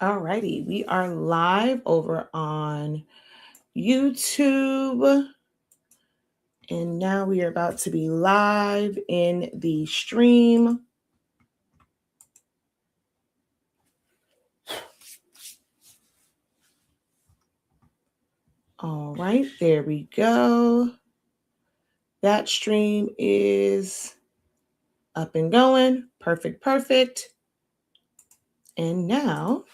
All righty, we are live over on YouTube. And now we are about to be live in the stream. All right, there we go. That stream is up and going. Perfect, perfect. And now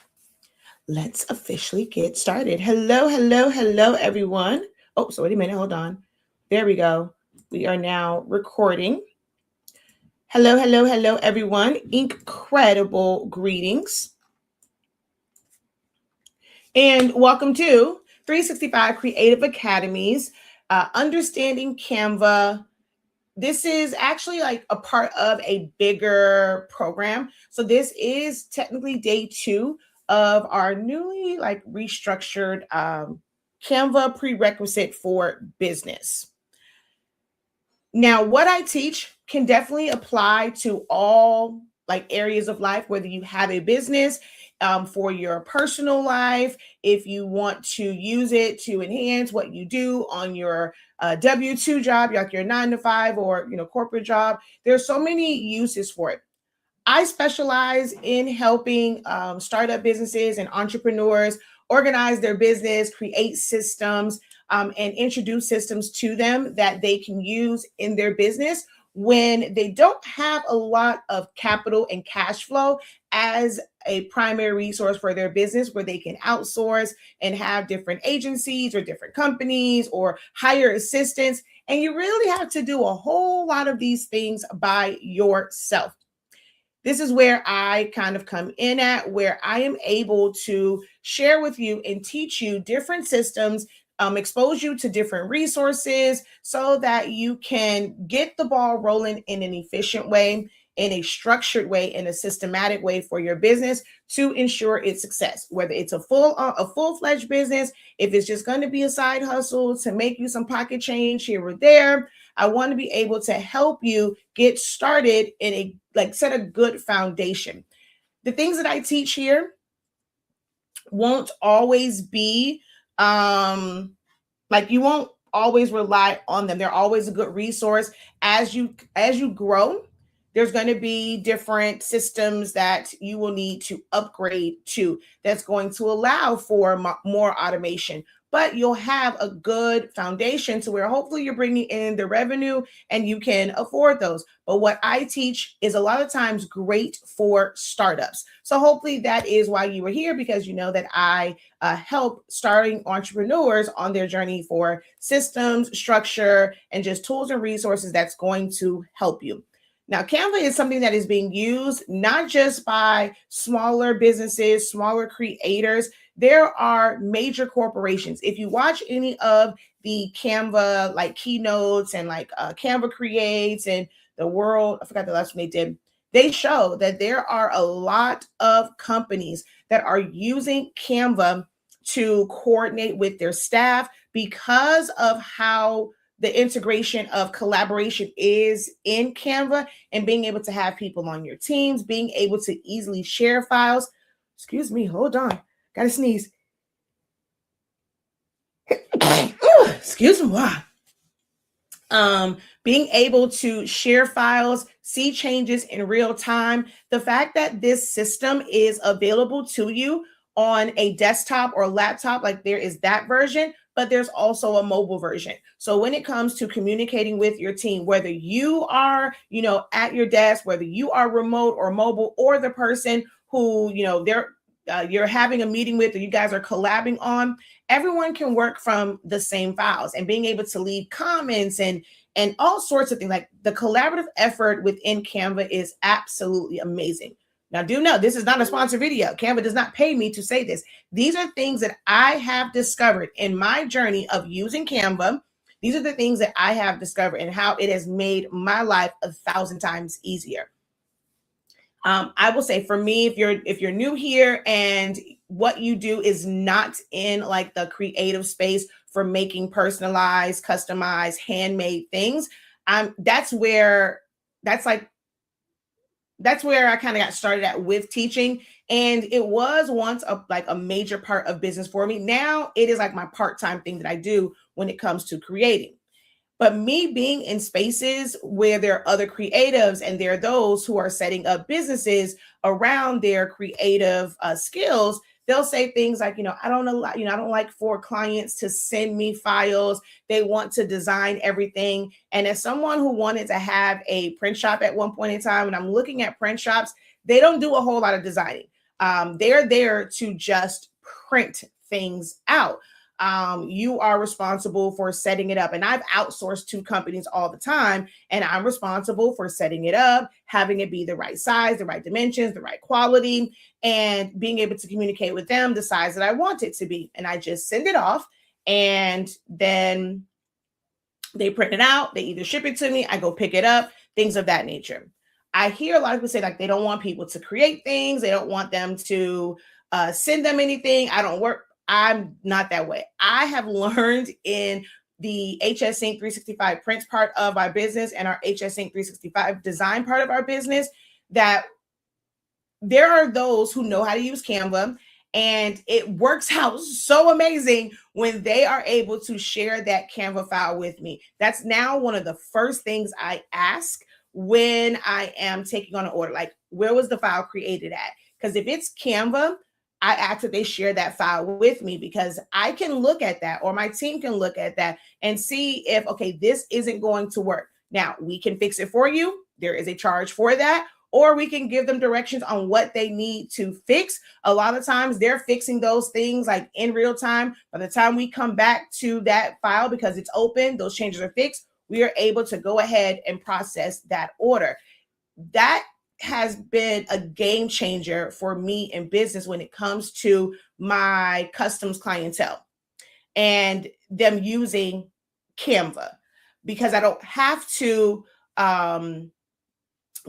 let's officially get started. Hello, hello, hello, everyone. Oh, so wait a minute, hold on. There we go. We are now recording. Hello, hello, hello, everyone. Incredible greetings. And welcome to 365 Creative Academies, Understanding Canva. This is actually like a part of a bigger program. So this is technically day 2 of our newly restructured Canva prerequisite for business. Now, what I teach can definitely apply to all areas of life, whether you have a business, for your personal life, if you want to use it to enhance what you do on your W-2 job, like your 9-to-5 or corporate job. There's so many uses for it. I specialize in helping startup businesses and entrepreneurs organize their business, create systems, and introduce systems to them that they can use in their business when they don't have a lot of capital and cash flow as a primary resource for their business, where they can outsource and have different agencies or different companies or hire assistants. And you really have to do a whole lot of these things by yourself. This is where I kind of come in at, where I am able to share with you and teach you different systems, expose you to different resources so that you can get the ball rolling in an efficient way, in a structured way, in a systematic way for your business to ensure its success. Whether it's a full-fledged business, if it's just going to be a side hustle to make you some pocket change here or there, I want to be able to help you get started in set a good foundation. The things that I teach here won't always be you won't always rely on them. They're always a good resource. As you grow, there's going to be different systems that you will need to upgrade to that's going to allow for more automation. But you'll have a good foundation to where hopefully you're bringing in the revenue and you can afford those. But what I teach is a lot of times great for startups. So hopefully that is why you were here, because you know that I help starting entrepreneurs on their journey for systems, structure, and just tools and resources that's going to help you. Now, Canva is something that is being used not just by smaller businesses, smaller creators. There are major corporations. If you watch any of the Canva keynotes and Canva Creates and the world, I forgot the last one they did, they show that there are a lot of companies that are using Canva to coordinate with their staff because of how the integration of collaboration is in Canva, and being able to have people on your teams, being able to easily share files. Excuse me, hold on. Gotta sneeze. Excuse me, wow. Being able to share files, see changes in real time. The fact that this system is available to you on a desktop or laptop, there is that version, but there's also a mobile version. So when it comes to communicating with your team, whether you are, at your desk, whether you are remote or mobile, or the person who, you're having a meeting with, or you guys are collabing on, everyone can work from the same files, and being able to leave comments and all sorts of things. The collaborative effort within Canva is absolutely amazing. Now, do know this is not a sponsored video. Canva does not pay me to say this. These are things that I have discovered in my journey of using Canva. These are the things that I have discovered and how it has made my life 1,000 times easier. I will say, for me, if you're new here and what you do is not in the creative space for making personalized, customized, handmade things, that's that's where I kind of got started at with teaching. And it was once a major part of business for me. Now it is like my part-time thing that I do when it comes to creating. But me being in spaces where there are other creatives and there are those who are setting up businesses around their creative skills, they'll say things like, I don't know, I don't like for clients to send me files. They want to design everything. And as someone who wanted to have a print shop at one point in time, and I'm looking at print shops, they don't do a whole lot of designing. They're there to just print things out. You are responsible for setting it up. And I've outsourced to companies all the time, and I'm responsible for setting it up, having it be the right size, the right dimensions, the right quality, and being able to communicate with them the size that I want it to be. And I just send it off, and then they print it out. They either ship it to me, I go pick it up, things of that nature. I hear a lot of people say like they don't want people to create things. They don't want them to send them anything. I'm not that way. I have learned in the HS Sync 365 prints part of our business and our HS Sync 365 design part of our business that there are those who know how to use Canva, and it works out so amazing when they are able to share that Canva file with me. That's now one of the first things I ask when I am taking on an order, like where was the file created at? Because if it's Canva, I ask that they share that file with me because I can look at that, or my team can look at that and see if, okay, this isn't going to work. Now, we can fix it for you. There is a charge for that, or we can give them directions on what they need to fix. A lot of times they're fixing those things like in real time. By the time we come back to that file, because it's open, those changes are fixed, we are able to go ahead and process that order. That has been a game changer for me in business when it comes to my customs clientele and them using Canva, because I don't have to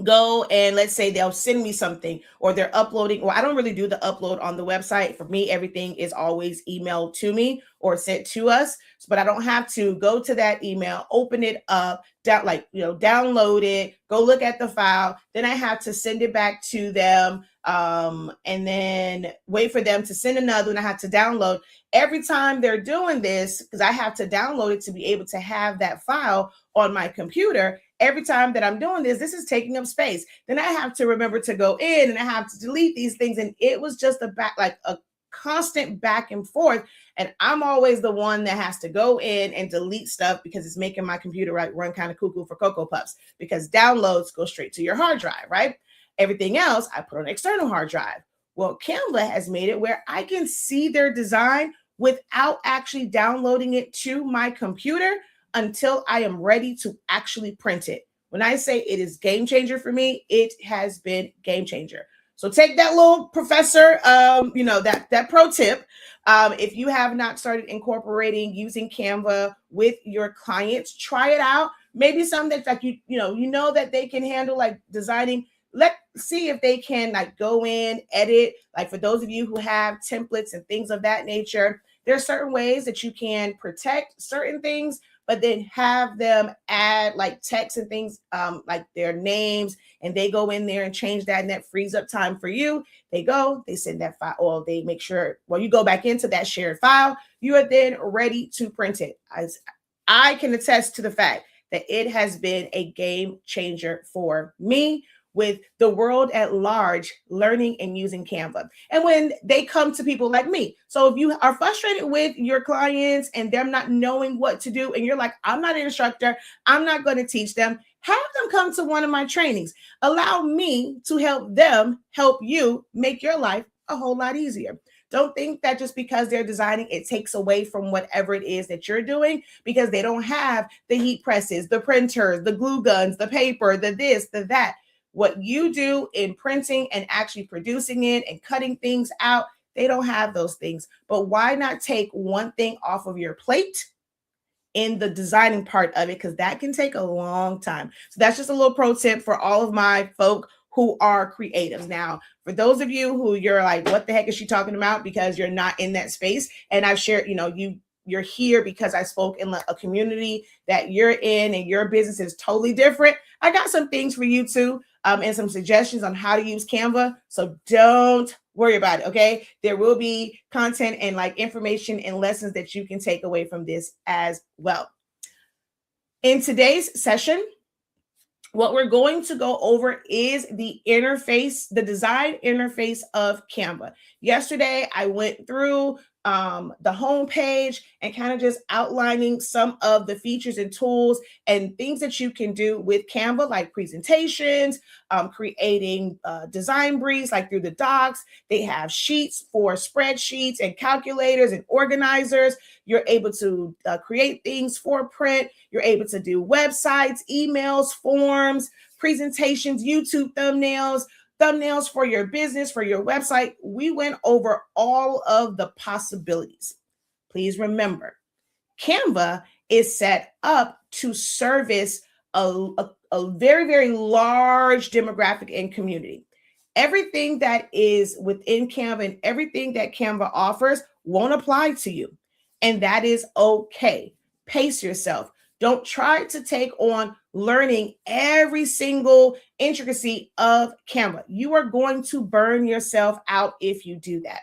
go and let's say they'll send me something or they're uploading, or I don't really do the upload on the website. For me, everything is always emailed to me or sent to us, but I don't have to go to that email, open it up, download it, go look at the file. Then I have to send it back to them and then wait for them to send another one. I have to download. Every time they're doing this, because I have to download it to be able to have that file on my computer. Every time that I'm doing this is taking up space. Then I have to remember to go in and I have to delete these things. And it was just a constant back and forth. And I'm always the one that has to go in and delete stuff because it's making my computer run kind of cuckoo for Cocoa Puffs, because downloads go straight to your hard drive, right? Everything else I put on an external hard drive. Well, Canva has made it where I can see their design without actually downloading it to my computer until I am ready to actually print it. When I say it is game changer for me, it has been game changer. So take that little professor, that pro tip. If you have not started incorporating using Canva with your clients, try it out. Maybe some that's like, that they can handle like designing. Let's see if they can like go in, edit. Like for those of you who have templates and things of that nature, there are certain ways that you can protect certain things, but then have them add like text and things like their names, and they go in there and change that, and that frees up time for you. They send that file, or they make sure, you go back into that shared file, you are then ready to print it. I can attest to the fact that it has been a game changer for me, with the world at large learning and using Canva. And when they come to people like me, so if you are frustrated with your clients and them not knowing what to do, and you're like, I'm not an instructor, I'm not going to teach them, have them come to one of my trainings. Allow me to help them help you make your life a whole lot easier. Don't think that just because they're designing, it takes away from whatever it is that you're doing, because they don't have the heat presses, the printers, the glue guns, the paper, the this, the that. What you do in printing and actually producing it and cutting things out, they don't have those things. But why not take one thing off of your plate in the designing part of it? Because that can take a long time. So that's just a little pro tip for all of my folk who are creatives. Now, for those of you who you're like, what the heck is she talking about? Because you're not in that space. And I've shared, you're here because I spoke in a community that you're in and your business is totally different. I got some things for you too. and some suggestions on how to use Canva. So don't worry about it, okay? There will be content and like information and lessons that you can take away from this as well. In today's session, what we're going to go over is the interface, the design interface of Canva. Yesterday, I went through the homepage and kind of just outlining some of the features and tools and things that you can do with Canva, like presentations, creating design briefs, like through the docs. They have sheets for spreadsheets and calculators and organizers. You're able to create things for print. You're able to do websites, emails, forms, presentations, YouTube thumbnails for your business, for your website. We went over all of the possibilities. Please remember, Canva is set up to service a very, very large demographic and community. Everything that is within Canva and everything that Canva offers won't apply to you. And that is okay. Pace yourself. Don't try to take on learning every single intricacy of Canva. You are going to burn yourself out if you do that.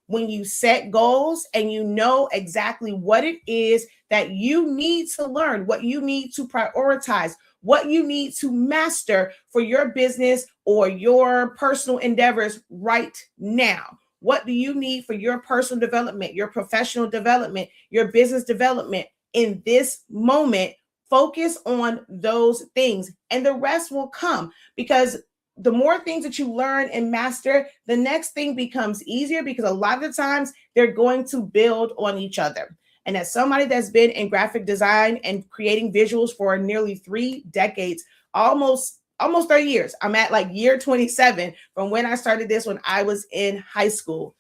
When you set goals and you know exactly what it is that you need to learn, what you need to prioritize, what you need to master for your business or your personal endeavors right now. What do you need for your personal development, your professional development, your business development in this moment? Focus on those things and the rest will come, because the more things that you learn and master, the next thing becomes easier, because a lot of the times they're going to build on each other. And as somebody that's been in graphic design and creating visuals for nearly 3 decades, almost 30 years, I'm at like year 27 from when I started this when I was in high school.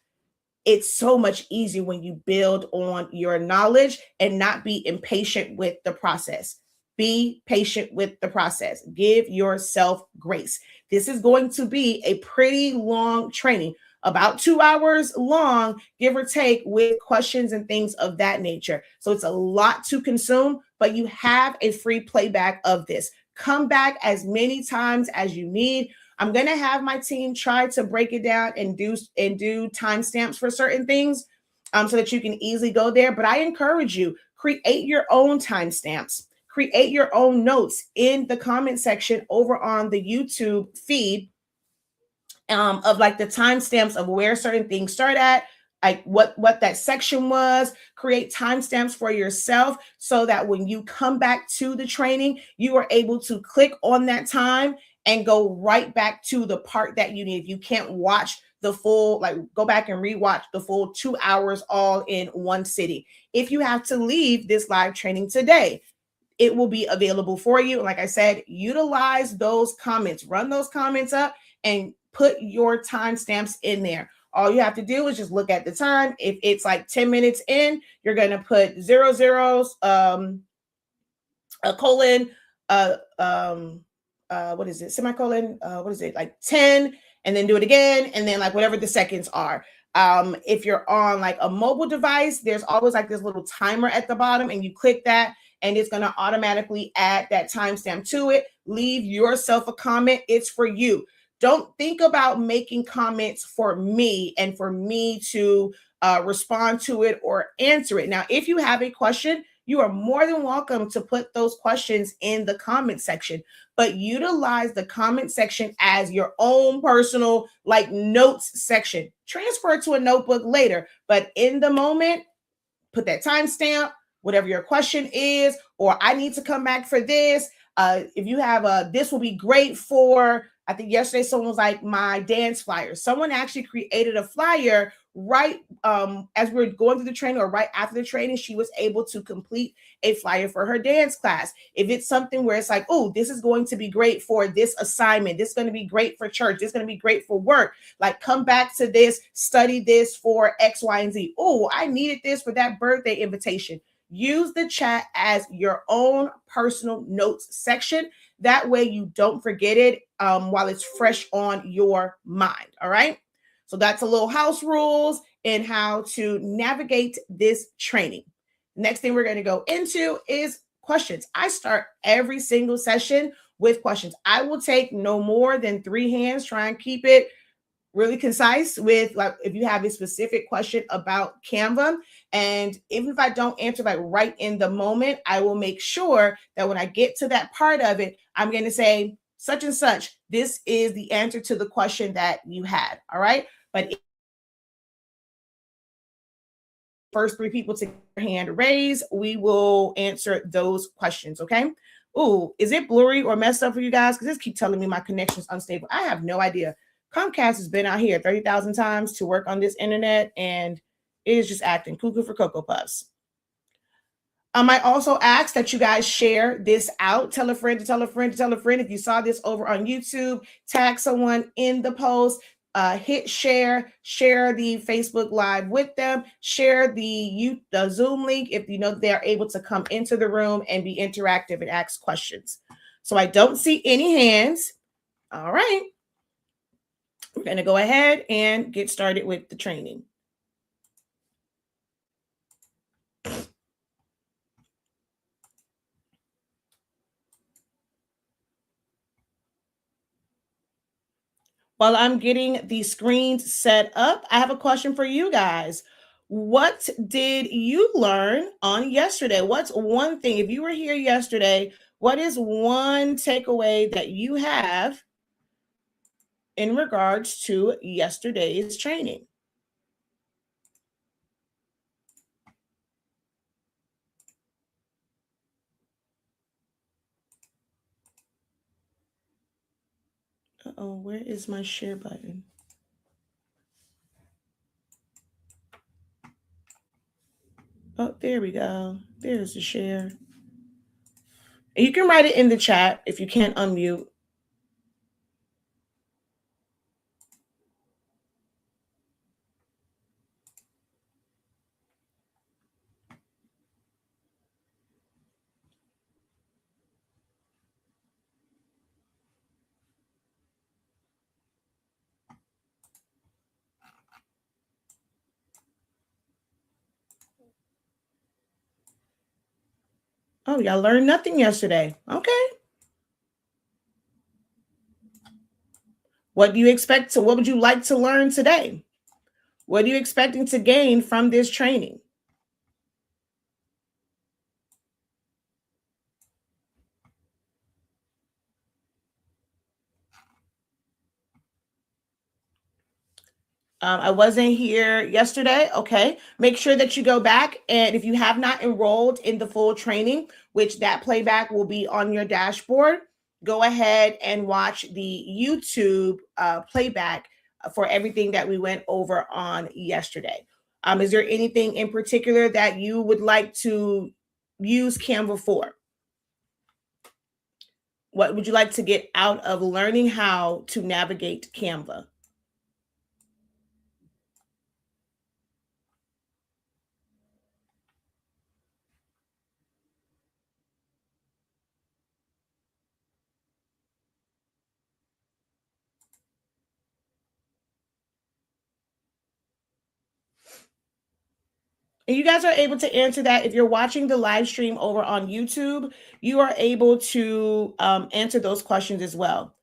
It's so much easier when you build on your knowledge and not be impatient with the process. Be patient with the process. Give yourself grace. This is going to be a pretty long training, about 2 hours long, give or take, with questions and things of that nature. So it's a lot to consume, but you have a free playback of this. Come back as many times as you need. I'm going to have my team try to break it down and do timestamps for certain things so that you can easily go there. But I encourage you, create your own timestamps. Create your own notes in the comment section over on the YouTube feed of like the timestamps of where certain things start at, like what that section was. Create timestamps for yourself so that when you come back to the training, you are able to click on that time and go right back to the part that you need. If you can't watch the full, like go back and rewatch the full 2 hours all in one sitting. If you have to leave this live training today, it will be available for you. And like I said, utilize those comments, run those comments up and put your timestamps in there. All you have to do is just look at the time. If it's like 10 minutes in, you're going to put 00, a colon, what is it? Semicolon, what is it? Like 10, and then do it again. And then like whatever the seconds are. If you're on like a mobile device, there's always like this little timer at the bottom, and you click that and it's going to automatically add that timestamp to it. Leave yourself a comment. It's for you. Don't think about making comments for me and for me to respond to it or answer it. Now, if you have a question, you are more than welcome to put those questions in the comment section, but utilize the comment section as your own personal like notes section. Transfer it to a notebook later, but in the moment, put that timestamp, whatever your question is, or I need to come back for this. If you have this will be great for, I think yesterday someone was like, my dance flyer. Someone actually created a flyer right as we were going through the training, or right after the training. She was able to complete a flyer for her dance class. If it's something where it's like, oh, this is going to be great for this assignment, this is going to be great for church, this is going to be great for work, like come back to this, study this for X, Y, and Z. Oh, I needed this for that birthday invitation. Use the chat as your own personal notes section. That way you don't forget it while it's fresh on your mind. All right. So that's a little house rules and how to navigate this training. Next thing we're going to go into is questions. I start every single session with questions. I will take no more than 3 hands. Try and keep it really concise with, like, if you have a specific question about Canva. And even if I don't answer like right in the moment, I will make sure that when I get to that part of it, I'm going to say such and such, this is the answer to the question that you had. All right. But first 3 people to their hand raise, we will answer those questions. Okay. Ooh, is it blurry or messed up for you guys? Because this keep telling me my connection's unstable. I have no idea. Comcast has been out here 30,000 times to work on this internet, and it is just acting cuckoo for Cocoa Puffs. I also ask that you guys share this out. Tell a friend to tell a friend to tell a friend. If you saw this over on YouTube, tag someone in the post. Hit share, share the Facebook Live with them, share the Zoom link if you know they're able to come into the room and be interactive and ask questions. So I don't see any hands. All right. We're going to go ahead and get started with the training. While I'm getting the screens set up, I have a question for you guys. What did you learn on yesterday? What's one thing, if you were here yesterday, what is one takeaway that you have in regards to yesterday's training? Uh-oh, where is my share button? Oh, there we go. There's the share. You can write it in the chat if you can't unmute. Oh, y'all learned nothing yesterday. Okay. What do you expect to, what would you like to learn today? What are you expecting to gain from this training? I wasn't here yesterday. Okay. Make sure that you go back. And if you have not enrolled in the full training, which that playback will be on your dashboard, go ahead and watch the YouTube playback for everything that we went over on yesterday. Is there anything in particular that you would like to use Canva for? What would you like to get out of learning how to navigate Canva? And you guys are able to answer that. If you're watching the live stream over on YouTube, you are able to answer those questions as well.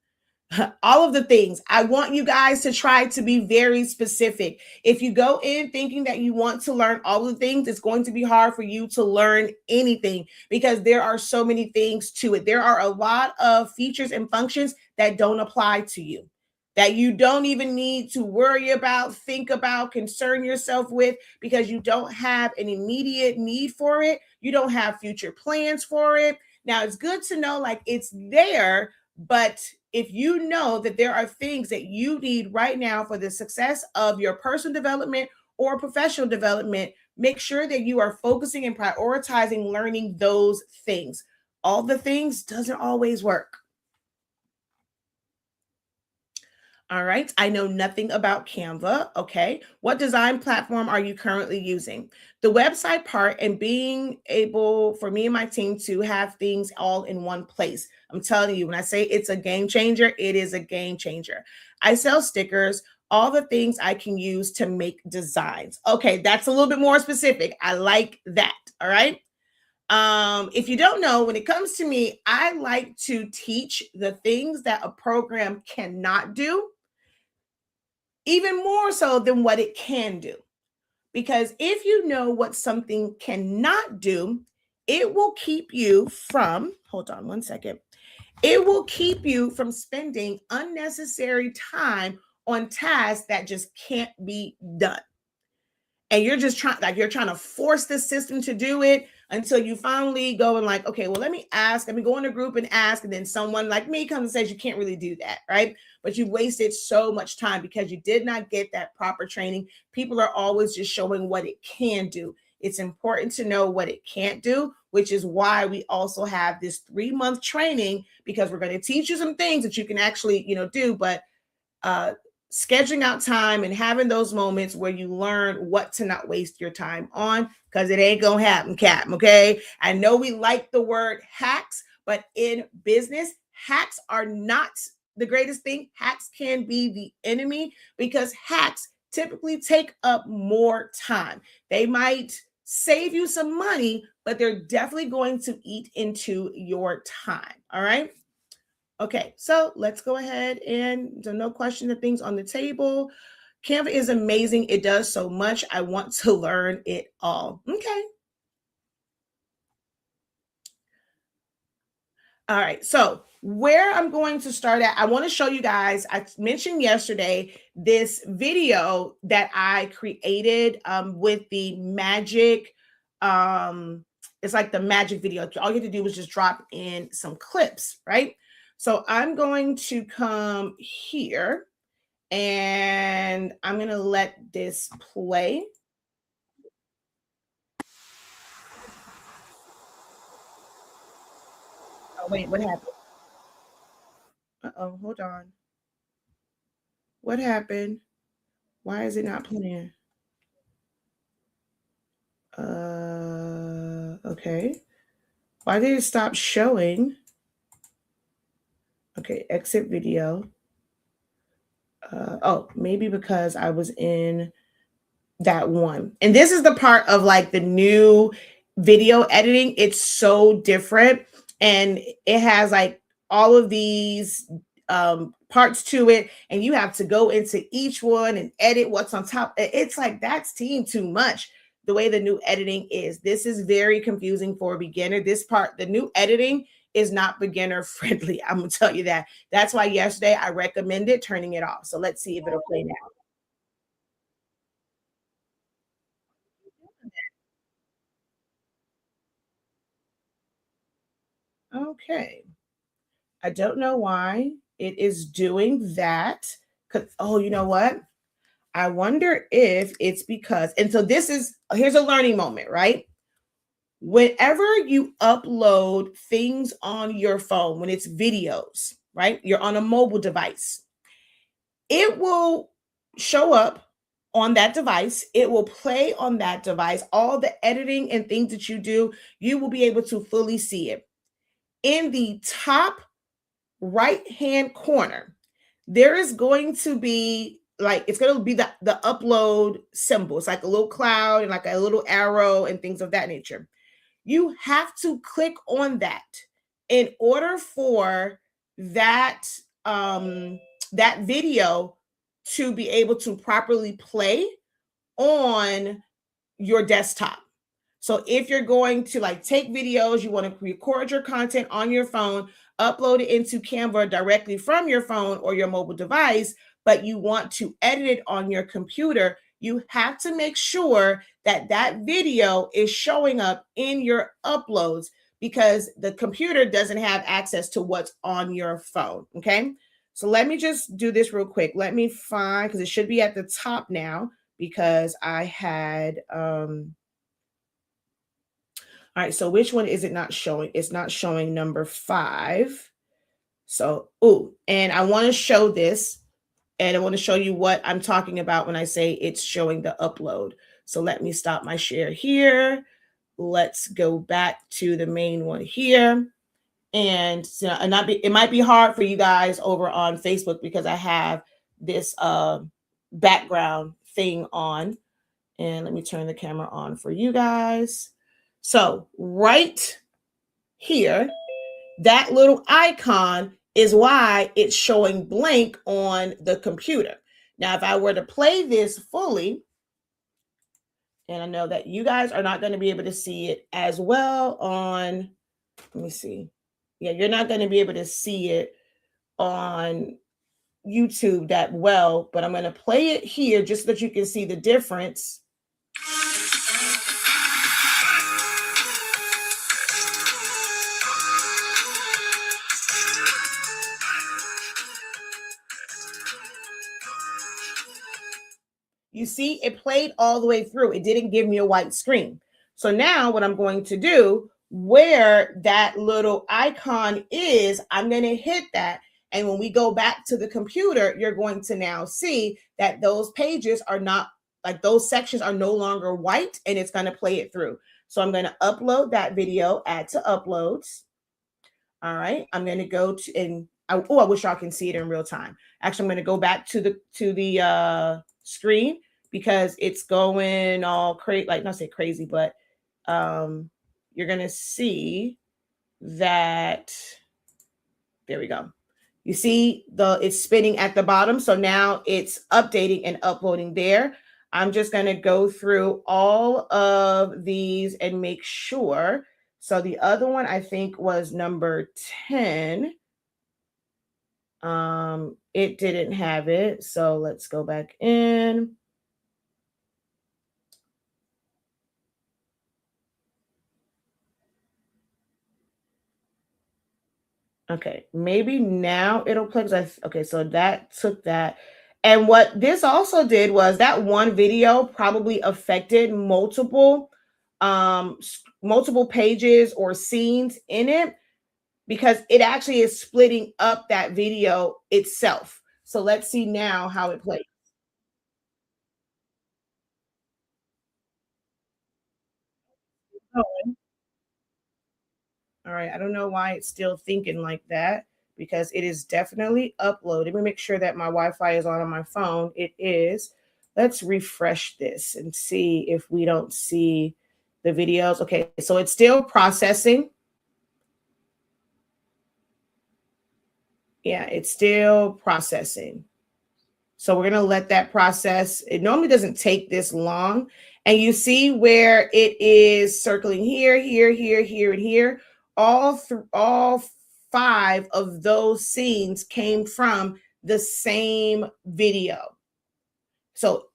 All of the things. I want you guys to try to be very specific. If you go in thinking that you want to learn all the things, it's going to be hard for you to learn anything because there are so many things to it. There are a lot of features and functions that don't apply to you, that you don't even need to worry about, think about, concern yourself with, because you don't have an immediate need for it. You don't have future plans for it. Now, it's good to know like it's there, but if you know that there are things that you need right now for the success of your personal development or professional development, make sure that you are focusing and prioritizing learning those things. All the things doesn't always work. All right. I know nothing about Canva. Okay. What design platform are you currently using? The website part and being able for me and my team to have things all in one place. I'm telling you, when I say it's a game changer, it is a game changer. I sell stickers, all the things I can use to make designs. Okay. That's a little bit more specific. I like that. All right. If you don't know, when it comes to me, I like to teach the things that a program cannot do, even more so than what it can do. Because if you know what something cannot do, it will keep you from, hold on one second, it will keep you from spending unnecessary time on tasks that just can't be done. And you're just trying to force the system to do it until you finally go and like, okay, well, let me go in a group and ask, and then someone like me comes and says you can't really do that, right? But you wasted so much time because you did not get that proper training. People are always just showing what it can do. It's important to know what it can't do, which is why we also have this 3-month training, because we're going to teach you some things that you can actually do. But uh, scheduling out time and having those moments where you learn what to not waste your time on, because it ain't gonna happen, Cap. Okay. I know we like the word hacks, but in business, hacks are not the greatest thing. Hacks can be the enemy, because hacks typically take up more time. They might save you some money, but they're definitely going to eat into your time. All right. Okay, so let's go ahead and no question of things on the table. Canva is amazing. It does so much. I want to learn it all. Okay. All right, so where I'm going to start at, I want to show you guys, I mentioned yesterday this video that I created with the magic, it's like the magic video. All you have to do is just drop in some clips, right? So I'm going to come here and I'm going to let this play. Oh, wait, what happened? Uh-oh, hold on. What happened? Why is it not playing? Okay. Why did it stop showing? Okay, exit video. Oh, maybe because I was in that one. And this is the part of like the new video editing. It's so different. And it has like all of these parts to it. And you have to go into each one and edit what's on top. It's like that's team too much. The way the new editing is. This is very confusing for a beginner. This part, the new editing is not beginner friendly. I'm gonna tell you that. That's why yesterday I recommended turning it off. So let's see if it'll play now. Okay. I don't know why it is doing that. Oh, you know what? I wonder if it's because, and so this is, here's a learning moment, right? Whenever you upload things on your phone, when it's videos, right? You're on a mobile device, it will show up on that device. It will play on that device. All the editing and things that you do, you will be able to fully see it. In the top right hand corner, there is going to be like, it's going to be the upload symbol. It's like a little cloud and like a little arrow and things of that nature. You have to click on that in order for that that video to be able to properly play on your desktop. So if you're going to like take videos, you want to record your content on your phone, upload it into Canva directly from your phone or your mobile device, but you want to edit it on your computer, you have to make sure that that video is showing up in your uploads, because the computer doesn't have access to what's on your phone. Okay. So let me just do this real quick. Let me find, because it should be at the top now, because I had all right, so which one is it not showing? It's not showing number 5. So, and I want to show this, and I want to show you what I'm talking about when I say it's showing the upload. So let me stop my share here. Let's go back to the main one here. And it might be hard for you guys over on Facebook because I have this background thing on. And let me turn the camera on for you guys. So right here, that little icon is why it's showing blank on the computer. Now, if I were to play this fully, and I know that you guys are not going to be able to see it as well on, let me see. Yeah, you're not going to be able to see it on YouTube that well, but I'm going to play it here just so that you can see the difference. You see, it played all the way through. It didn't give me a white screen. So now what I'm going to do, where that little icon is, I'm going to hit that. And when we go back to the computer, you're going to now see that those pages are not, like those sections are no longer white, and it's going to play it through. So I'm going to upload that video, add to uploads. All right, I'm going to go to, and I wish y'all can see it in real time. Actually, I'm going to go back to the screen because it's going all crazy, like not say crazy, but you're going to see that. There we go. You see it's spinning at the bottom. So now it's updating and uploading there. I'm just going to go through all of these and make sure. So the other one I think was number 10. It didn't have it. So let's go back in. Okay, maybe now it'll play. Okay, so that took that. And what this also did was that one video probably affected multiple pages or scenes in it, because it actually is splitting up that video itself. So let's see now how it plays. All right, I don't know why it's still thinking like that, because it is definitely uploaded. Let me make sure that my Wi-Fi is on my phone. It is. Let's refresh this and see if we don't see the videos. Okay, so it's still processing. Yeah, it's still processing. So we're going to let that process. It normally doesn't take this long. And you see where it is circling here, here, here, here, and here. All 5 of those scenes came from the same video. So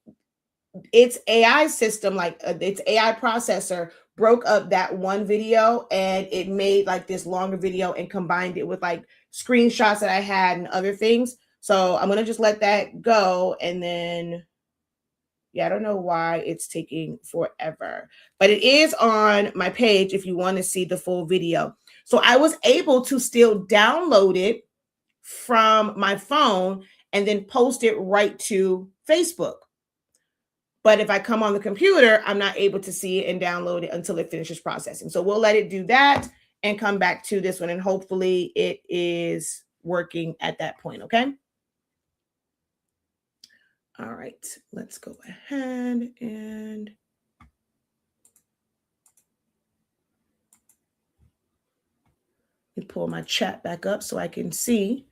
its AI system, like its AI processor, broke up that one video and it made like this longer video and combined it with like screenshots that I had and other things. So I'm going to just let that go. And then, yeah, I don't know why it's taking forever, but it is on my page if you want to see the full video. So I was able to still download it from my phone and then post it right to Facebook. But if I come on the computer, I'm not able to see it and download it until it finishes processing. So we'll let it do that and come back to this one. And hopefully it is working at that point. Okay. All right. Let's go ahead and let me pull my chat back up so I can see.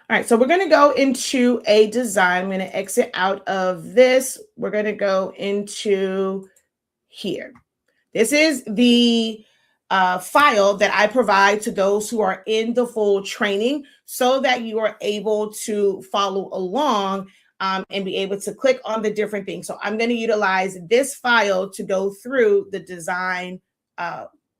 All right, so we're going to go into a design. I'm going to exit out of this. We're going to go into here. This is the file that I provide to those who are in the full training so that you are able to follow along and be able to click on the different things. So I'm going to utilize this file to go through the design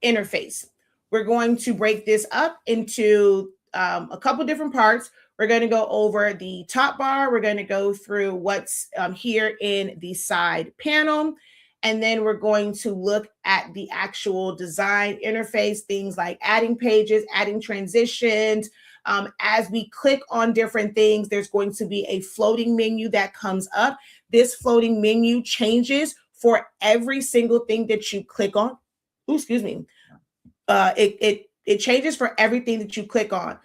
interface. We're going to break this up into a couple different parts. We're going to go over the top bar. We're going to go through what's here in the side panel. And then we're going to look at the actual design interface, things like adding pages, adding transitions. As we click on different things, there's going to be a floating menu that comes up. This floating menu changes for every single thing that you click on. Ooh, excuse me. It changes for everything that you click on.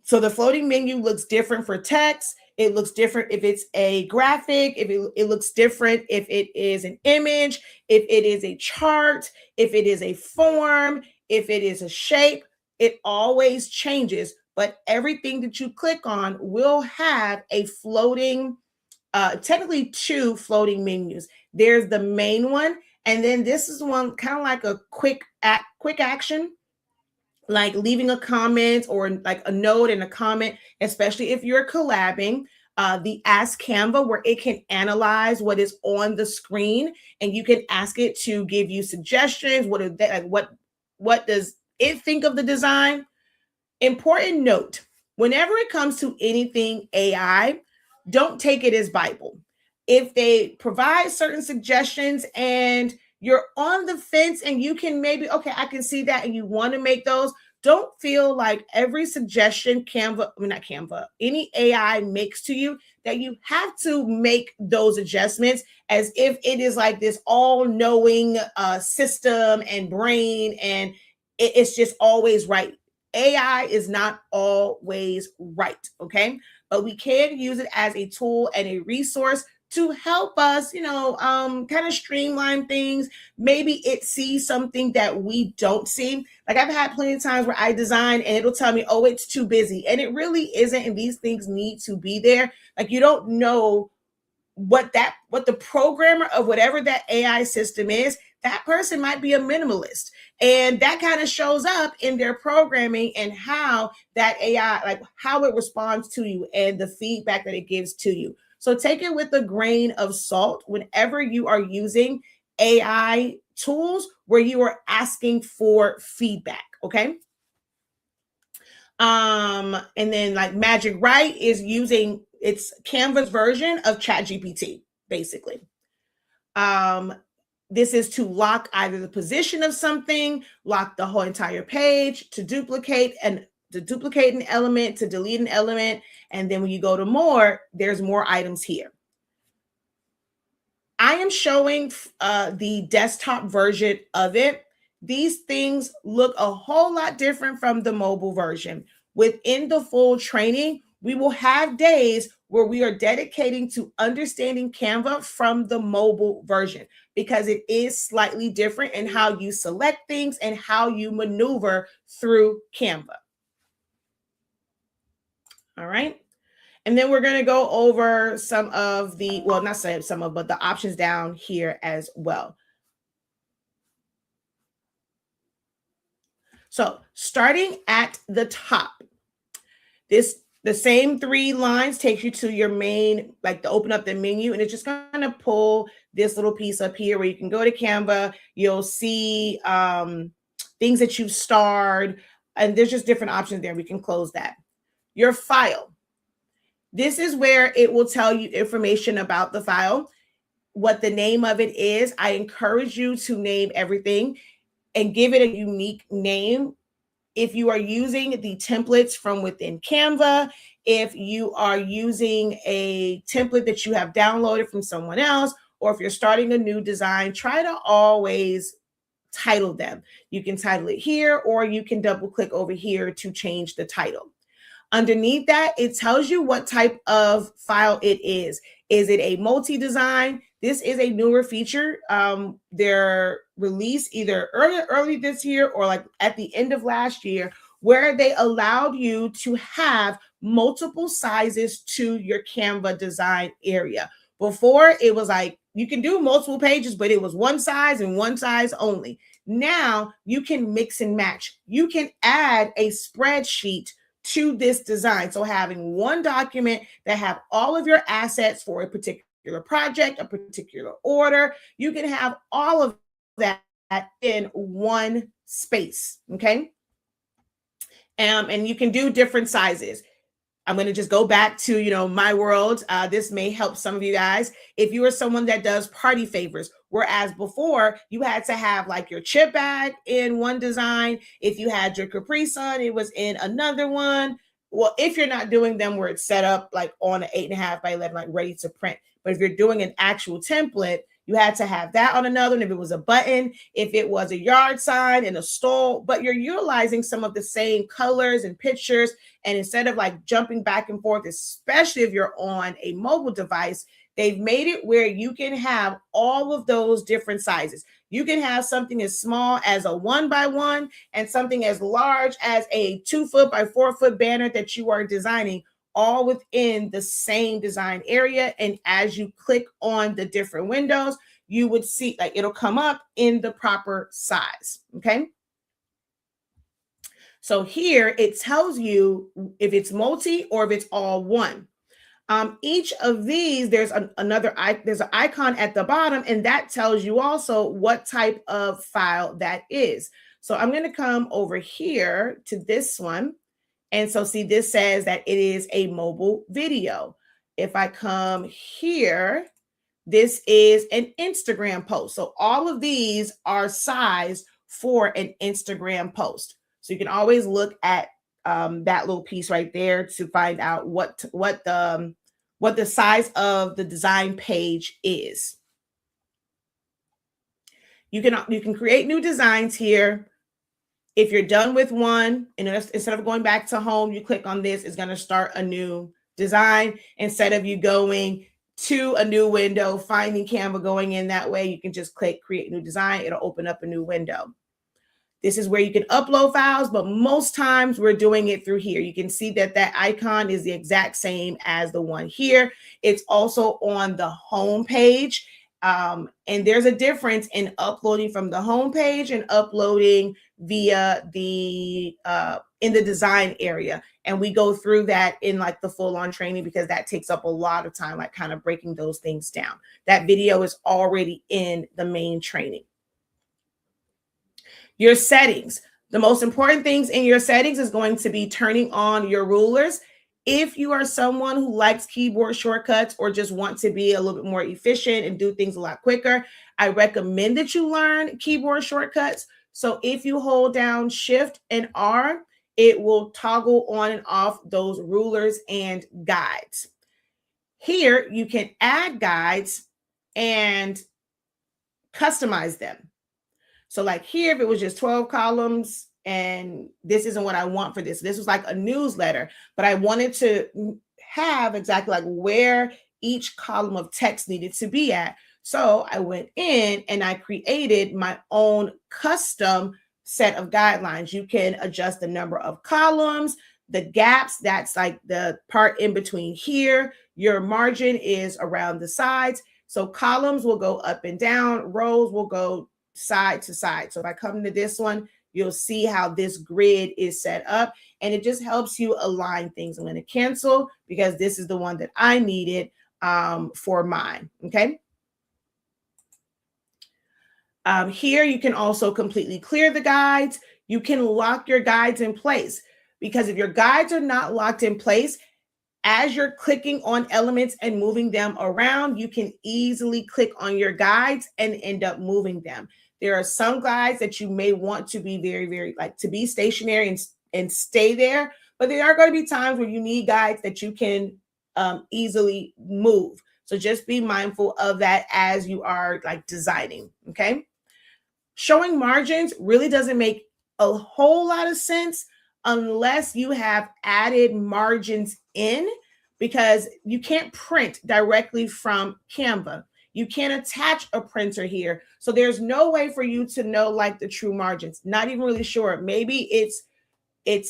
So the floating menu looks different for text. It looks different if it's a graphic, if it looks different if it is an image, if it is a chart, if it is a form, if it is a shape. It always changes, but everything that you click on will have a floating, technically two floating menus. There's the main one, and then this is one kind of like a quick action, like leaving a comment or like a note and a comment, especially if you're collabing. The Ask Canva, where it can analyze what is on the screen, and you can ask it to give you suggestions. What is that? Like what does it think of the design? Important note: whenever it comes to anything AI, don't take it as Bible. If they provide certain suggestions and you're on the fence and you can maybe, okay, I can see that, and you want to make those, don't feel like every suggestion Canva, I mean, not Canva, any AI makes to you, that you have to make those adjustments as if it is like this all-knowing system and brain, and it's just always right. AI is not always right, okay? But we can use it as a tool and a resource to help us, kind of streamline things. Maybe it sees something that we don't see. Like I've had plenty of times where I design and it'll tell me, oh, it's too busy. And it really isn't. And these things need to be there. Like you don't know what the programmer of whatever that AI system is, that person might be a minimalist. And that kind of shows up in their programming and how that AI, like how it responds to you and the feedback that it gives to you. So take it with a grain of salt whenever you are using AI tools where you are asking for feedback, okay? And then like Magic Write is using, it's Canva's version of ChatGPT, basically. This is to lock either the position of something, lock the whole entire page, to duplicate an element, to delete an element. And then when you go to more, there's more items here. I am showing the desktop version of it. These things look a whole lot different from the mobile version. Within the full training, we will have days where we are dedicating to understanding Canva from the mobile version, because it is slightly different in how you select things and how you maneuver through Canva. All right. And then we're going to go over some of the, well, not some of, but the options down here as well. So starting at the top, the same 3 lines takes you to your main, like to open up the menu, and it's just going to pull this little piece up here where you can go to Canva. You'll see things that you've starred, and there's just different options there. We can close that. Your file. This is where it will tell you information about the file, what the name of it is. I encourage you to name everything and give it a unique name. If you are using the templates from within Canva, if you are using a template that you have downloaded from someone else, or if you're starting a new design, try to always title them. You can title it here, or you can double click over here to change the title. Underneath that, it tells you what type of file it is. Is it a multi-design? This is a newer feature. They're released either early this year or like at the end of last year, where they allowed you to have multiple sizes to your Canva design area. Before, it was like you can do multiple pages, but it was one size and one size only. Now you can mix and match. You can add a spreadsheet to this design. So having one document that have all of your assets for a particular project, a particular order, you can have all of that in one space, okay? And you can do different sizes. I'm going to just go back to, my world. This may help some of you guys. If you are someone that does party favors, whereas before you had to have like your chip bag in one design. If you had your Capri Sun, it was in another one. Well, if you're not doing them where it's set up like on an 8.5 by 11, like ready to print. But if you're doing an actual template, you had to have that on another one. If it was a button, if it was a yard sign and a stole, but you're utilizing some of the same colors and pictures. And instead of like jumping back and forth, especially if you're on a mobile device, they've made it where you can have all of those different sizes. You can have something as small as a 1x1 and something as large as a 2-foot by 4-foot banner that you are designing, all within the same design area. And as you click on the different windows, you would see like it'll come up in the proper size. Okay. So here it tells you if it's multi or if it's all one. Each of these, there's an icon at the bottom, and that tells you also what type of file that is. So I'm going to come over here to this one. And so see, this says that it is a mobile video. If I come here, this is an Instagram post. So all of these are sized for an Instagram post. So you can always look at that little piece right there to find out what the size of the design page is. You can create new designs here. If you're done with one, and instead of going back to home, you click on this, it's going to start a new design. Instead of you going to a new window, finding Canva, going in that way, you can just click create new design. It'll open up a new window. This is where you can upload files, but most times we're doing it through here. You can see that that icon is the exact same as the one here. It's also on the home page. And there's a difference in uploading from the home page and uploading via the in the design area. And we go through that in like the full-on training because that takes up a lot of time, like kind of breaking those things down. That video is already in the main training. Your settings. The most important things in your settings is going to be turning on your rulers. If you are someone who likes keyboard shortcuts or just want to be a little bit more efficient and do things a lot quicker, I recommend that you learn keyboard shortcuts. So if you hold down Shift and R, it will toggle on and off those rulers and guides. Here, you can add guides and customize them. So like here, if it was just 12 columns and this isn't what I want for this, this was like a newsletter, but I wanted to have exactly like where each column of text needed to be at. So I went in and I created my own custom set of guidelines. You can adjust the number of columns, the gaps, that's like the part in between here. Your margin is around the sides. So columns will go up and down, rows will go side to side. So if I come to this one, you'll see how this grid is set up, and it just helps you align things. I'm going to cancel because this is the one that I needed for mine. Okay. Here you can also completely clear the guides. You can lock your guides in place, because if your guides are not locked in place, as you're clicking on elements and moving them around, you can easily click on your guides and end up moving them. There are some guides that you may want to be very, like to be stationary and stay there, but there are going to be times where you need guides that you can easily move. So just be mindful of that as you are like designing, okay? Showing margins really doesn't make a whole lot of sense unless you have added margins in, because you can't print directly from Canva. You can't attach a printer here. So there's no way for you to know like the true margins. Not even really sure. Maybe maybe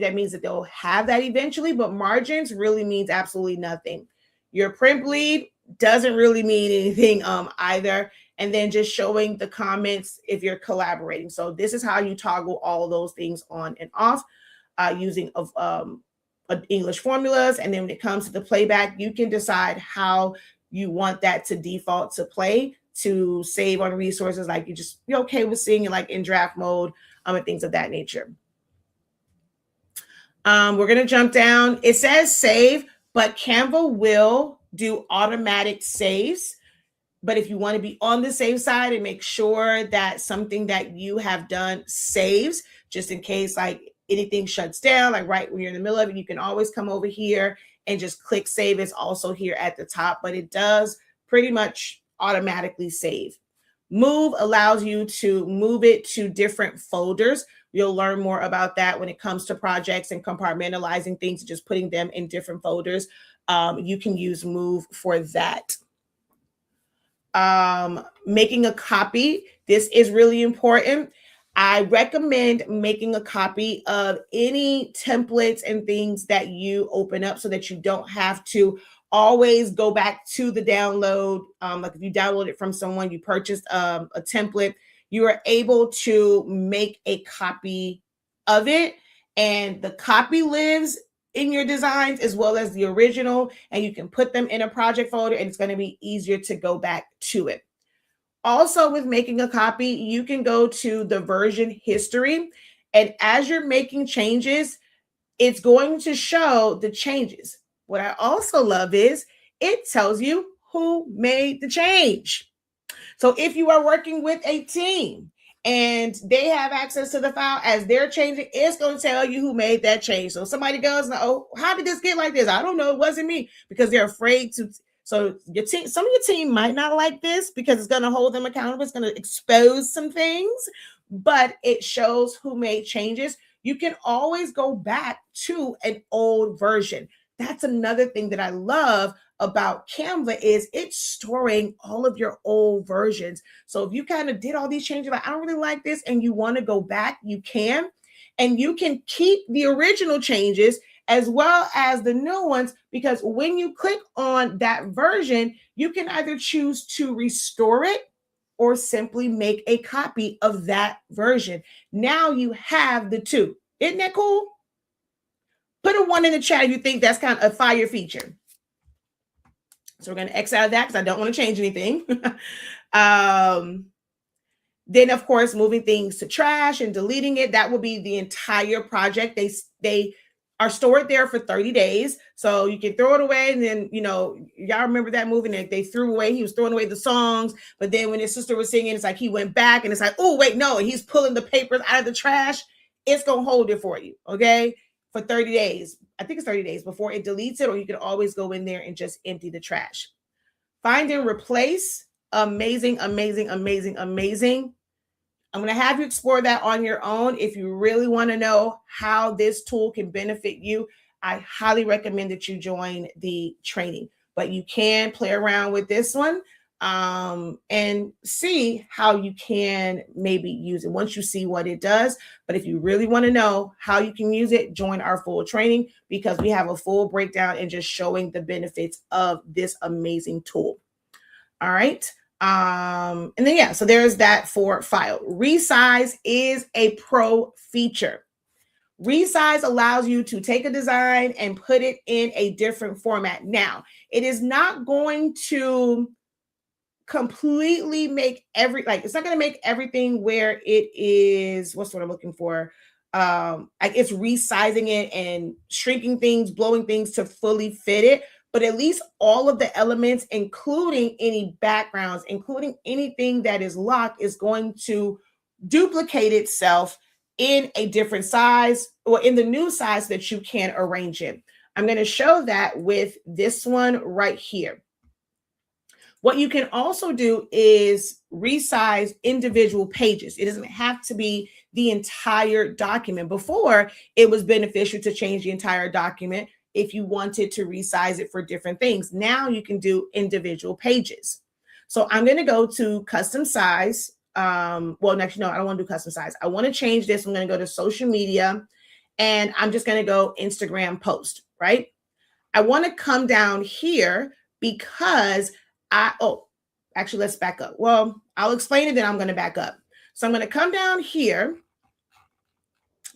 that means that they'll have that eventually, but margins really means absolutely nothing. Your print bleed doesn't really mean anything either. And then just showing the comments if you're collaborating. So this is how you toggle all of those things on and off using English formulas. And then when it comes to the playback, you can decide how you want that to default to play, to save on resources, like you're okay with seeing it like in draft mode and things of that nature. We're going to jump down. It says save, but Canva will do automatic saves. But if you want to be on the safe side and make sure that something that you have done saves, just in case like anything shuts down, like right when you're in the middle of it, you can always come over here and just click save. It's also here at the top, but it does pretty much automatically save. Move allows you to move it to different folders. You'll learn more about that when it comes to projects and compartmentalizing things, just putting them in different folders. You can use Move for that. Making a copy. This is really important. I recommend making a copy of any templates and things that you open up so that you don't have to always go back to the download. Like if you download it from someone, you purchased a template, you are able to make a copy of it, and the copy lives in your designs as well as the original, and you can put them in a project folder, and it's going to be easier to go back to it. Also, with making a copy, you can go to the version history, and as you're making changes, it's going to show the changes. What I also love is it tells you who made the change. So if you are working with a team and they have access to the file as they're changing, it's going to tell you who made that change. So somebody goes, oh, how did this get like this? I don't know. It wasn't me, because they're afraid to. So your team, some of your team might not like this because it's going to hold them accountable. It's going to expose some things, but it shows who made changes. You can always go back to an old version. That's another thing that I love about Canva is it's storing all of your old versions. So if you kind of did all these changes, like, I don't really like this, and you want to go back, you can. And you can keep the original changes as well as the new ones, because when you click on that version, you can either choose to restore it or simply make a copy of that version. Now you have the two. Isn't that cool? Put a 1 in the chat if you think that's kind of a fire feature. So we're going to X out of that because I don't want to change anything. Then, of course, moving things to trash and deleting it, that will be the entire project. They are stored there for 30 days. So you can throw it away. And then, y'all remember that movie that they threw away. He was throwing away the songs. But then when his sister was singing, it's like he went back and it's like, oh, wait, no. And he's pulling the papers out of the trash. It's going to hold it for you. Okay. For 30 days. I think it's 30 days before it deletes it, or you can always go in there and just empty the trash. Find and replace. Amazing, amazing, amazing, amazing. I'm going to have you explore that on your own. If you really want to know how this tool can benefit you, I highly recommend that you join the training. But you can play around with this one and see how you can maybe use it once you see what it does. But if you really want to know how you can use it, join our full training, because we have a full breakdown and just showing the benefits of this amazing tool. All right. And then, yeah, so there's that for file. Resize is a pro feature. Resize allows you to take a design and put it in a different format. Now, it is not going to completely make it's not going to make everything where it is, what's what I'm looking for? Like it's resizing it and shrinking things, blowing things to fully fit it. But at least all of the elements, including any backgrounds, including anything that is locked, is going to duplicate itself in a different size, or in the new size that you can arrange it. I'm going to show that with this one right here. What you can also do is resize individual pages. It doesn't have to be the entire document. Before, it was beneficial to change the entire document if you wanted to resize it for different things. Now you can do individual pages. So I'm going to go to custom size. Well, actually, no, I don't want to do custom size. I want to change this. I'm going to go to social media, and I'm just going to go Instagram post, right? I want to come down here because actually, let's back up. Well, I'll explain it, then I'm going to back up. So I'm going to come down here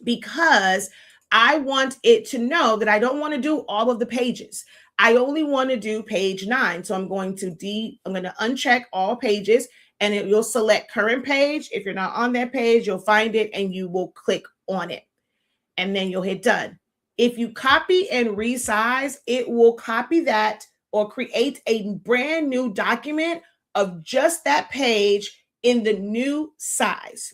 because I want it to know that I don't want to do all of the pages. I only want to do page 9. So I'm going to uncheck all pages, and you'll select current page. If you're not on that page, you'll find it and you will click on it, and then you'll hit done. If you copy and resize, it will copy that or create a brand new document of just that page in the new size.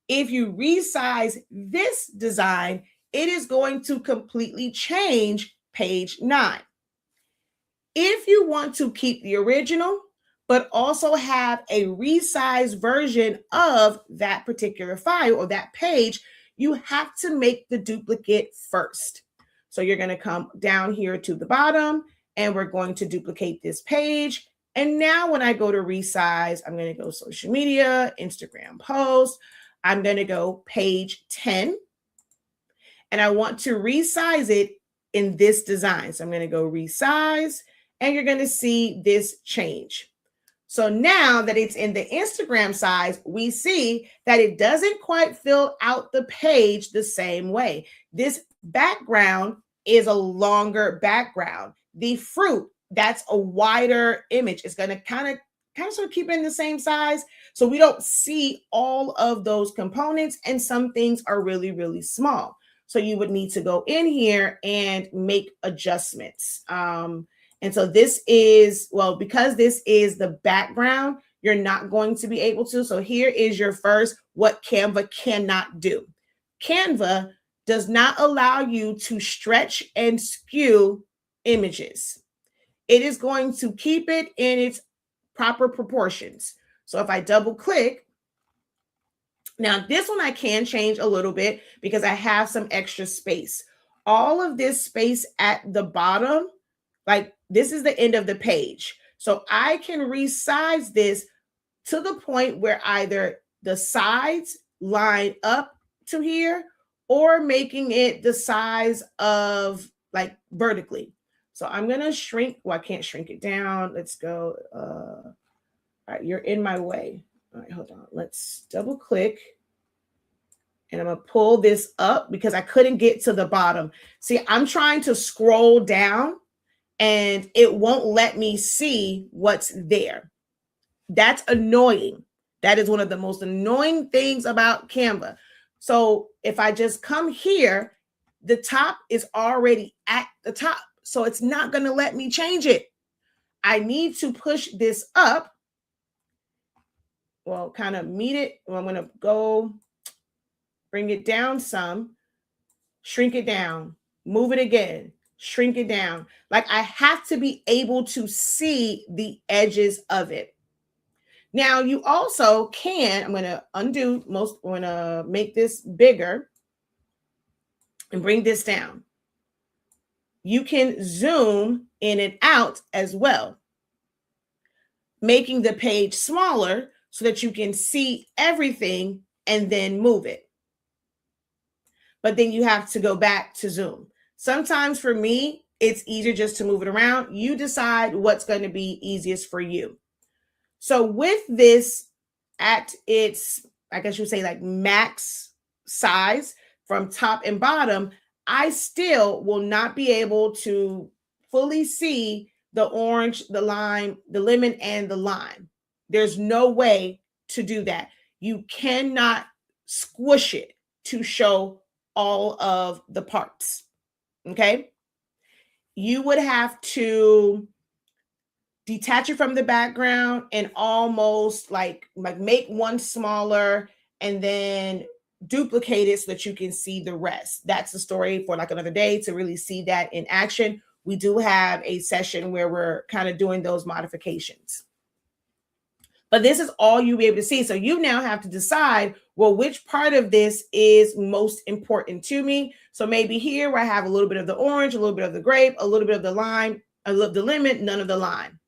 If you resize this design, it is going to completely change page 9. If you want to keep the original, but also have a resized version of that particular file or that page, you have to make the duplicate first. So you're going to come down here to the bottom and we're going to duplicate this page. And now when I go to resize, I'm going to go social media, Instagram post. I'm going to go page 10. And I want to resize it in this design. So I'm going to go resize and you're going to see this change. So now that it's in the Instagram size, we see that it doesn't quite fill out the page the same way. This background is a longer background. The fruit, that's a wider image. It's going to kind of sort of keep it in the same size. So we don't see all of those components, and some things are really, really small. So you would need to go in here and make adjustments. And so this is, well, because this is the background, you're not going to be able to. So here is your first, what Canva cannot do. Canva does not allow you to stretch and skew images. It is going to keep it in its proper proportions. So if I double click, now this one I can change a little bit because I have some extra space. All of this space at the bottom, like this is the end of the page. So I can resize this to the point where either the sides line up to here or making it the size of like vertically. So I'm going to shrink. Well, I can't shrink it down. Let's go. All right, you're in my way. All right, hold on. Let's double click. And I'm going to pull this up because I couldn't get to the bottom. See, I'm trying to scroll down and it won't let me see what's there. That's annoying. That is one of the most annoying things about Canva. So if I just come here, the top is already at the top. So it's not going to let me change it. I need to push this up. Well, kind of meet it. Well, I'm going to go bring it down some, shrink it down, move it again, shrink it down. Like I have to be able to see the edges of it. Now you also can, I'm going to undo most, I'm going to make this bigger and bring this down. You can zoom in and out as well, making the page smaller so that you can see everything and then move it. But then you have to go back to zoom. Sometimes for me, it's easier just to move it around. You decide what's going to be easiest for you. So with this at its, I guess you would say like max size from top and bottom, I still will not be able to fully see the orange, the lime, the lemon, and the lime. There's no way to do that. You cannot squish it to show all of the parts. Okay. You would have to detach it from the background and almost like make one smaller and then duplicate it so that you can see the rest. That's the story for like another day to really see that in action. We do have a session where we're kind of doing those modifications. But this is all you'll be able to see. So you now have to decide, well, which part of this is most important to me? So maybe here where I have a little bit of the orange, a little bit of the grape, a little bit of the lime, a little of the lemon, none of the lime.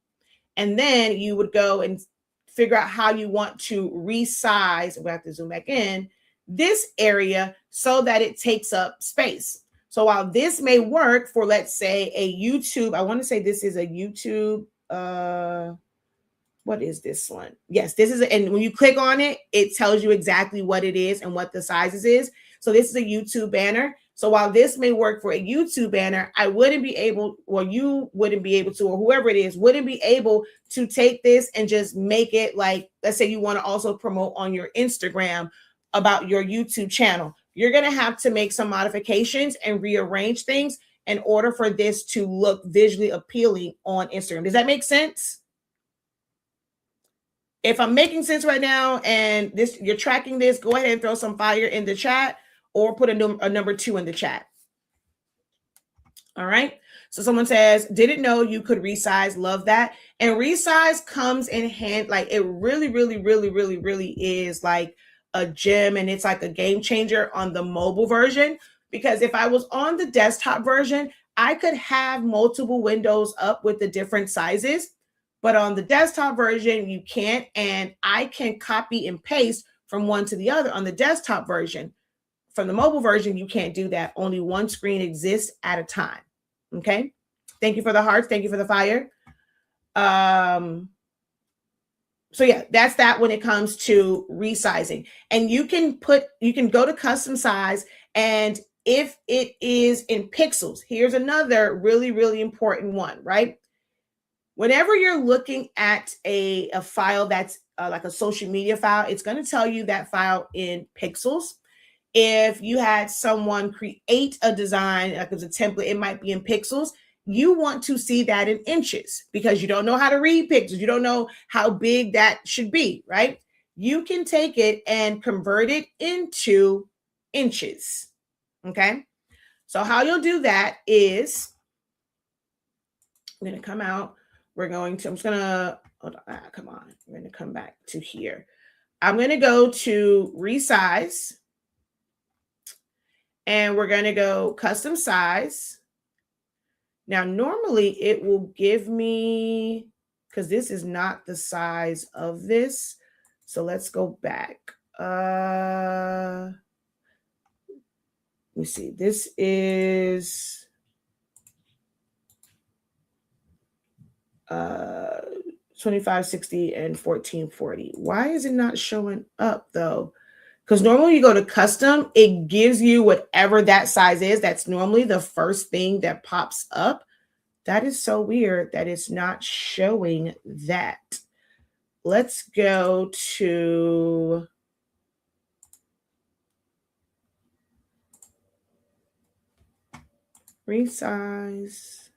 And then you would go and figure out how you want to resize, we have to zoom back in, this area so that it takes up space. So while this may work for, let's say, a YouTube, I want to say this is a YouTube, what is this one? Yes, this is, and when you click on it, it tells you exactly what it is and what the sizes is. So this is a YouTube banner. So while this may work for a YouTube banner, I wouldn't be able, or you wouldn't be able to, or whoever it is, wouldn't be able to take this and just make it like, let's say you want to also promote on your Instagram about your YouTube channel. You're going to have to make some modifications and rearrange things in order for this to look visually appealing on Instagram. Does that make sense? If I'm making sense right now and this, you're tracking this, go ahead and throw some fire in the chat or put a number 2 in the chat. All right. So someone says, didn't know you could resize. Love that. And resize comes in hand. Like it really, really, really, really, really is like a gem. And it's like a game changer on the mobile version. Because if I was on the desktop version, I could have multiple windows up with the different sizes. But on the desktop version, you can't. And I can copy and paste from one to the other on the desktop version. From the mobile version, you can't do that. Only one screen exists at a time. Okay. Thank you for the hearts. Thank you for the fire. So yeah, that's that when it comes to resizing. And you can go to custom size. And if it is in pixels, here's another really, really important one, right? Whenever you're looking at a file that's like a social media file, it's going to tell you that file in pixels. If you had someone create a design, like as a template, it might be in pixels. You want to see that in inches because you don't know how to read pixels. You don't know how big that should be, right? You can take it and convert it into inches, okay? So how you'll do that is, I'm going to come out. I'm just going to, come on. I'm going to come back to here. I'm going to go to resize. And we're going to go custom size. Now, normally it will give me, because this is not the size of this. So let's go back. Let me see. This is 2560 and 1440. Why is it not showing up though? Because normally you go to custom, it gives you whatever that size is. That's normally the first thing that pops up. That is so weird that it's not showing that. Let's go to resize.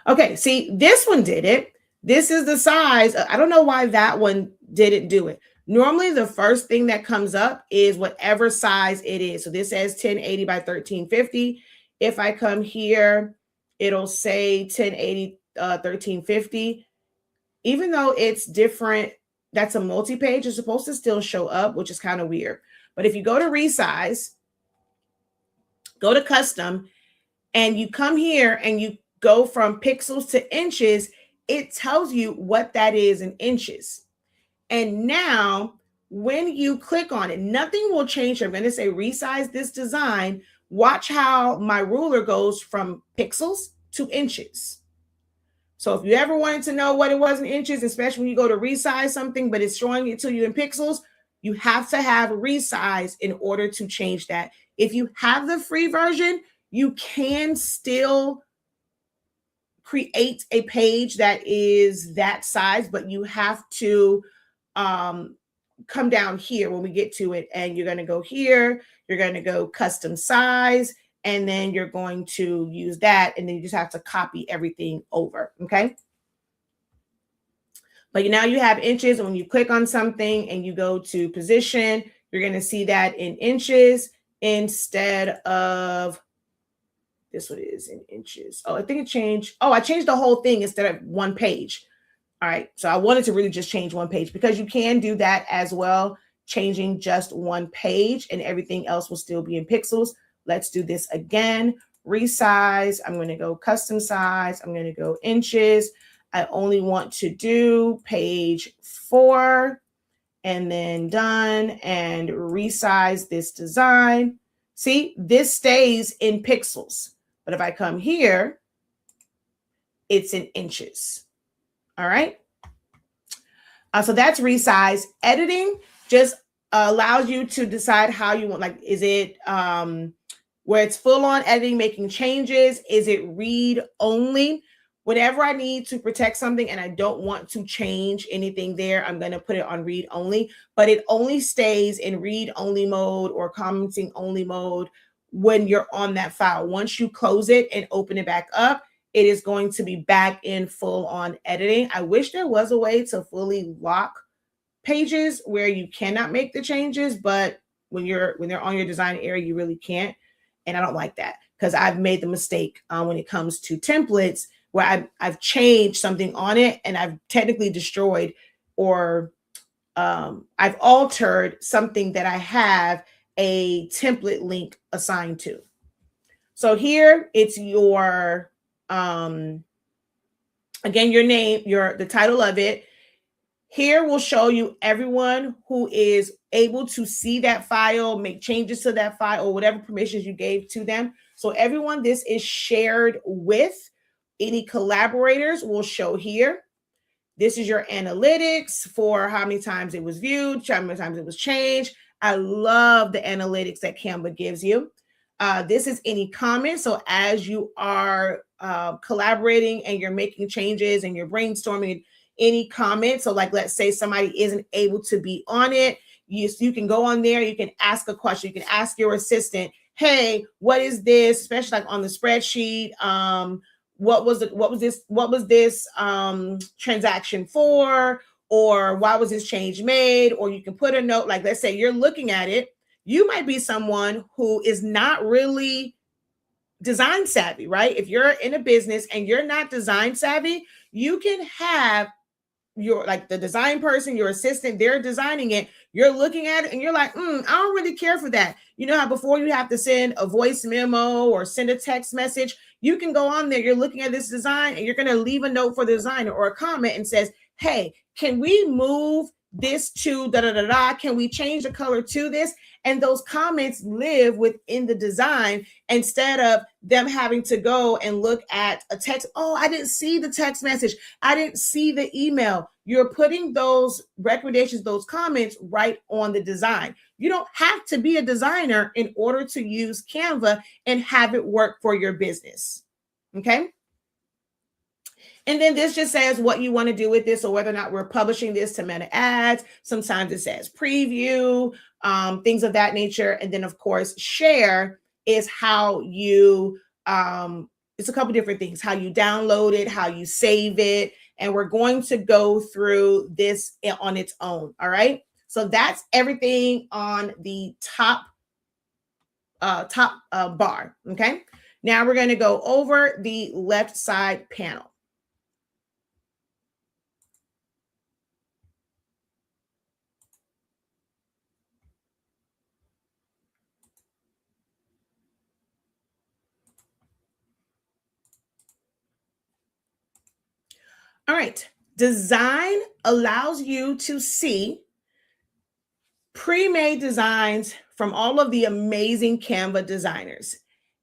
Okay, see, this one did it. This is the size. I don't know why that one didn't do it. Normally, the first thing that comes up is whatever size it is. So this says 1080 by 1350. If I come here, it'll say 1080, 1350. Even though it's different, that's a multi-page, it's supposed to still show up, which is kind of weird. But if you go to resize, go to custom, and you come here and you go from pixels to inches, it tells you what that is in inches. And now when you click on it, nothing will change. I'm going to say resize this design. Watch how my ruler goes from pixels to inches. So if you ever wanted to know what it was in inches, especially when you go to resize something, but it's showing it to you in pixels, you have to have resize in order to change that. If you have the free version, you can still create a page that is that size, but you have to come down here when we get to it, and you're going to go here, you're going to go custom size, and then you're going to use that, and then you just have to copy everything over, okay? But now you have inches, and when you click on something and you go to position, you're going to see that in inches instead of this one is in inches. Oh, I think it changed. Oh, I changed the whole thing instead of one page. All right. So I wanted to really just change one page because you can do that as well, changing just one page and everything else will still be in pixels. Let's do this again. Resize. I'm going to go custom size. I'm going to go inches. I only want to do page 4 and then done and resize this design. See, this stays in pixels. But if I come here, it's in inches. All right. So that's resize. Editing just allows you to decide how you want, like, is it where it's full on editing, making changes? Is it read only? Whenever I need to protect something and I don't want to change anything there, I'm going to put it on read only, but it only stays in read only mode or commenting only mode when you're on that file. Once you close it and open it back up, it is going to be back in full on editing. I wish there was a way to fully lock pages where you cannot make the changes, but when they're on your design area, you really can't. And I don't like that because I've made the mistake when it comes to templates where I've changed something on it and I've technically destroyed or I've altered something that I have a template link assigned to. So here it's your, again, your name, the title of it. Here will show you everyone who is able to see that file, make changes to that file, or whatever permissions you gave to them. So everyone this is shared with, any collaborators will show here. This is your analytics for how many times it was viewed, how many times it was changed. I love the analytics that Canva gives you. This is any comments. So as you are collaborating and you're making changes and you're brainstorming, any comments. So like, let's say somebody isn't able to be on it. You can go on there. You can ask a question. You can ask your assistant, hey, what is this? Especially like on the spreadsheet. What was this transaction for? Or why was this change made? Or you can put a note, like let's say you're looking at it. You might be someone who is not really design savvy, right? If you're in a business and you're not design savvy, you can have your, like the design person, your assistant, they're designing it. You're looking at it and you're like, I don't really care for that. You know how before you have to send a voice memo or send a text message, you can go on there, you're looking at this design and you're going to leave a note for the designer or a comment and says, hey, can we move this to da da da da? Can we change the color to this? And those comments live within the design instead of them having to go and look at a text. Oh, I didn't see the text message. I didn't see the email. You're putting those recommendations, those comments right on the design. You don't have to be a designer in order to use Canva and have it work for your business. Okay. And then this just says what you want to do with this, or whether or not we're publishing this to Meta Ads. Sometimes it says preview, things of that nature. And then, of course, share is how you, it's a couple different things, how you download it, how you save it. And we're going to go through this on its own. All right. So that's everything on the top bar. Okay. Now we're going to go over the left side panel. All right. Design allows you to see pre-made designs from all of the amazing Canva designers.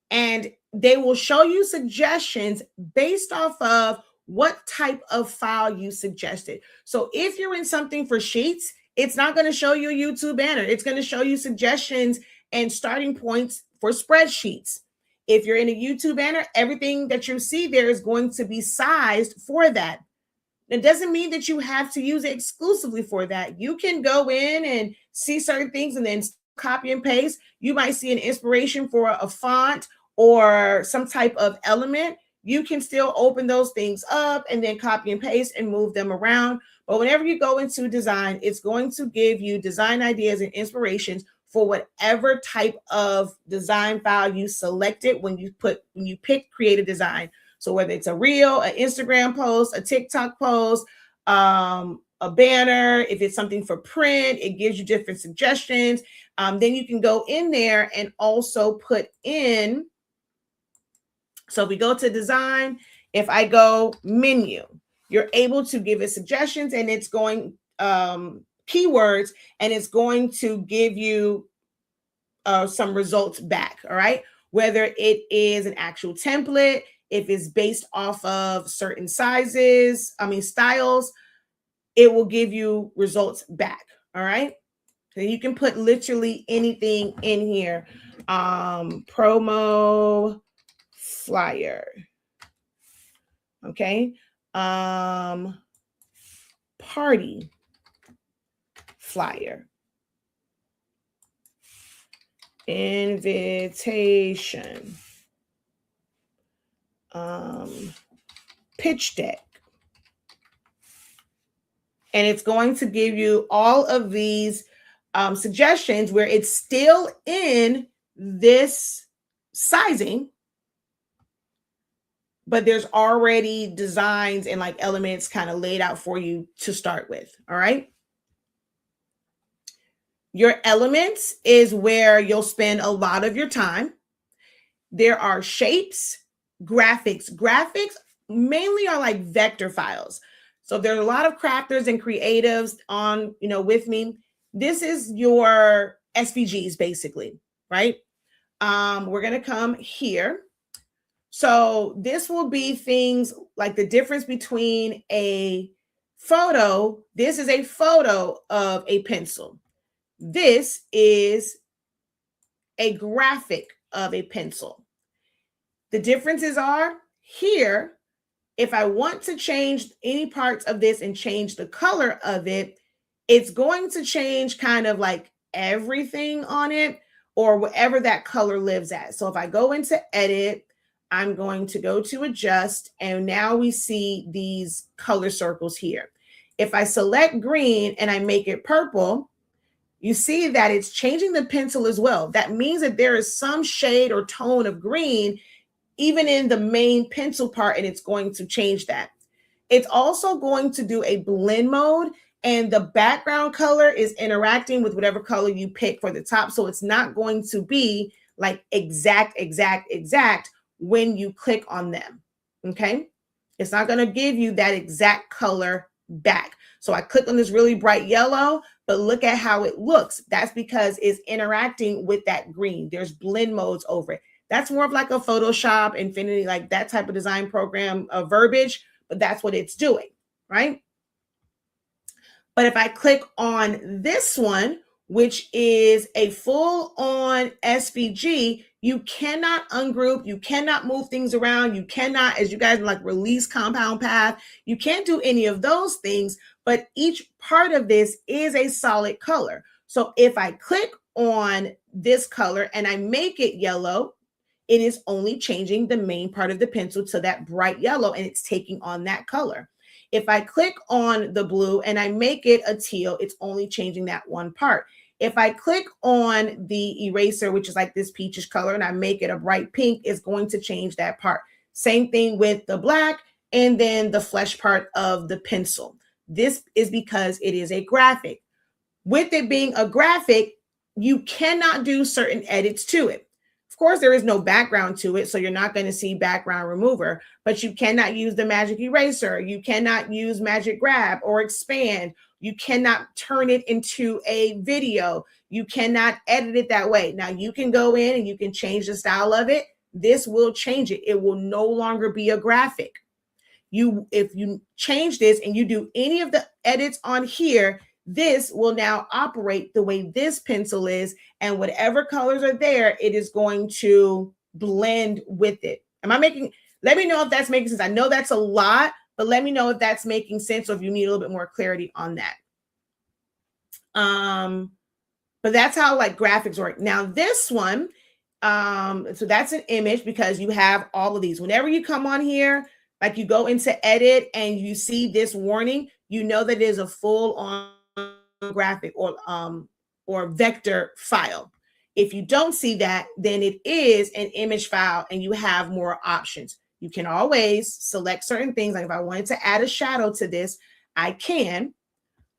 And they will show you suggestions based off of what type of file you suggested. So if you're in something for sheets, it's not going to show you a YouTube banner. It's going to show you suggestions and starting points for spreadsheets. If you're in a YouTube banner, everything that you see there is going to be sized for that. It doesn't mean that you have to use it exclusively for that. You can go in and see certain things and then copy and paste. You might see an inspiration for a font or some type of element. You can still open those things up and then copy and paste and move them around. But whenever you go into design, it's going to give you design ideas and inspirations for whatever type of design file you selected when you pick create a design. So whether it's a reel, an Instagram post, a TikTok post, a banner, if it's something for print, it gives you different suggestions. Then you can go in there and also put in. So if we go to design, if I go menu, you're able to give it suggestions and it's going keywords and it's going to give you some results back. All right. Whether it is an actual template, if it's based off of certain styles, it will give you results back. All right. So you can put literally anything in here. Promo flyer. Okay. Party flyer. Invitation. Pitch deck. And it's going to give you all of these suggestions where it's still in this sizing, but there's already designs and like elements kind of laid out for you to start with. All right. Your elements is where you'll spend a lot of your time. There are shapes, graphics. Graphics mainly are like vector files. So there's a lot of crafters and creatives on, with me. This is your SVGs basically, right? We're going to come here. So this will be things like the difference between a photo. This is a photo of a pencil. This is a graphic of a pencil. The differences are here. If I want to change any parts of this and change the color of it, it's going to change kind of like everything on it or whatever that color lives at. So if I go into edit, I'm going to go to adjust, and now we see these color circles here. If I select green and I make it purple, you see that it's changing the pencil as well. That means that there is some shade or tone of green even in the main pencil part, and it's going to change that. It's also going to do a blend mode, and the background color is interacting with whatever color you pick for the top. So it's not going to be like exact when you click on them. Okay. It's not going to give you that exact color back. So I click on this really bright yellow, but look at how it looks. That's because it's interacting with that green. There's blend modes over it. That's more of like a Photoshop, Infinity, like that type of design program verbiage, but that's what it's doing, right? But if I click on this one, which is a full-on SVG, you cannot ungroup, you cannot move things around, you cannot, as you guys like, release compound path, you can't do any of those things, but each part of this is a solid color. So if I click on this color and I make it yellow, it is only changing the main part of the pencil to that bright yellow, and it's taking on that color. If I click on the blue and I make it a teal, it's only changing that one part. If I click on the eraser, which is like this peachish color, and I make it a bright pink, it's going to change that part. Same thing with the black and then the flesh part of the pencil. This is because it is a graphic. With it being a graphic, you cannot do certain edits to it. Of course, there is no background to it, so you're not going to see background remover, but you cannot use the magic eraser. You cannot use magic grab or expand. You cannot turn it into a video. You cannot edit it that way. Now, you can go in and you can change the style of it. This will change it. It will no longer be a graphic. If you change this and you do any of the edits on here, this will now operate the way this pencil is, and whatever colors are there, it is going to blend with it. Let me know if that's making sense. I know that's a lot, but let me know if that's making sense or if you need a little bit more clarity on that. But that's how like graphics work. Now this one, so that's an image because you have all of these. Whenever you come on here, like you go into edit and you see this warning, you know that it is a full on graphic or vector file. If you don't see that, then it is an image file and you have more options. You can always select certain things. Like if I wanted to add a shadow to this, I can.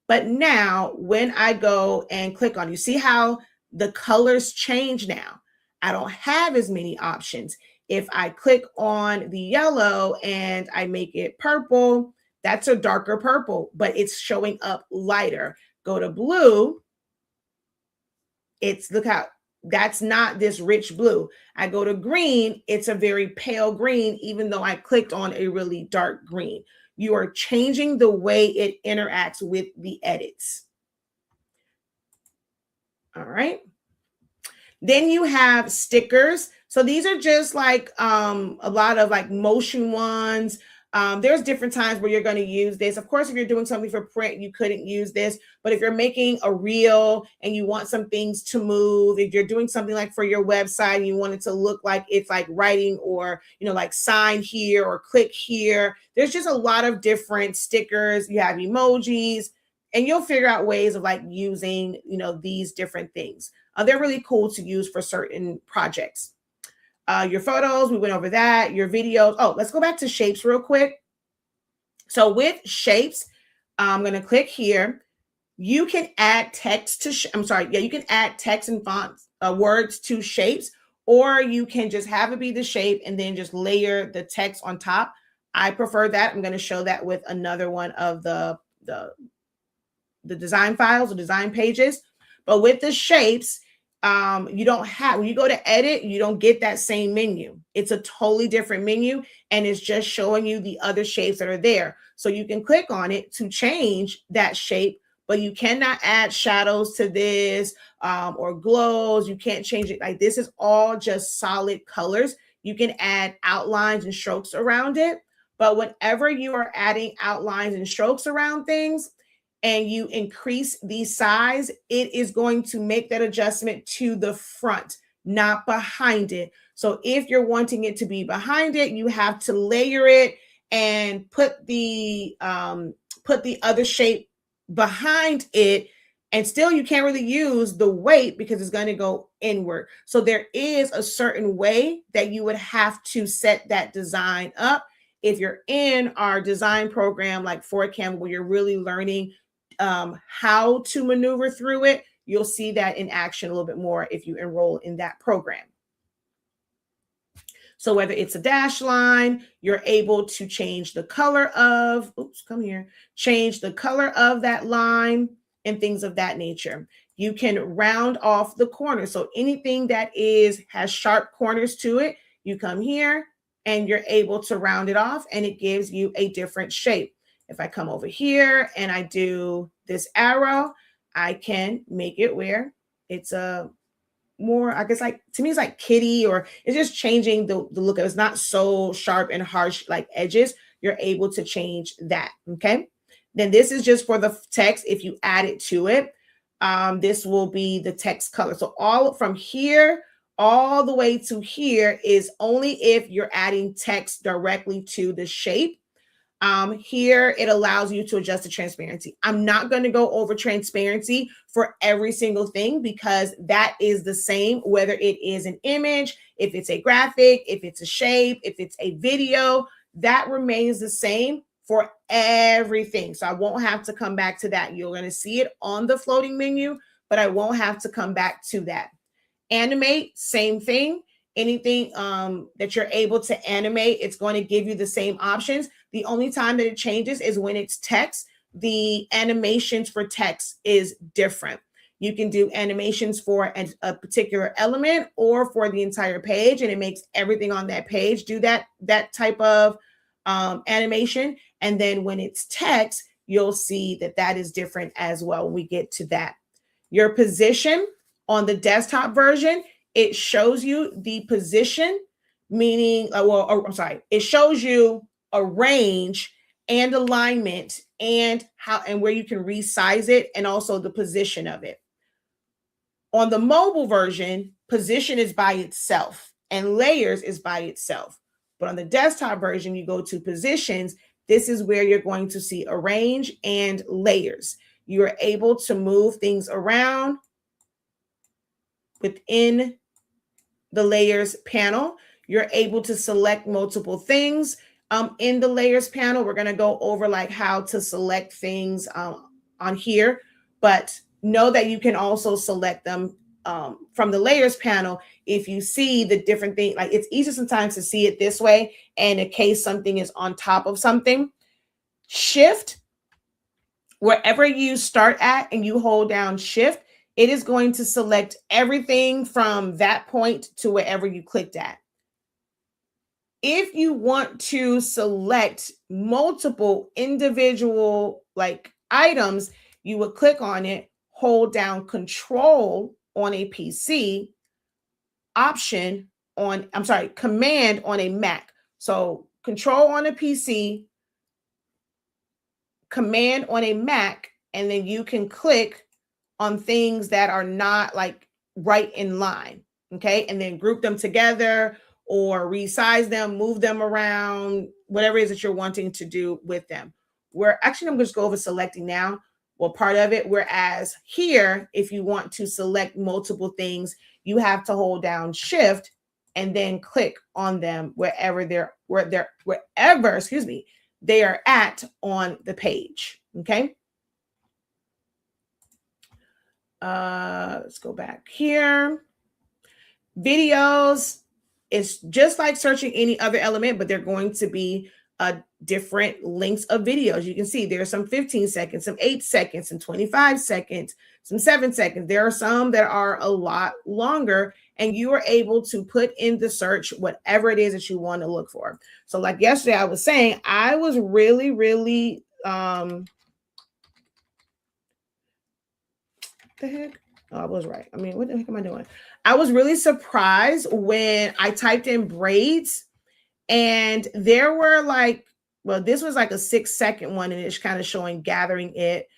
But now when I go and click on, you see how the colors change now. I don't have as many options. If I click on the yellow and I make it purple, that's a darker purple, but it's showing up lighter. Go to blue. Look how that's not this rich blue. I go to green. It's a very pale green, even though I clicked on a really dark green. You are changing the way it interacts with the edits. All right. Then you have stickers. So these are just like a lot of like motion ones. There's different times where you're going to use this. Of course, if you're doing something for print, you couldn't use this. But if you're making a reel and you want some things to move, if you're doing something like for your website and you want it to look like it's like writing or, like sign here or click here, there's just a lot of different stickers. You have emojis, and you'll figure out ways of like using, these different things. They're really cool to use for certain projects. Your photos, we went over that. Your videos. Oh, let's go back to shapes real quick. So with shapes, I'm going to click here. You can add text to, you can add text and fonts, words to shapes, or you can just have it be the shape and then just layer the text on top. I prefer that. I'm going to show that with another one of the design files or design pages. But with the shapes, you don't have, when you go to edit, you don't get that same menu. It's a totally different menu, and it's just showing you the other shapes that are there. So you can click on it to change that shape, but you cannot add shadows to this or glows. You can't change it. Like, this is all just solid colors. You can add outlines and strokes around it. But whenever you are adding outlines and strokes around things, and you increase the size, it is going to make that adjustment to the front, not behind it. So if you're wanting it to be behind it, you have to layer it and put the other shape behind it. And still, you can't really use the weight because it's going to go inward. So there is a certain way that you would have to set that design up. If you're in our design program, like for Canva, where you're really learning how to maneuver through it, you'll see that in action a little bit more if you enroll in that program. So whether it's a dash line, you're able to change the color of, change the color of that line and things of that nature. You can round off the corners. So anything that has sharp corners to it, you come here and you're able to round it off, and it gives you a different shape. If I come over here and I do this arrow, I can make it where it's a more, I guess, like, to me, it's like kitty, or it's just changing the look of it. It's not so sharp and harsh like edges. You're able to change that. Okay. Then this is just for the text. If you add it to it, this will be the text color. So all from here all the way to here is only if you're adding text directly to the shape. Here, it allows you to adjust the transparency. I'm not going to go over transparency for every single thing, because that is the same, whether it is an image, if it's a graphic, if it's a shape, if it's a video, that remains the same for everything. So I won't have to come back to that. You're going to see it on the floating menu, but I won't have to come back to that. Animate, same thing. Anything that you're able to animate, it's going to give you the same options. The only time that it changes is when it's text. The animations for text is different. You can do animations for a particular element or for the entire page, and it makes everything on that page do that type of animation. And then when it's text, you'll see that is different as well when we get to that. Your position on the desktop version, it shows you the position, meaning, it shows you a range and alignment and how and where you can resize it, and also the position of it. On the mobile version, position is by itself and layers is by itself. But on the desktop version, you go to positions. This is where you're going to see arrange and layers. You are able to move things around within the layers panel. You're able to select multiple things in the layers panel. We're going to go over like how to select things on here, but know that you can also select them from the layers panel. If you see the different thing, like, it's easy sometimes to see it this way, and in case something is on top of something, shift, wherever you start at and you hold down shift, it is going to select everything from that point to wherever you clicked at. If you want to select multiple individual items, you would click on it, hold down Control on a PC, Command on a Mac. So Control on a PC, Command on a Mac, and then you can click on things that are not right in line, okay? And then group them together or resize them, move them around, whatever it is that you're wanting to do with them. I'm going to just go over selecting now, part of it. Whereas here, if you want to select multiple things, you have to hold down shift and then click on them wherever, excuse me, they are at on the page. Okay. Let's go back here. Videos is just like searching any other element, but they're going to be different lengths of videos. You can see there's some 15 seconds, some 8 seconds, some 25 seconds, some 7 seconds. There are some that are a lot longer, and you are able to put in the search whatever it is that you want to look for. So like yesterday, I was saying, I was really, the heck? Oh, I was right. I mean, what the heck am I doing? I was really surprised when I typed in braids, and there were like, well, this was like a 6-second one, and it's kind of showing gathering it.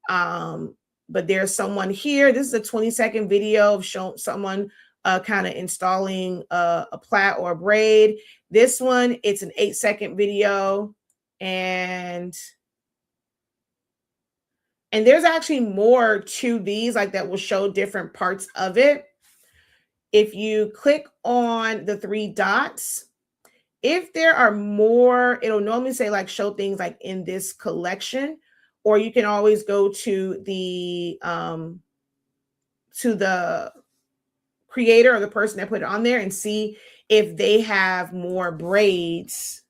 But there's someone here. This is a 20-second video of showing someone kind of installing a plait or a braid. This one, it's an 8-second video, and there's actually more to these, like that will show different parts of it. If you click on the 3 dots, if there are more, it'll normally say like show things like in this collection, or you can always go to the creator or the person that put it on there and see if they have more braids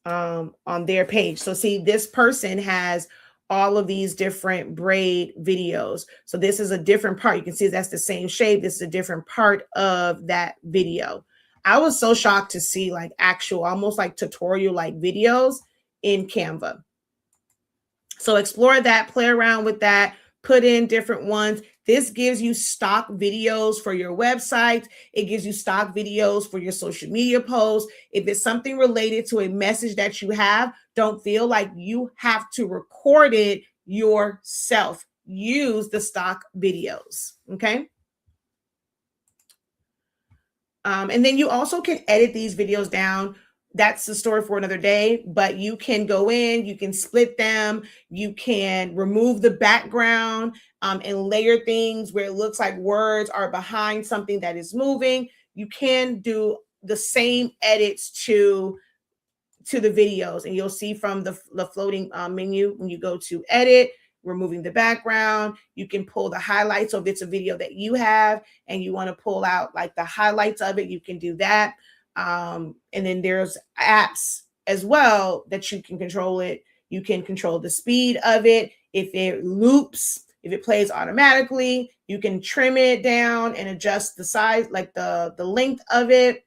on their page. So see, this person has all of these different braid videos. So this is a different part. You can see that's the same shape. This is a different part of that video. I was so shocked to see like actual, almost like tutorial like videos in Canva. So explore that, play around with that, put in different ones. This gives you stock videos for your website. It gives you stock videos for your social media posts. If it's something related to a message that you have, don't feel like you have to record it yourself. Use the stock videos. Okay. And then you also can edit these videos down. That's the story for another day, but you can go in, you can split them, you can remove the background and layer things where it looks like words are behind something that is moving. You can do the same edits to the videos, and you'll see from the floating menu when you go to edit, removing the background, you can pull the highlights. So if it's a video that you have and you want to pull out like the highlights of it, you can do that. And then there's apps as well that you can control it. You can control the speed of it. If it loops, if it plays automatically, you can trim it down and adjust the size, like the length of it.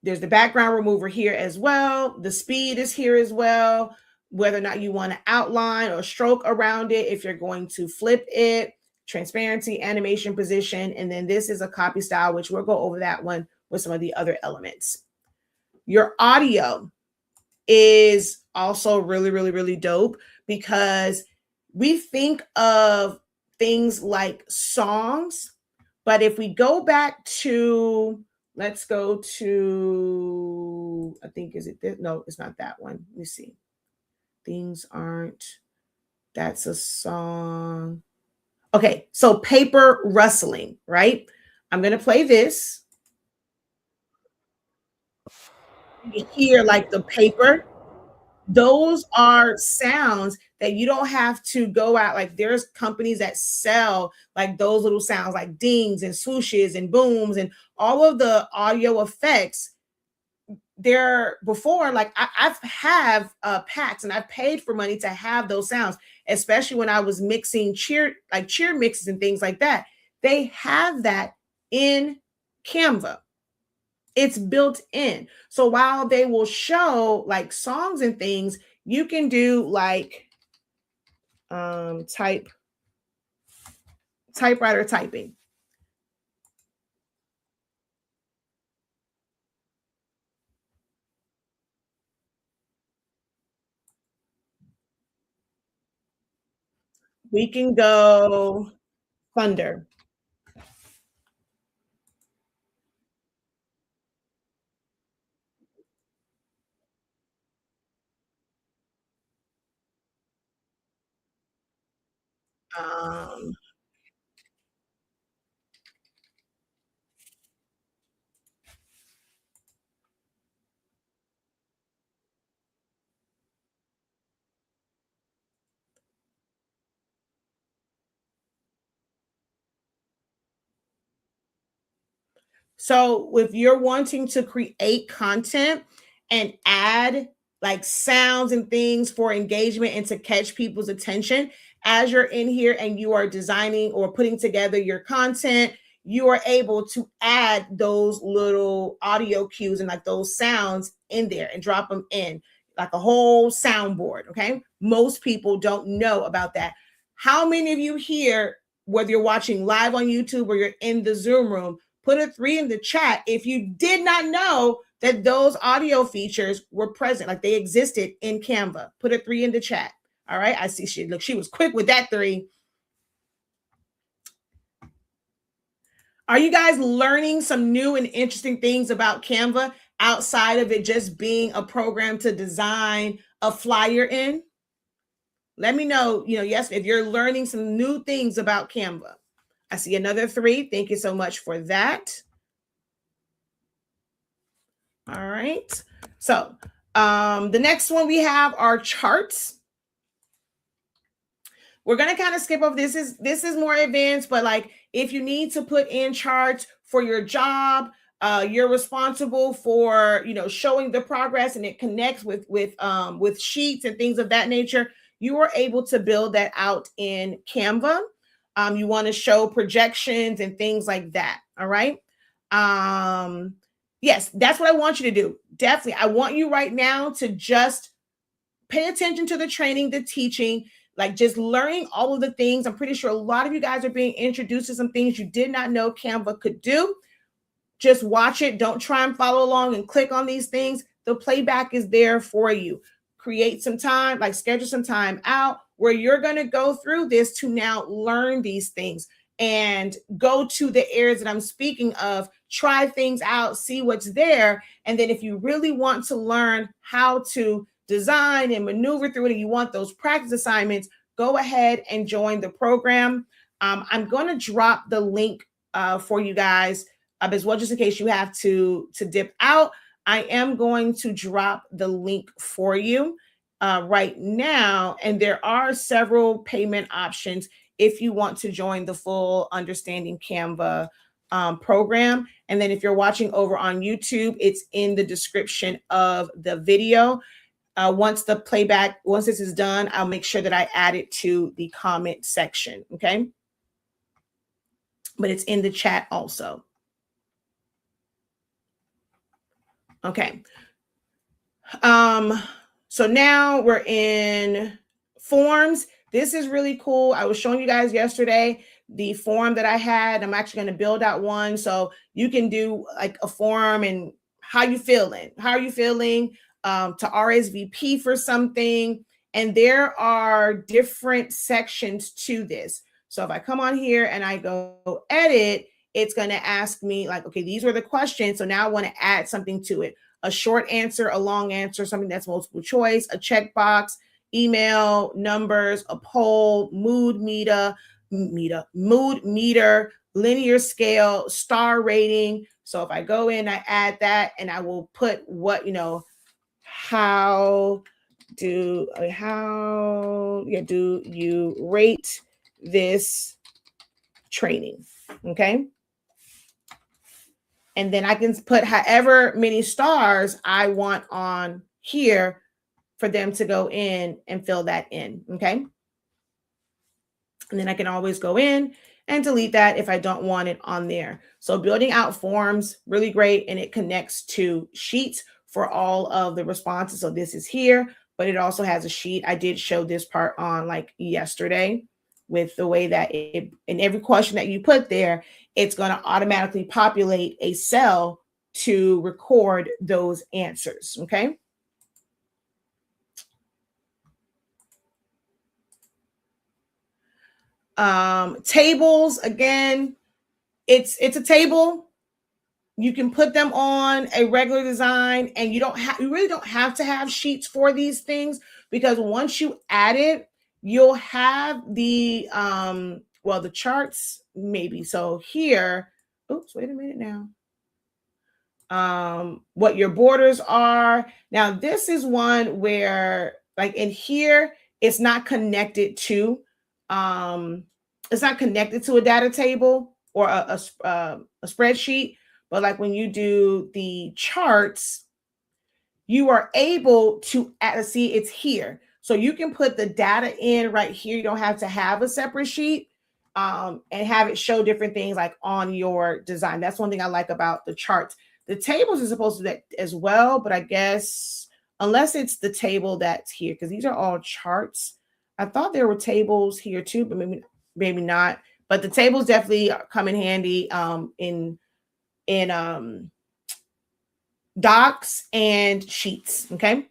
There's the background remover here as well. The speed is here as well. Whether or not you want to outline or stroke around it, if you're going to flip it, transparency, animation, position. And then this is a copy style, which we'll go over that one with some of the other elements. Your audio is also really dope, because we think of things like songs, but if we go back to, let's go to, I think, is it this? No, it's not that one. Let me see. Things aren't, that's a song. Okay, so paper rustling, right? I'm going to play this. You hear like the paper. Those are sounds that you don't have to go out. Like there's companies that sell like those little sounds, like dings and swooshes and booms and all of the audio effects. There before, like I've have packs, and I've paid for money to have those sounds, especially when I was mixing cheer mixes and things like that. They have that in Canva. It's built in. So while they will show like songs and things, you can do like typewriter typing. We can go thunder. Um, So if you're wanting to create content and add like sounds and things for engagement and to catch people's attention as you're in here and you are designing or putting together your content, you are able to add those little audio cues and like those sounds in there and drop them in like a whole soundboard. Okay. Most people don't know about that. How many of you here, whether you're watching live on YouTube or you're in the Zoom room, put a 3 in the chat if you did not know that those audio features were present, like they existed in Canva. Put a 3 in the chat. All right. I see she was quick with that 3. Are you guys learning some new and interesting things about Canva outside of it just being a program to design a flyer in? Let me know, yes, if you're learning some new things about Canva. I see another 3. Thank you so much for that. All right. So the next one we have are charts. We're going to kind of skip over this. This is more advanced, but like if you need to put in charts for your job, you're responsible for, showing the progress and it connects with sheets and things of that nature. You are able to build that out in Canva. You want to show projections and things like that. All right. Yes, that's what I want you to do. Definitely. I want you right now to just pay attention to the training, the teaching, like just learning all of the things. I'm pretty sure a lot of you guys are being introduced to some things you did not know Canva could do. Just watch it. Don't try and follow along and click on these things. The playback is there for you. Create some time, like schedule some time out where you're going to go through this to now learn these things and go to the areas that I'm speaking of, try things out, see what's there. And then if you really want to learn how to design and maneuver through it and you want those practice assignments, go ahead and join the program. I'm going to drop the link for you guys as well, just in case you have to dip out. I am going to drop the link for you right now. And there are several payment options if you want to join the full Understanding Canva program. And then if you're watching over on YouTube, it's in the description of the video. Once this is done, I'll make sure that I add it to the comment section. Okay. But it's in the chat also. Okay. So now we're in forms. This is really cool. I was showing you guys yesterday the form that I had. I'm actually going to build out one. So you can do like a form and how you feeling? How are you feeling? To RSVP for something. And there are different sections to this. So if I come on here and I go edit, it's going to ask me like, okay, these were the questions. So now I want to add something to it. A short answer, a long answer, something that's multiple choice, a checkbox, email, numbers, a poll, mood meter, linear scale, star rating. So if I go in, I add that and I will put what, how do you rate this training? Okay. And then I can put however many stars I want on here for them to go in and fill that in. Okay. And then I can always go in and delete that if I don't want it on there. So building out forms, really great. And it connects to sheets for all of the responses. So this is here, but it also has a sheet. I did show this part on like yesterday with the way that in every question that you put there, it's going to automatically populate a cell to record those answers. Okay. Tables, again, it's a table. You can put them on a regular design and you really don't have to have sheets for these things, because once you add it, you'll have the the charts maybe. So here, oops, wait a minute now. What your borders are. Now this is one where like in here, it's not connected to a data table or a spreadsheet, But like when you do the charts, you are able to see it's here. So you can put the data in right here. You don't have to have a separate sheet and have it show different things like on your design. That's one thing I like about the charts. The tables are supposed to do that as well, but I guess unless it's the table that's here, because these are all charts. I thought there were tables here too, but maybe not. But the tables definitely come in handy in docs and sheets. Okay.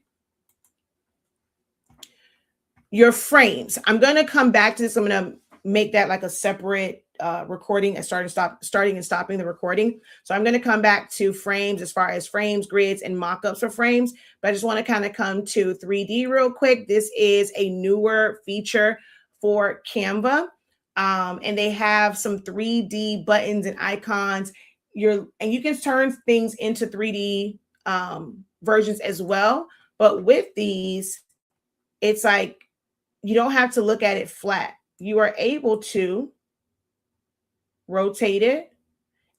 Your frames. I'm going to come back to this. I'm going to make that like a separate recording and starting and stopping the recording. So I'm going to come back to frames as far as frames, grids, and mock-ups for frames. But I just want to kind of come to 3D real quick. This is a newer feature for Canva. And they have some 3D buttons and icons. And you can turn things into 3D versions as well. But with these, it's like you don't have to look at it flat. You are able to rotate it,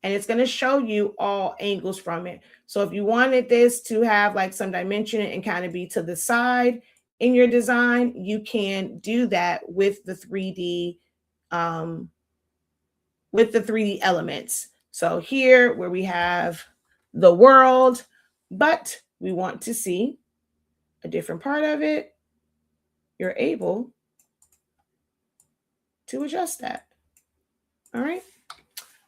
and it's going to show you all angles from it. So if you wanted this to have like some dimension and kind of be to the side in your design, you can do that with the 3D elements. So here where we have the world, but we want to see a different part of it, you're able to adjust that. All right.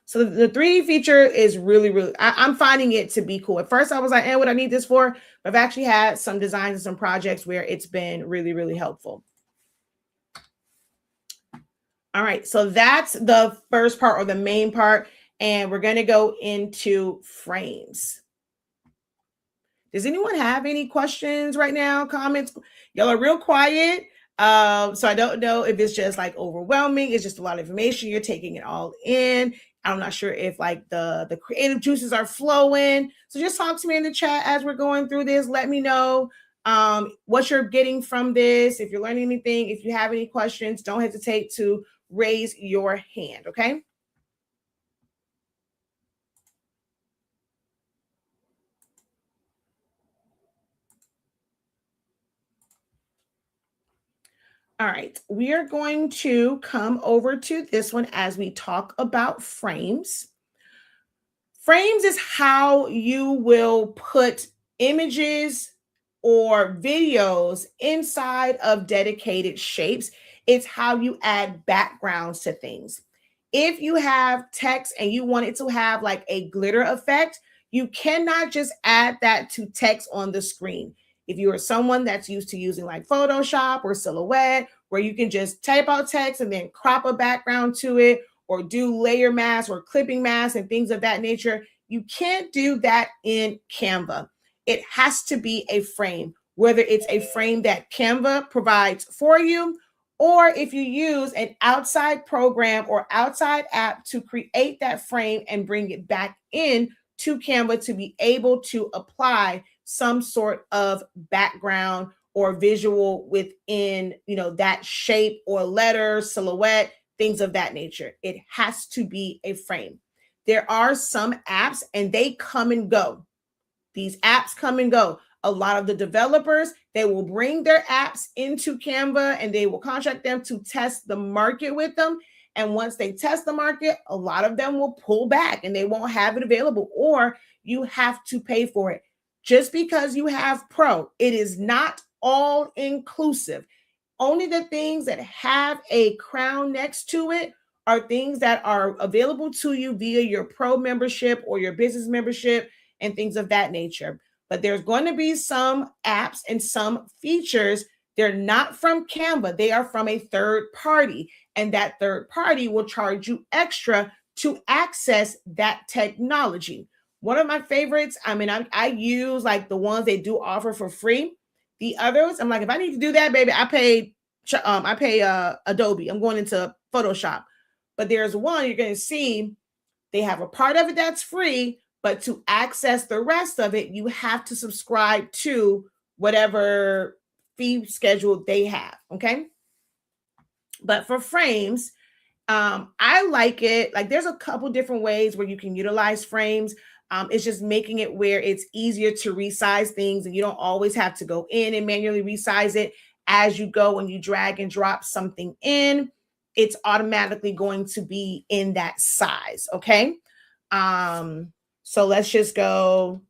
So the 3D feature is really, I'm finding it to be cool. At first I was like, what I need this for? But I've actually had some designs and some projects where it's been really helpful. All right. So that's the first part or the main part. And we're going to go into frames. Does anyone have any questions right now? Comments? Y'all are real quiet. So I don't know if it's just like overwhelming. It's just a lot of information. You're taking it all in. I'm not sure if like the creative juices are flowing. So just talk to me in the chat as we're going through this. Let me know what you're getting from this. If you're learning anything, if you have any questions, don't hesitate to raise your hand. Okay. All right, we are going to come over to this one as we talk about frames. Frames is how you will put images or videos inside of dedicated shapes. It's how you add backgrounds to things. If you have text and you want it to have like a glitter effect, you cannot just add that to text on the screen. If you are someone that's used to using like Photoshop or Silhouette, where you can just type out text and then crop a background to it, or do layer masks or clipping masks and things of that nature, you can't do that in Canva. It has to be a frame, whether it's a frame that Canva provides for you, or if you use an outside program or outside app to create that frame and bring it back in to Canva to be able to apply some sort of background or visual within, that shape or letter, silhouette, things of that nature. It has to be a frame. There are some apps and they come and go. These apps come and go. A lot of the developers, they will bring their apps into Canva and they will contract them to test the market with them. And once they test the market, a lot of them will pull back and they won't have it available, or you have to pay for it. Just because you have Pro, it is not all inclusive. Only the things that have a crown next to it are things that are available to you via your Pro membership or your business membership and things of that nature. But there's going to be some apps and some features. They're not from Canva. They are from a third party. And that third party will charge you extra to access that technology. One of my favorites, I use like the ones they do offer for free. The others, I'm like, if I need to do that, baby, I pay Adobe. I'm going into Photoshop. But there's one you're going to see, they have a part of it that's free, but to access the rest of it, you have to subscribe to whatever fee schedule they have. Okay. But for frames, I like it. Like there's a couple different ways where you can utilize frames. It's just making it where it's easier to resize things and you don't always have to go in and manually resize it. As you go, when you drag and drop something in, it's automatically going to be in that size. Okay. So let's just go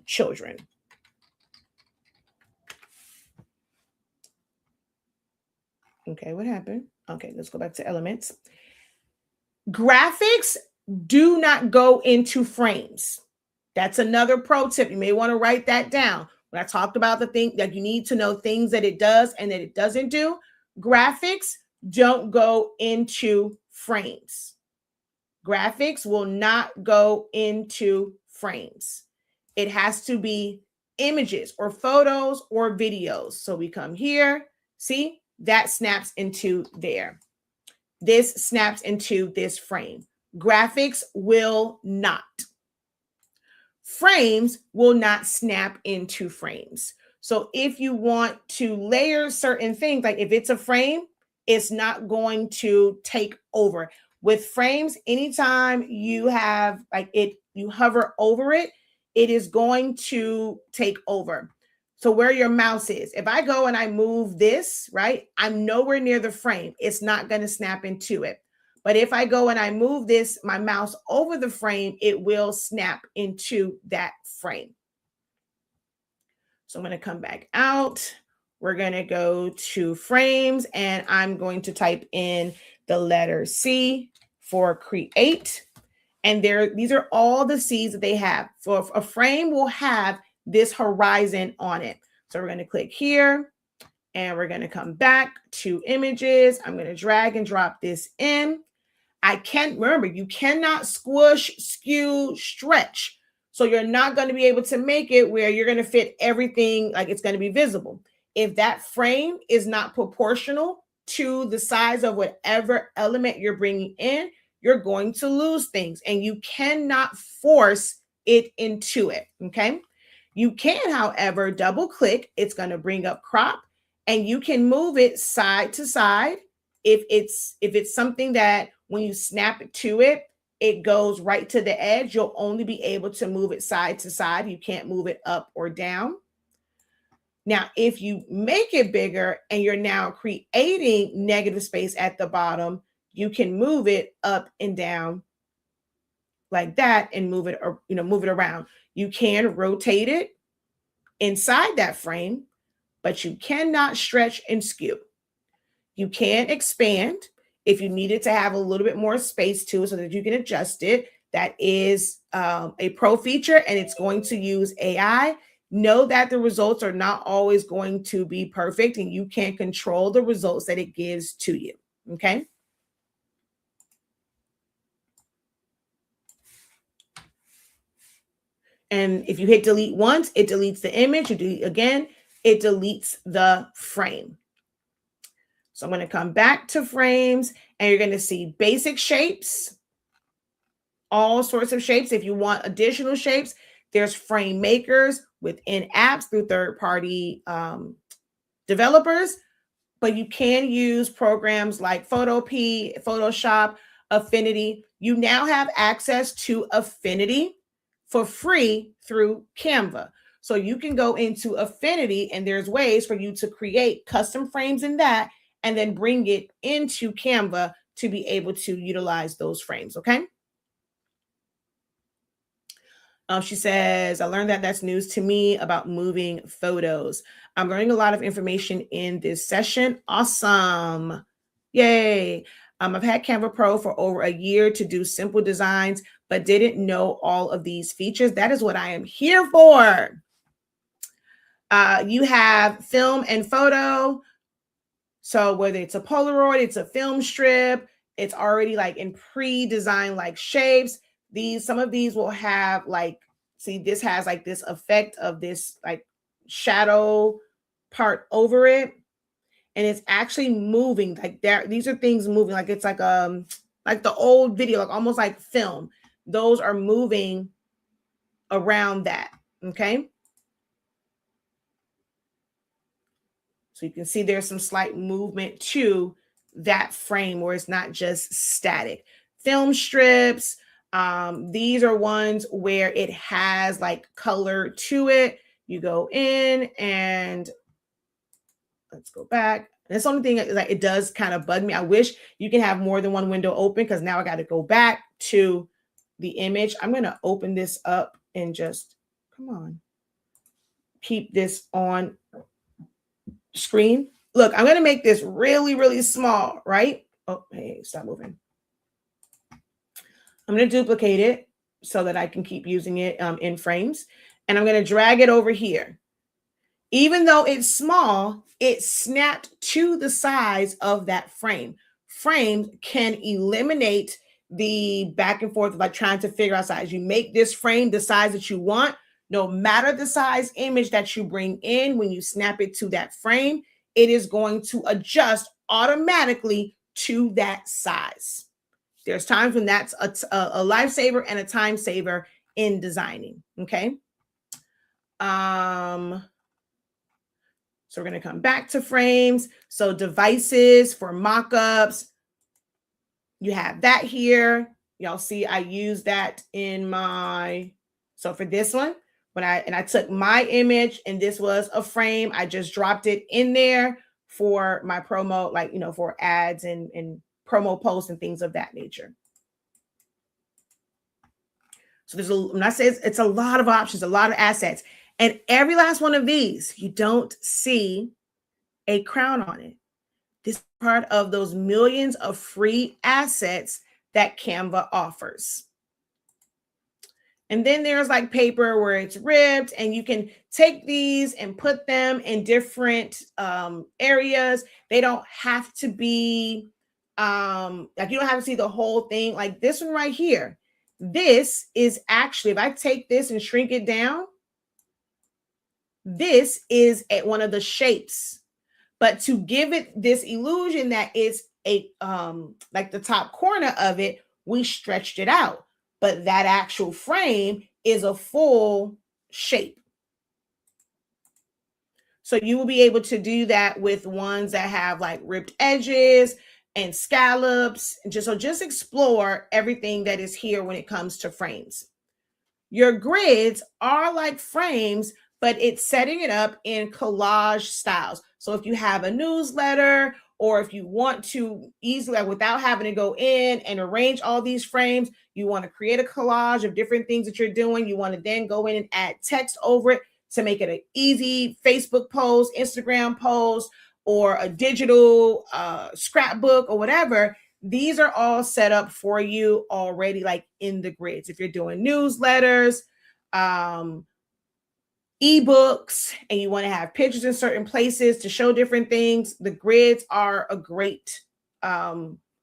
children. Okay, what happened? Okay, let's go back to elements. Graphics do not go into frames. That's another pro tip. You may want to write that down. When I talked about the thing that you need to know things that it does and that it doesn't do, graphics don't go into frames. Graphics will not go into frames. It has to be images or photos or videos. So we come here, see, that snaps into there. This snaps into this frame. Graphics will not. Frames will not snap into frames. So if you want to layer certain things, like if it's a frame, it's not going to take over. With frames, anytime you have like it, you hover over it, it is going to take over. So where your mouse is, if I go and I move this, right, I'm nowhere near the frame. It's not going to snap into it. But if I go and I move this, my mouse over the frame, it will snap into that frame. So I'm going to come back out. We're going to go to frames and I'm going to type in the letter C for create. And these are all the C's that they have. So a frame will have this horizon on it. So we're going to click here and we're going to come back to images. I'm going to drag and drop this in. I can't remember, you cannot squish, skew, stretch. So you're not going to be able to make it where you're going to fit everything, like it's going to be visible. If that frame is not proportional to the size of whatever element you're bringing in, you're going to lose things and you cannot force it into it. Okay. You can, however, double click. It's going to bring up crop and you can move it side to side. If it's something that when you snap it to it, it goes right to the edge, you'll only be able to move it side to side. You can't move it up or down. Now, if you make it bigger and you're now creating negative space at the bottom, you can move it up and down like that and move it, or move it around. You can rotate it inside that frame, but you cannot stretch and skew. You can expand if you needed to have a little bit more space to it so that you can adjust it. That is a pro feature and it's going to use AI. Know that the results are not always going to be perfect and you can't control the results that it gives to you. Okay. And if you hit delete once, it deletes the image. You delete again, it deletes the frame. So I'm going to come back to frames and you're going to see basic shapes, all sorts of shapes. If you want additional shapes, there's frame makers within apps through third-party developers, but you can use programs like Photoshop, Affinity. You now have access to Affinity for free through Canva. So you can go into Affinity and there's ways for you to create custom frames in that and then bring it into Canva to be able to utilize those frames, okay? She says, I learned that that's news to me about moving photos. I'm learning a lot of information in this session. Awesome. Yay. I've had Canva Pro for over a year to do simple designs, but didn't know all of these features. That is what I am here for. You have film and photo. So whether it's a Polaroid, it's a film strip, it's already like in pre-designed like shapes. Some of these will have like, see, this has like this effect of this like shadow part over it. And it's actually moving like there. These are things moving like it's like the old video, like almost like film. Those are moving around that. Okay. So you can see there's some slight movement to that frame where it's not just static. Film strips, These are ones where it has like color to it. You go in and let's go back. That's the only thing is like it does kind of bug me. I wish you can have more than one window open because now I got to go back to the image. I'm going to open this up and just come on. Keep this on screen. Look, I'm going to make this really, really small, right? Oh, hey, stop moving. I'm going to duplicate it so that I can keep using it in frames. And I'm going to drag it over here. Even though it's small, it snapped to the size of that frame. Frames can eliminate the back and forth of like trying to figure out size. You make this frame the size that you want. No matter the size image that you bring in, when you snap it to that frame, it is going to adjust automatically to that size. There's times when that's a lifesaver and a time saver in designing. Okay. So we're going to come back to frames. So devices for mockups. You have that here. Y'all see I use that in my, so for this one, I took my image and this was a frame. I just dropped it in there for my promo, like, you know, for ads and promo posts and things of that nature. So there's when I say it's a lot of options, a lot of assets. And every last one of these, you don't see a crown on it. This is part of those millions of free assets that Canva offers. And then there's like paper where it's ripped and you can take these and put them in different areas. They don't have to be like you don't have to see the whole thing. Like this one right here. This is actually, if I take this and shrink it down, this is one of the shapes. But to give it this illusion that it's a like the top corner of it, we stretched it out. But that actual frame is a full shape. So you will be able to do that with ones that have like ripped edges and scallops. Just explore everything that is here when it comes to frames. Your grids are like frames, but it's setting it up in collage styles. So if you have a newsletter or if you want to easily, like without having to go in and arrange all these frames, you want to create a collage of different things that you're doing. You want to then go in and add text over it to make it an easy Facebook post, Instagram post, or a digital scrapbook or whatever. These are all set up for you already, like in the grids. If you're doing newsletters, ebooks, and you want to have pictures in certain places to show different things, the grids are a great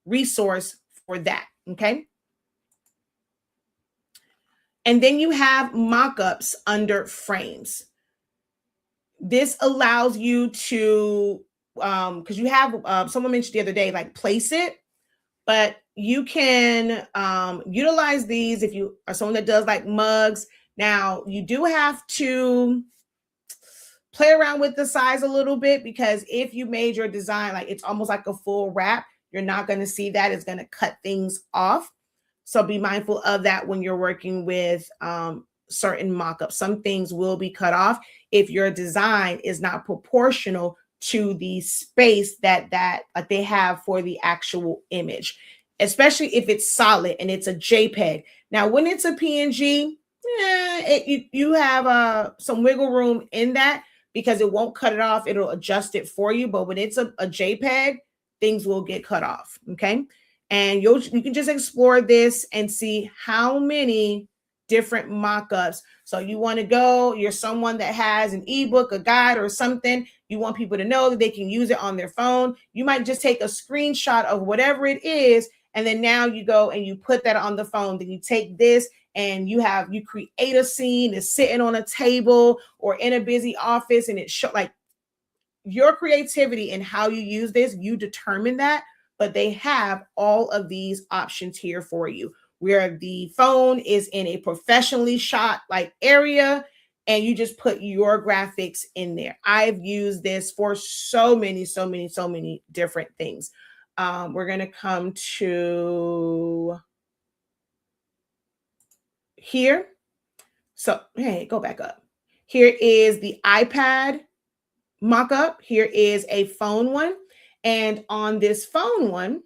resource for that. Okay. And then you have mockups under frames. This allows you to, because you have, someone mentioned the other day, like place it, but you can utilize these if you are someone that does like mugs. Now, you do have to play around with the size a little bit because if you made your design like it's almost like a full wrap, you're not going to see that. It's going to cut things off. So be mindful of that when you're working with certain mockups. Some things will be cut off if your design is not proportional to the space that they have for the actual image, especially if it's solid and it's a JPEG. Now, when it's a PNG, you have some wiggle room in that because it won't cut it off. It'll adjust it for you. But when it's a JPEG, things will get cut off. Okay. And you can just explore this and see how many different mockups. So you want to go, you're someone that has an ebook, a guide or something. You want people to know that they can use it on their phone. You might just take a screenshot of whatever it is. And then now you go and you put that on the phone. Then you take this and you create a scene that's sitting on a table or in a busy office. And it like your creativity and how you use this, you determine that. But they have all of these options here for you, where the phone is in a professionally shot like area and you just put your graphics in there. I've used this for so many different things. We're going to come to here. So, hey, go back up. Here is the iPad mock-up. Here is a phone one. And on this phone one,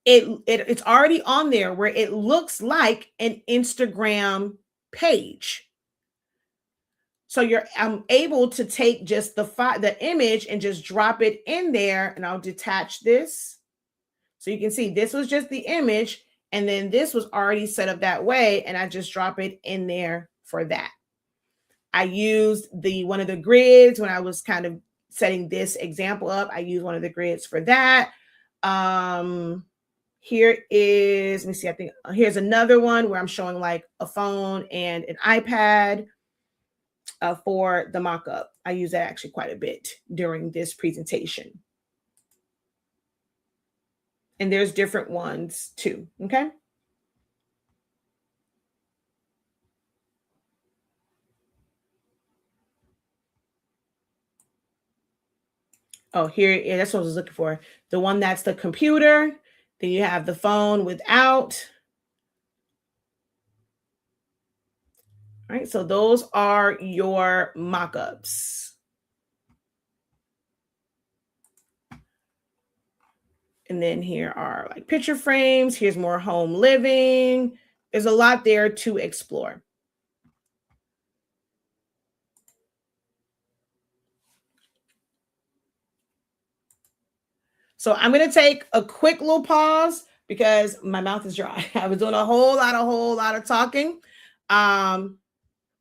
it's already on there where it looks like an Instagram page. So I'm able to take just the image and just drop it in there, and I'll detach this. So you can see this was just the image, and then this was already set up that way, and I just drop it in there for that. I used one of the grids when I was kind of setting this example up. I used one of the grids for that. Here is, let me see, I think here's another one where I'm showing like a phone and an iPad for the mock-up. I use that actually quite a bit during this presentation. And there's different ones too, okay? Oh, here, yeah, that's what I was looking for. The one that's the computer. Then you have the phone without. All right, so those are your mock-ups. And then here are like picture frames. Here's more home living. There's a lot there to explore. So I'm going to take a quick little pause because my mouth is dry. I was doing a whole lot of talking. Wow,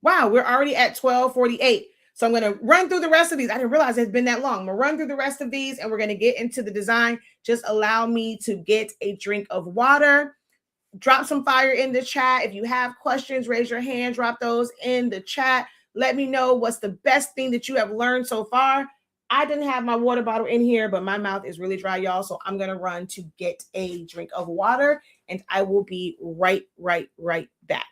we're already at 12:48. So I'm going to run through the rest of these. I didn't realize it's been that long. I'm going to run through the rest of these and we're going to get into the design. Just allow me to get a drink of water. Drop some fire in the chat. If you have questions, raise your hand, drop those in the chat. Let me know what's the best thing that you have learned so far. I didn't have my water bottle in here, but my mouth is really dry, y'all. So I'm going to run to get a drink of water and I will be right back.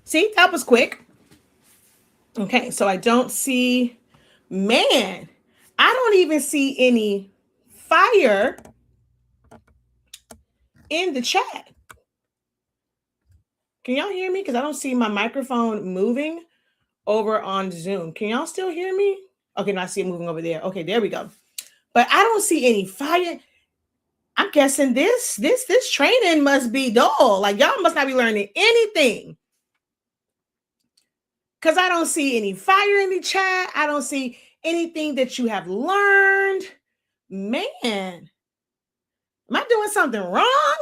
See, that was quick. Okay, so I don't see, man, I don't even see any fire in the chat. Can y'all hear me? Because I don't see my microphone moving over on Zoom. Can y'all still hear me? Okay, now I see it moving over there. Okay, there we go. But I don't see any fire. I'm guessing this training must be dull. Like y'all must not be learning anything. Because I don't see any fire in the chat. I don't see anything that you have learned. Man, am I doing something wrong?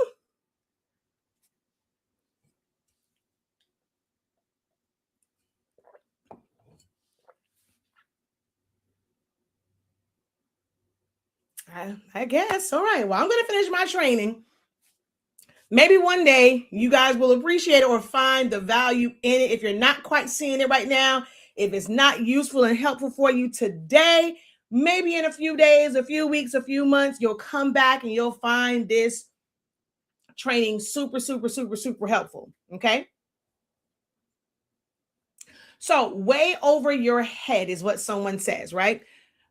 I guess. All right. Well, I'm going to finish my training. Maybe one day you guys will appreciate it or find the value in it. If you're not quite seeing it right now, if it's not useful and helpful for you today, maybe in a few days, a few weeks, a few months, you'll come back and you'll find this training super helpful. Okay. So way over your head is what someone says, right?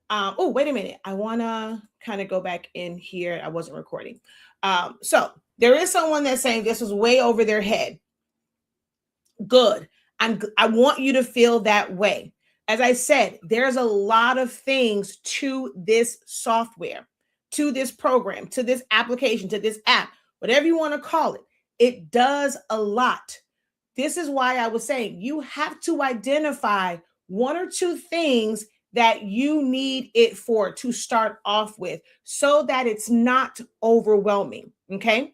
Oh, wait a minute. I want to kind of go back in here. I wasn't recording. So there is someone that's saying this was way over their head. Good. I want you to feel that way. As I said, there's a lot of things to this software, to this program, to this application, to this app, whatever you want to call it. It does a lot. this is why I was saying you have to identify one or two things that you need it for to start off with so that it's not overwhelming. Okay.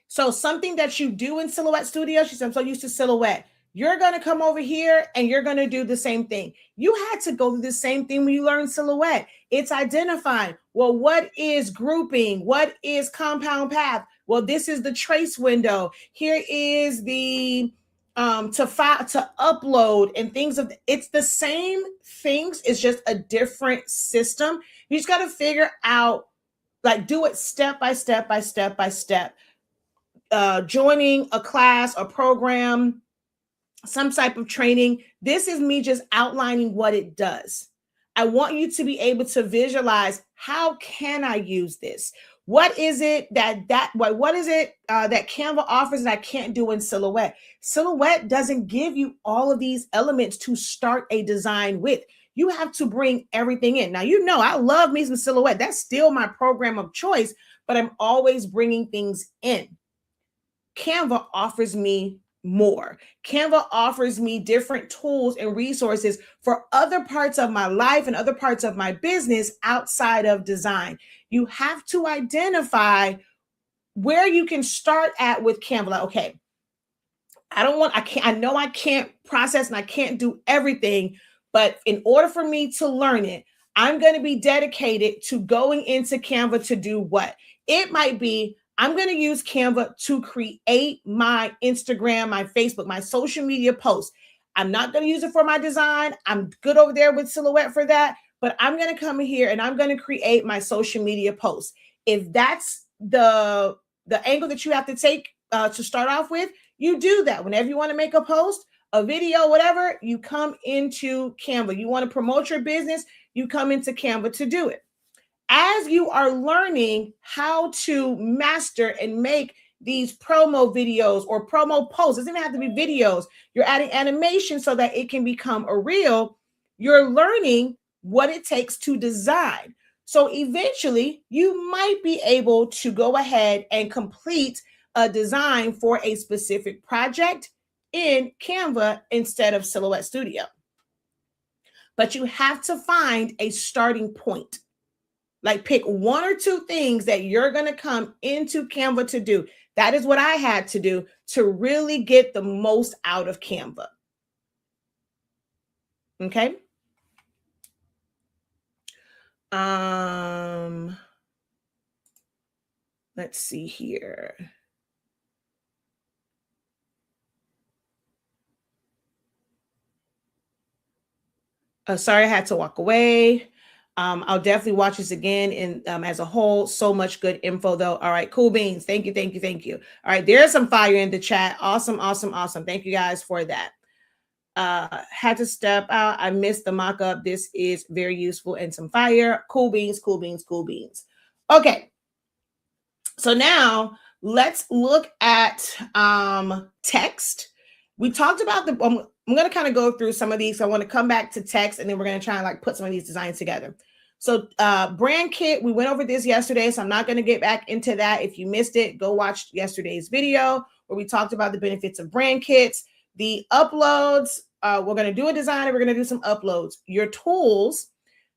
So something that you do in Silhouette Studio, she said, I'm so used to Silhouette. You're going to come over here and you're going to do the same thing. You had to go through the same thing when you learned Silhouette. It's identifying, well, what is grouping? What is compound path? Well, this is the trace window. Here is the to upload and things of it's the same things. It's just a different system. You just got to figure out, like, do it step by step by step by step. Joining a class, a program, some type of training. This is me just outlining what it does. I want you to be able to visualize, how can I use this? What is it that Canva offers that I can't do in Silhouette? Silhouette doesn't give you all of these elements to start a design with. You have to bring everything in. Now, I love me some Silhouette. That's still my program of choice, but I'm always bringing things in. Canva offers me more. Canva offers me different tools and resources for other parts of my life and other parts of my business outside of design. You have to identify where you can start at with Canva. Like, okay, I know I can't process and I can't do everything, but in order for me to learn it, I'm going to be dedicated to going into Canva to do what? It might be, I'm going to use Canva to create my Instagram, my Facebook, my social media posts. I'm not going to use it for my design. I'm good over there with Silhouette for that, but I'm going to come here and I'm going to create my social media posts. If that's the angle that you have to take to start off with, you do that. Whenever you want to make a post, a video, whatever, you come into Canva. You want to promote your business, you come into Canva to do it. As you are learning how to master and make these promo videos or promo posts, it doesn't even have to be videos. You're adding animation so that it can become a reel. You're learning what it takes to design. So eventually you might be able to go ahead and complete a design for a specific project in Canva instead of Silhouette Studio. But you have to find a starting point. Like, pick one or two things that you're going to come into Canva to do. That is what I had to do to really get the most out of Canva. Okay. Let's see here. Sorry, I had to walk away. I'll definitely watch this again and as a whole. So much good info though. All right, cool beans. Thank you, thank you, thank you. All right, there's some fire in the chat. Awesome, awesome, awesome. Thank you guys for that. Had to step out. I missed the mock-up. This is very useful and some fire. Cool beans, cool beans, cool beans. Okay, so now let's look at text. We talked about I'm going to kind of go through some of these. So I want to come back to text and then we're going to try and like put some of these designs together. So brand kit, we went over this yesterday, so I'm not going to get back into that. If you missed it, go watch yesterday's video where we talked about the benefits of brand kits. The uploads, we're going to do a design and we're going to do some uploads. Your tools,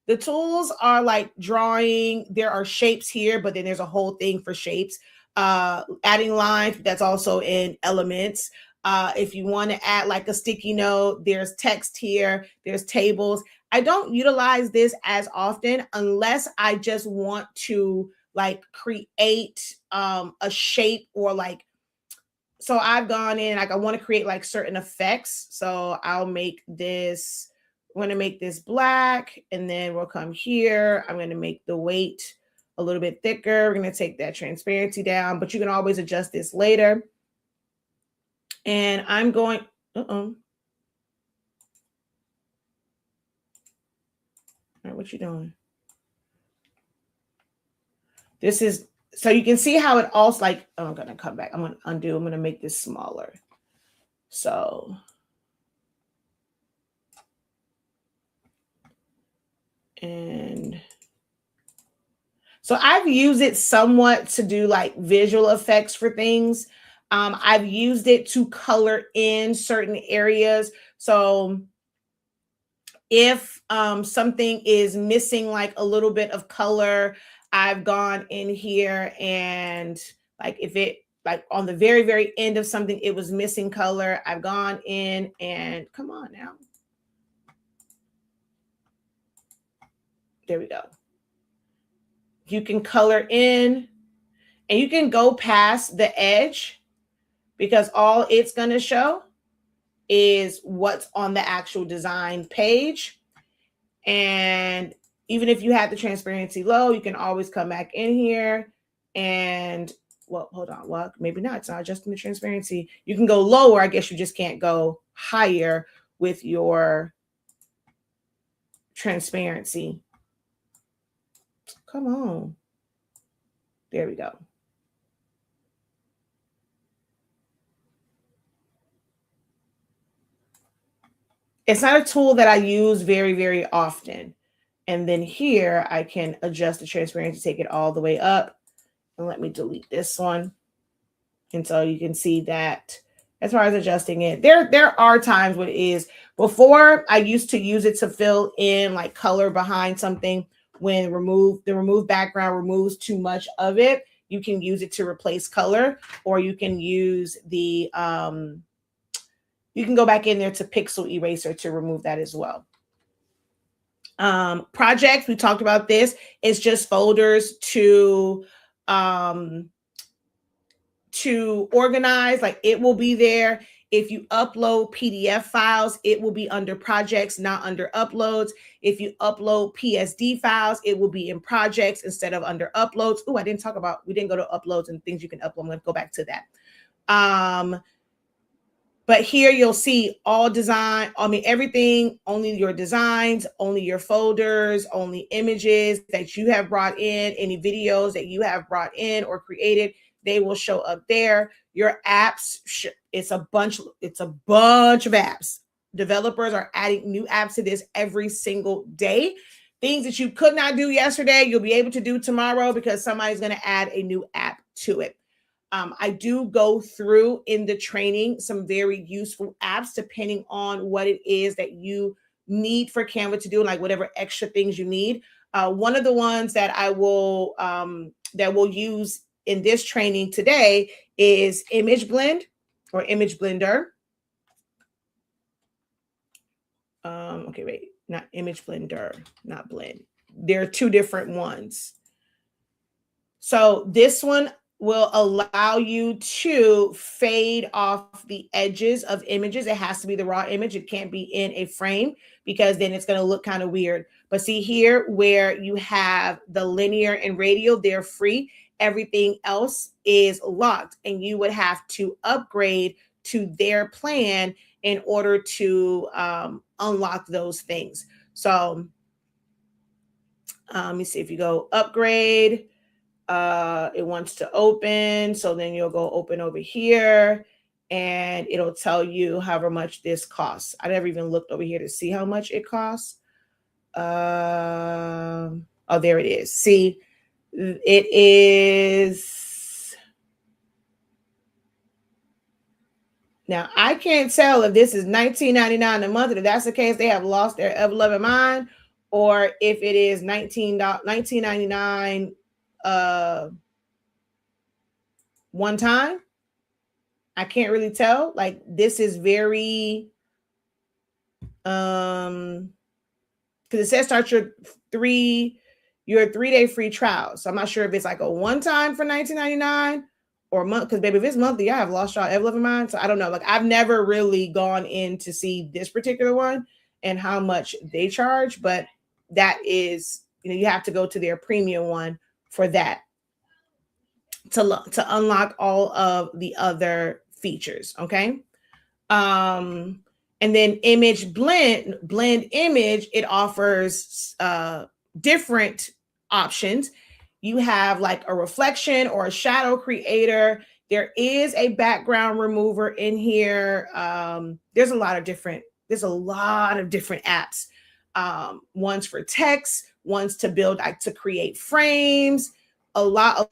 the tools are like drawing. There are shapes here, but then there's a whole thing for shapes. Adding lines, that's also in elements. If you want to add like a sticky note, there's text here, there's tables. I don't utilize this as often unless I just want to like create a shape or like, so I've gone in, like I want to create like certain effects. So I'll make this, I'm going to make this black and then we'll come here. I'm going to make the weight a little bit thicker. We're going to take that transparency down, but you can always adjust this later. And I'm going, all right, what you doing? This is, so you can see how it also like, oh, I'm going to come back. I'm going to undo. I'm going to make this smaller. So. And so I've used it somewhat to do like visual effects for things. I've used it to color in certain areas. So if something is missing like a little bit of color, I've gone in here and like if it like on the very, very end of something, it was missing color, I've gone in and come on now. There we go. You can color in and you can go past the edge because all it's going to show is what's on the actual design page. And even if you have the transparency low, you can always come back in here and, well, hold on. Well, maybe not. It's not adjusting the transparency. You can go lower. I guess you just can't go higher with your transparency. Come on. There we go. It's not a tool that I use very, very often. And then here I can adjust the transparency, take it all the way up. And let me delete this one. And so you can see that as far as adjusting it, there are times when it is. Before, I used to use it to fill in like color behind something. When the remove background removes too much of it, you can use it to replace color, or you can use the you can go back in there to pixel eraser to remove that as well. Projects, we talked about this. It's just folders to organize. Like it will be there. If you upload PDF files, it will be under projects, not under uploads. If you upload PSD files, it will be in projects instead of under uploads. Oh, we didn't go to uploads and things you can upload. I'm going to go back to that. But here you'll see all design, everything, only your designs, only your folders, only images that you have brought in, any videos that you have brought in or created, they will show up there. Your apps, it's a bunch of apps. Developers are adding new apps to this every single day. Things that you could not do yesterday, you'll be able to do tomorrow because somebody's going to add a new app to it. I do go through in the training some very useful apps depending on what it is that you need for Canva to do, like whatever extra things you need. One of the ones that I will that we'll use in this training today is Image Blend or Image Blender. Okay, wait, not Image Blender, not Blend. There are two different ones. So this one will allow you to fade off the edges of images. It has to be the raw image. It can't be in a frame because then it's going to look kind of weird. But see here where you have the linear and radial, they're free. Everything else is locked, and you would have to upgrade to their plan in order to unlock those things. So let me see if you go upgrade. It wants to open. So then you'll go open over here and it'll tell you however much this costs. I never even looked over here to see how much it costs. Oh, there it is. See, it is. Now, I can't tell if this is $19.99 a month. If that's the case, they have lost their ever-loving mind, or if it is $19.99 one time. I can't really tell. Like this is very because it says start your 3-day free trial. So I'm not sure if it's like a one time for $19.99 or a month, because baby, if it's monthly, I have lost y'all ever loving mine. So I don't know. Like I've never really gone in to see this particular one and how much they charge, but that is, you have to go to their premium one for that to unlock all of the other features. Okay. And then image blend image, it offers different options. You have like a reflection or a shadow creator. There is a background remover in here. There's a lot of different apps. Ones for text, ones to build, like to create frames, a lot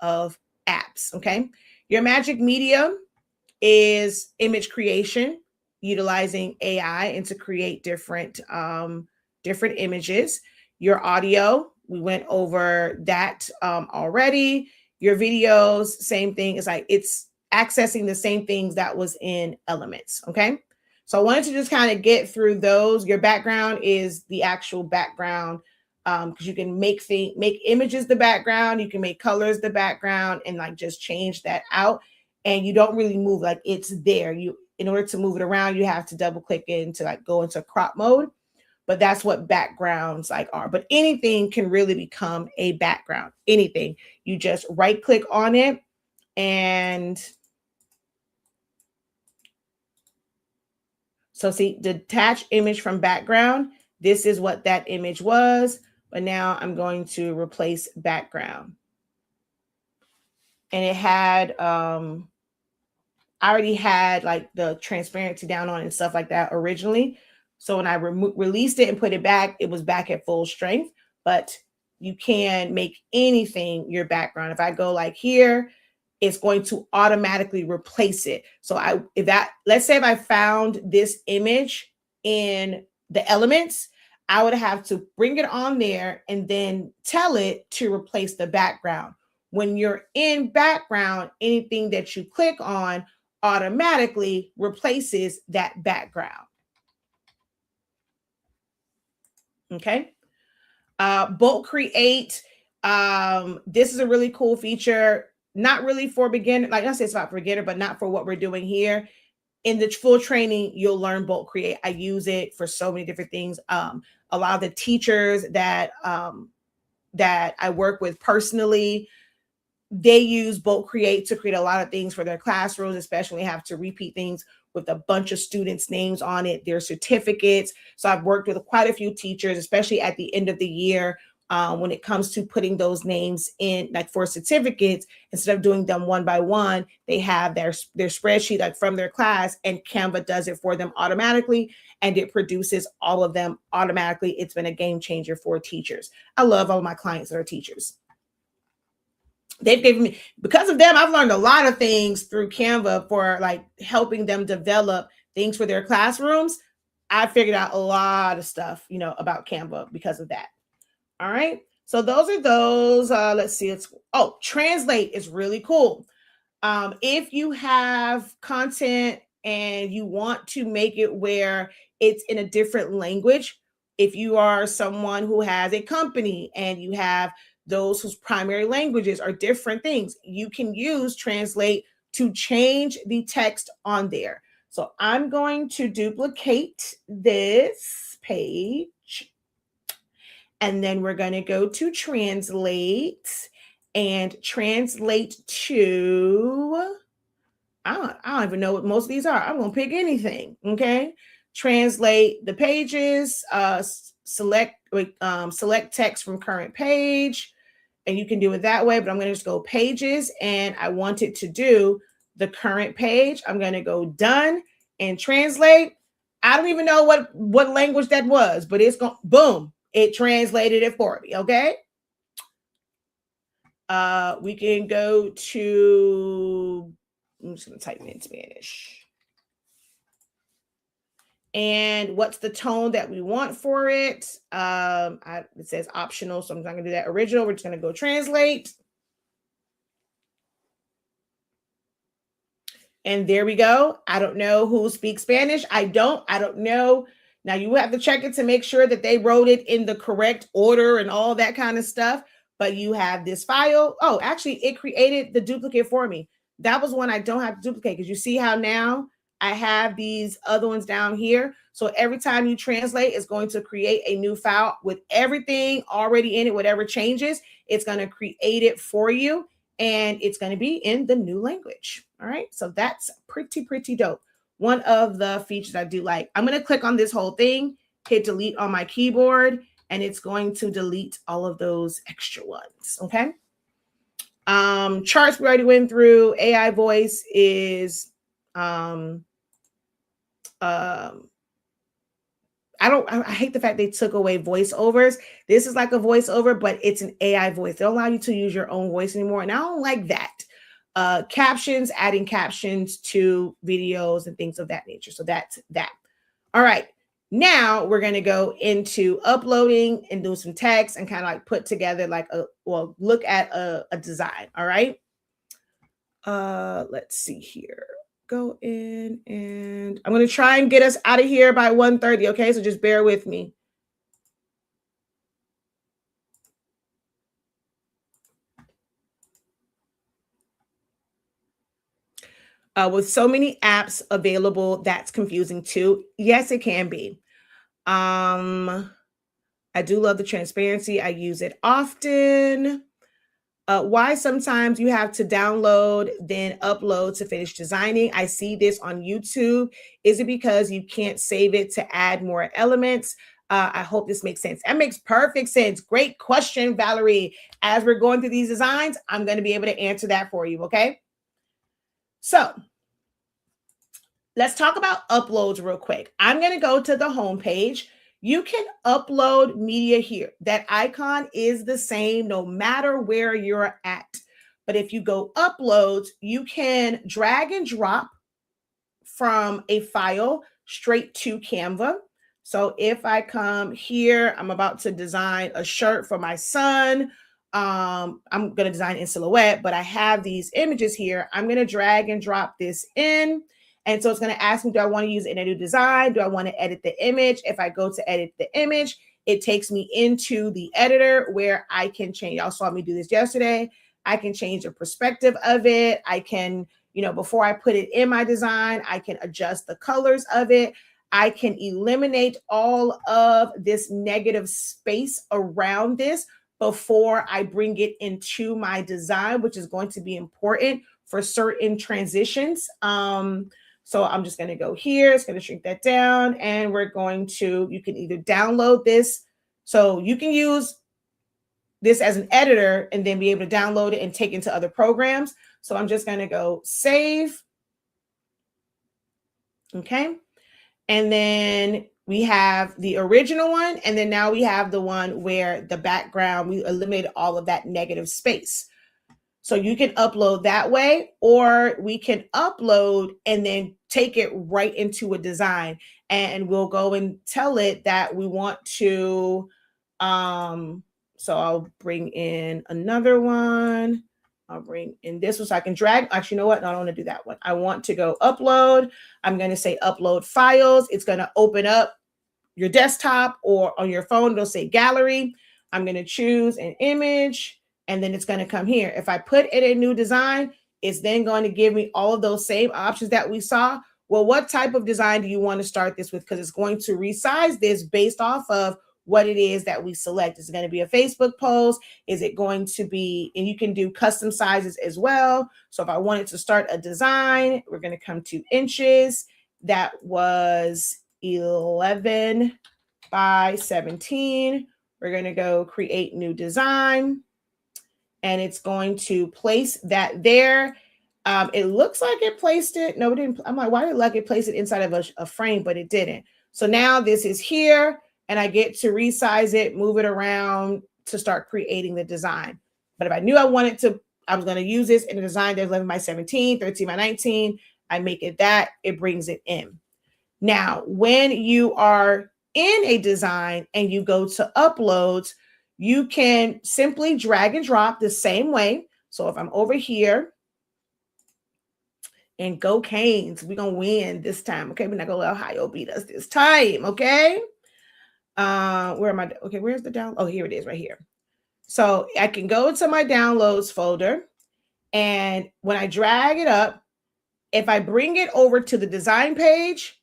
of apps. Okay. Your magic medium is image creation, utilizing AI and to create different images. Your audio, we went over that already. Your videos, same thing. It's like it's accessing the same things that was in Elements. Okay. So I wanted to just kind of get through those. Your background is the actual background, because you can make images the background, you can make colors the background, and like just change that out. And you don't really move, like it's there. You, in order to move it around, you have to double click in to like go into crop mode. But that's what backgrounds like are. But anything can really become a background. Anything. You just right click on it and so see, detach image from background. This is what that image was. But now I'm going to replace background. And it had, I already had like the transparency down on and stuff like that originally. So when I released it and put it back, it was back at full strength. But you can make anything your background. If I go like here, it's going to automatically replace it. So let's say if I found this image in the Elements, I would have to bring it on there and then tell it to replace the background. When you're in background, anything that you click on automatically replaces that background. Okay. Bulk create. This is a really cool feature. Not really for beginner, like I said, it's not for beginner, but not for what we're doing here. In the full training, you'll learn bulk create. I use it for so many different things. A lot of the teachers that I work with personally, they use bulk create to create a lot of things for their classrooms, especially when they have to repeat things with a bunch of students' names on it, their certificates. So I've worked with quite a few teachers, especially at the end of the year, when it comes to putting those names in, like for certificates, instead of doing them one by one, they have their spreadsheet like from their class, and Canva does it for them automatically, and it produces all of them automatically. It's been a game changer for teachers. I love all of my clients that are teachers. They've given me, because of them, I've learned a lot of things through Canva for like helping them develop things for their classrooms. I figured out a lot of stuff, about Canva because of that. All right. So those are those. Let's see. Translate is really cool. If you have content and you want to make it where it's in a different language, if you are someone who has a company and you have those whose primary languages are different things, you can use Translate to change the text on there. So I'm going to duplicate this page, and then we're going to go to Translate and translate to, I don't even know what most of these are. I'm going to pick anything. Okay. Translate the pages, select text from current page, and you can do it that way, but I'm going to just go pages, and I want it to do the current page. I'm going to go done and translate. I don't even know what language that was, but it's going, boom, it translated it for me. Okay. We can go to, I'm just going to type in Spanish. And what's the tone that we want for it? It says optional, so I'm not going to do that original. We're just going to go translate. And there we go. I don't know who speaks Spanish. I don't know. Now you have to check it to make sure that they wrote it in the correct order and all that kind of stuff. But you have this file. Oh, actually, it created the duplicate for me. That was one I don't have to duplicate, because you see how now I have these other ones down here. So every time you translate, it's going to create a new file with everything already in it. Whatever changes, it's going to create it for you, and it's going to be in the new language. All right. So that's pretty dope. One of the features I do like. I'm going to click on this whole thing, hit delete on my keyboard, and it's going to delete all of those extra ones. Okay. Charts we already went through. AI voice is I hate the fact they took away voiceovers. This is like a voiceover, but it's an AI voice. They don't allow you to use your own voice anymore, and I don't like that. captions, adding captions to videos and things of that nature. So that's that. All right. Now we're going to go into uploading and do some text and kind of like put together like look at a design. All right. Let's see here. Go in and I'm going to try and get us out of here by 1:30. Okay. So just bear with me. With so many apps available, that's confusing too. Yes, it can be. I do love the transparency. I use it often. Why sometimes you have to download, then upload to finish designing. I see this on YouTube. Is it because you can't save it to add more elements? I hope this makes sense. That makes perfect sense. Great question, Valerie. As we're going through these designs, I'm going to be able to answer that for you, okay? So let's talk about uploads real quick. I'm going to go to the home page. You can upload media here. That icon is the same no matter where you're at. But if you go uploads, you can drag and drop from a file straight to Canva. So if I come here, I'm about to design a shirt for my son. I'm going to design in silhouette, but I have these images here. I'm going to drag and drop this in. And so it's going to ask me, do I want to use it in a new design? Do I want to edit the image? If I go to edit the image, it takes me into the editor where I can change. Y'all saw me do this yesterday. I can change the perspective of it. I can, before I put it in my design, I can adjust the colors of it. I can eliminate all of this negative space around this before I bring it into my design, which is going to be important for certain transitions. So I'm just going to go here. It's going to shrink that down. And we're going to, you can either download this. So you can use this as an editor and then be able to download it and take it into other programs. So I'm just going to go save. Okay. And then we have the original one. And then now we have the one where the background, we eliminated all of that negative space. So you can upload that way, or we can upload and then take it right into a design. And we'll go and tell it that we want to, so I'll bring in another one. I'll bring in this one so I can drag. Actually, you know what? No, I don't want to do that one. I want to go upload. I'm going to say upload files. It's going to open up your desktop, or on your phone, it'll say gallery. I'm going to choose an image. And then it's going to come here. If I put in a new design, it's then going to give me all of those same options that we saw. Well, what type of design do you want to start this with? Because it's going to resize this based off of what it is that we select. Is it going to be a Facebook post? Is it going to be, and you can do custom sizes as well. So if I wanted to start a design, we're going to come to inches. That was 11 by 17. We're going to go create new design. And it's going to place that there. It looks like it placed it. No, it didn't. I'm like, why did it place it inside of a frame? But it didn't. So now this is here, and I get to resize it, move it around to start creating the design. But if I knew I was going to use this in a design that's 11 by 17, 13 by 19, I make it that. It brings it in. Now, when you are in a design and you go to uploads, you can simply drag and drop the same way. So if I'm over here, and go Canes, we're going to win this time. Okay, we're not going to let Ohio beat us this time. Okay. Where am I? Okay, where's the down? Oh, here it is right here. So I can go to my downloads folder. And when I drag it up, if I bring it over to the design page,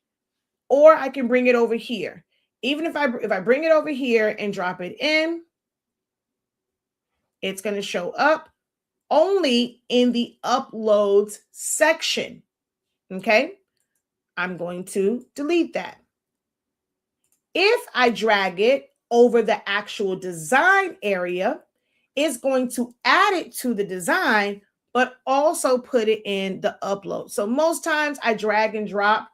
or I can bring it over here. Even if I bring it over here and drop it in, it's going to show up only in the uploads section. Okay. I'm going to delete that. If I drag it over the actual design area, it's going to add it to the design, but also put it in the upload. So most times I drag and drop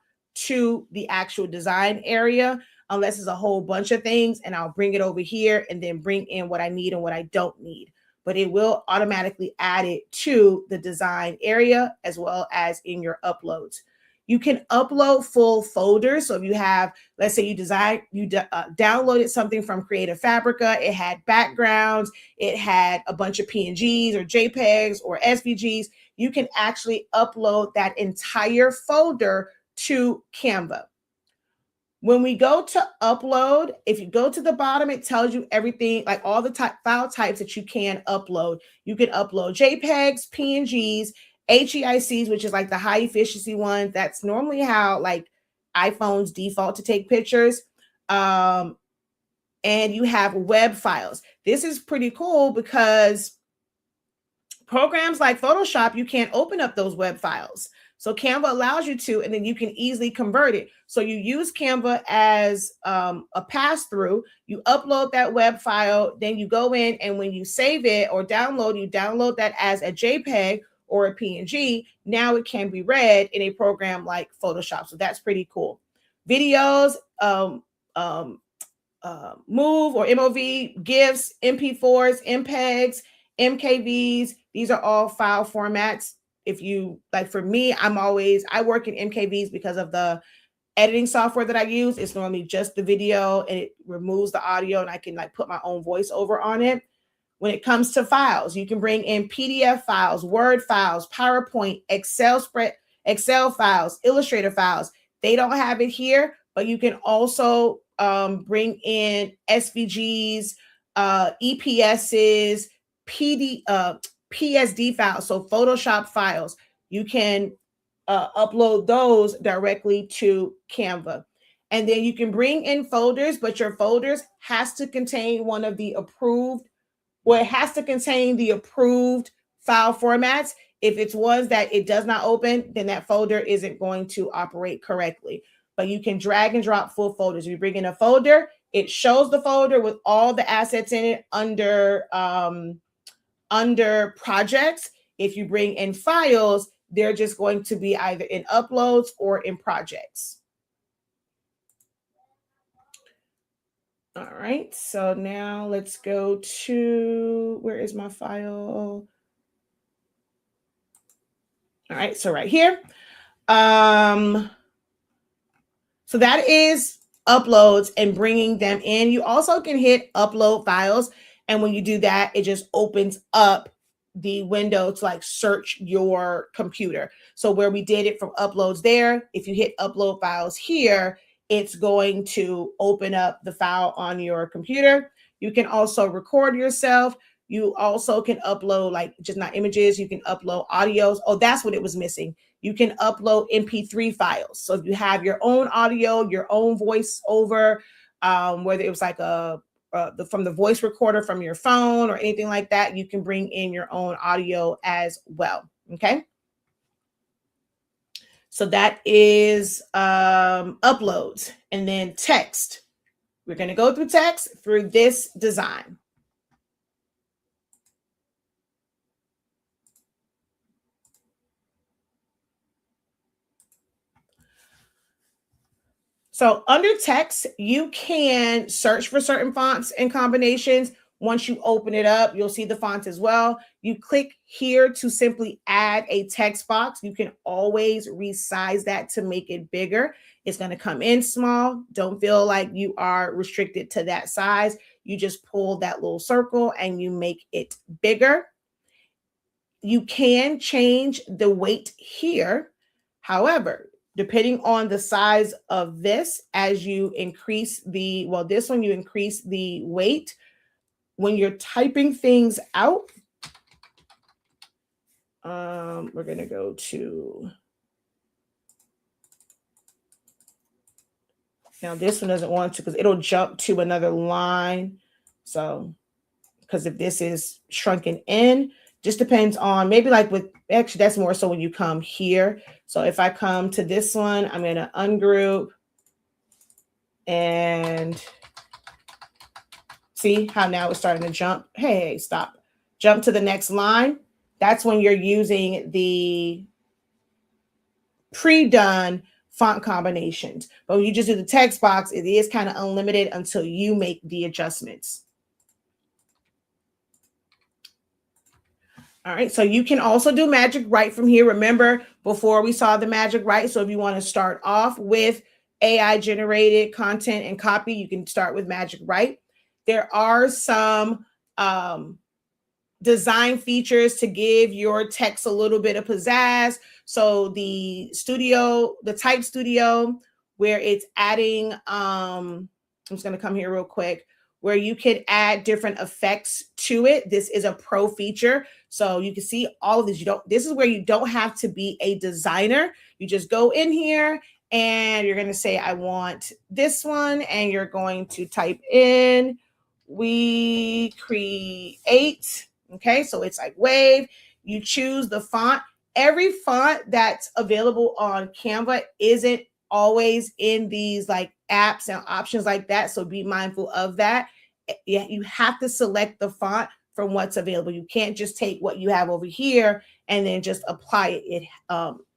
to the actual design area, unless it's a whole bunch of things, and I'll bring it over here and then bring in what I need and what I don't need. but it will automatically add it to the design area as well as in your uploads. You can upload full folders. So if you have, let's say you downloaded something from Creative Fabrica, it had backgrounds, it had a bunch of PNGs or JPEGs or SVGs, you can actually upload that entire folder to Canva. When we go to upload, if you go to the bottom, it tells you everything, like all the file types that you can upload. You can upload JPEGs, PNGs, HEICs, which is like the high efficiency one. That's normally how like iPhones default to take pictures. And you have web files. This is pretty cool because programs like Photoshop, you can't open up those web files. So Canva allows you to, and then you can easily convert it. So you use Canva as a pass-through, you upload that web file, then you go in, and when you save it or download, you download that as a JPEG or a PNG. Now it can be read in a program like Photoshop. So that's pretty cool. Videos, MOV or MOV, GIFs, MP4s, MPEGs, MKVs. These are all file formats. If you like, for me, I work in MKVs because of the editing software that I use. It's normally just the video and it removes the audio, and I can like put my own voiceover on it. When it comes to files, you can bring in PDF files, Word files, PowerPoint, Excel files, Illustrator files. They don't have it here, but you can also bring in SVGs, EPSs, PSD files, so Photoshop files. You can upload those directly to Canva. And then you can bring in folders, but your folders has to contain one of the approved, it has to contain the approved file formats. If it's ones that it does not open, then that folder isn't going to operate correctly. But you can drag and drop full folders. If you bring in a folder, it shows the folder with all the assets in it under projects. If you bring in files, they're just going to be either in uploads or in projects. All right, so now let's go to, where is my file? All right, so right here. So that is uploads and bringing them in. You also can hit upload files. And when you do that, it just opens up the window to like search your computer. So where we did it from uploads there, if you hit upload files here, it's going to open up the file on your computer. You can also record yourself. You also can upload, like, just not images, you can upload audios. Oh, that's what it was missing. You can upload MP3 files. So if you have your own audio, your own voice over, whether it was like from the voice recorder from your phone or anything like that, you can bring in your own audio as well. Okay. So that is uploads. And then text. We're going to go through text through this design. So under text, you can search for certain fonts and combinations. Once you open it up, you'll see the fonts as well. You click here to simply add a text box. You can always resize that to make it bigger. It's going to come in small. Don't feel like you are restricted to that size. You just pull that little circle and you make it bigger. You can change the weight here. However, depending on the size of this, as you increase this one, you increase the weight. When you're typing things out, we're going to go to, now this one doesn't want to, because it'll jump to another line. So, because if this is shrunken in, just depends on, maybe like with, actually that's more so when you come here. So if I come to this one, I'm going to ungroup and see how now it's starting to jump. Hey, stop. Jump to the next line. That's when you're using the pre-done font combinations. But when you just do the text box, it is kind of unlimited until you make the adjustments. All right, so you can also do magic write from here. Remember, before we saw the magic write, so if you want to start off with AI generated content and copy, you can start with magic write. There are some design features to give your text a little bit of pizzazz. So the type studio, where it's adding, I'm just going to come here real quick, where you can add different effects to it. This is a pro feature. So you can see all of this. This is where you don't have to be a designer. You just go in here and you're going to say, I want this one. And you're going to type in, we create. Okay, so it's like wave. You choose the font. Every font that's available on Canva isn't always in these like apps and options like that. So be mindful of that. You have to select the font from what's available. You can't just take what you have over here and then just apply it.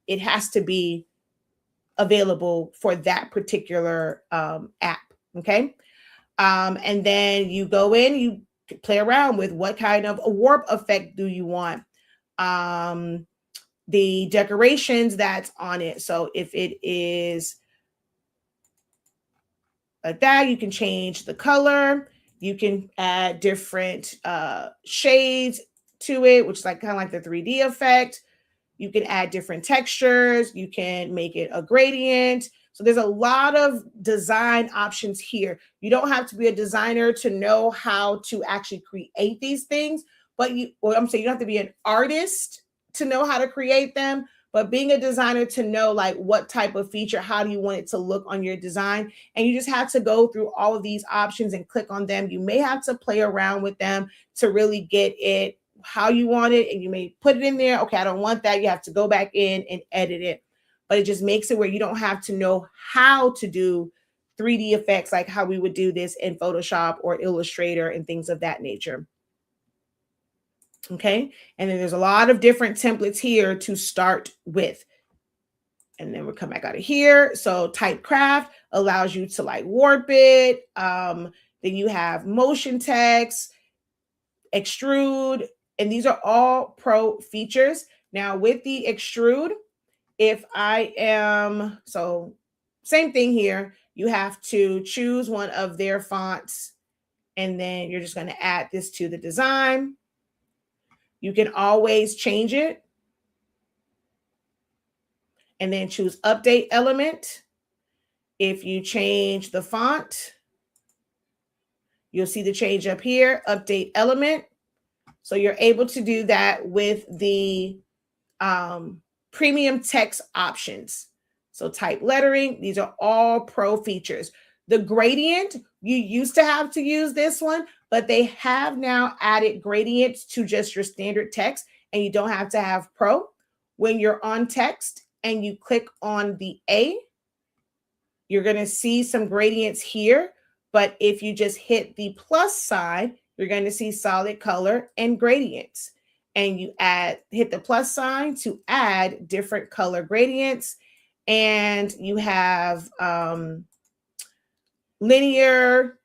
It has to be available for that particular app. Okay. And then you go in, you play around with what kind of a warp effect do you want, the decorations that's on it. So if it is like that, you can change the color. You can add different shades to it, which is like kind of like the 3D effect. You can add different textures. You can make it a gradient. So there's a lot of design options here. You don't have to be a designer to know how to actually create these things, but you don't have to be an artist to know how to create them, but being a designer to know like what type of feature, how do you want it to look on your design? And you just have to go through all of these options and click on them. You may have to play around with them to really get it how you want it, and you may put it in there. Okay, I don't want that. You have to go back in and edit it, but it just makes it where you don't have to know how to do 3D effects like how we would do this in Photoshop or Illustrator and things of that nature. Okay, and then there's a lot of different templates here to start with. And then we'll come back out of here. So type craft allows you to like warp it. Then you have motion text, extrude, and these are all pro features. Now with the extrude, if I am, so same thing here, you have to choose one of their fonts, and then you're just going to add this to the design. You can always change it and then choose update element. If you change the font, you'll see the change up here, update element. So you're able to do that with the premium text options. So type lettering, these are all pro features. The gradient, you used to have to use this one, but they have now added gradients to just your standard text, and you don't have to have pro. When you're on text and you click on the A, you're going to see some gradients here. But if you just hit the plus sign, you're going to see solid color and gradients. And you hit the plus sign to add different color gradients. And you have linear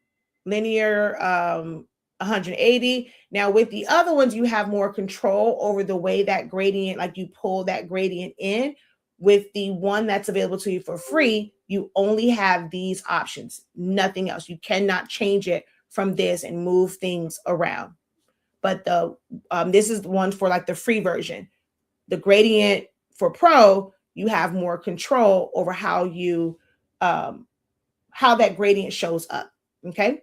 180. Now with the other ones, you have more control over the way that gradient, like you pull that gradient in. With the one that's available to you for free, you only have these options, nothing else. You cannot change it from this and move things around. But this is the one for like the free version. The gradient for pro, you have more control over how you how that gradient shows up. Okay.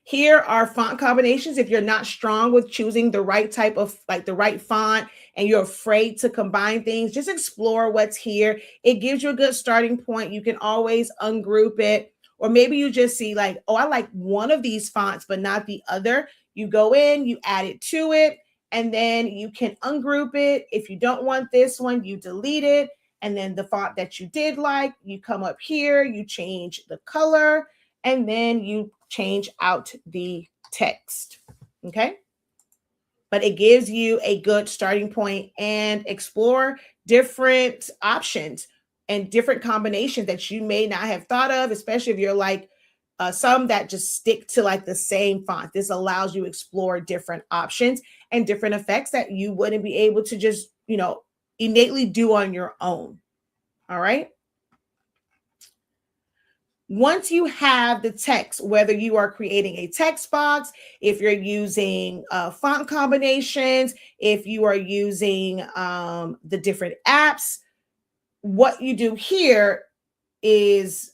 Here are font combinations. If you're not strong with choosing the right type of, like the right font, and you're afraid to combine things, just explore what's here. It gives you a good starting point. You can always ungroup it. Or maybe you just see like, oh, I like one of these fonts, but not the other. You go in, you add it to it, and then you can ungroup it. If you don't want this one, you delete it. And then the font that you did like, you come up here, you change the color, and then you change out the text. Okay. But it gives you a good starting point, and explore different options and different combinations that you may not have thought of, especially if you're like some that just stick to like the same font. This allows you to explore different options and different effects that you wouldn't be able to just, innately do on your own. All right. Once you have the text, whether you are creating a text box, if you're using font combinations, if you are using the different apps, what you do here is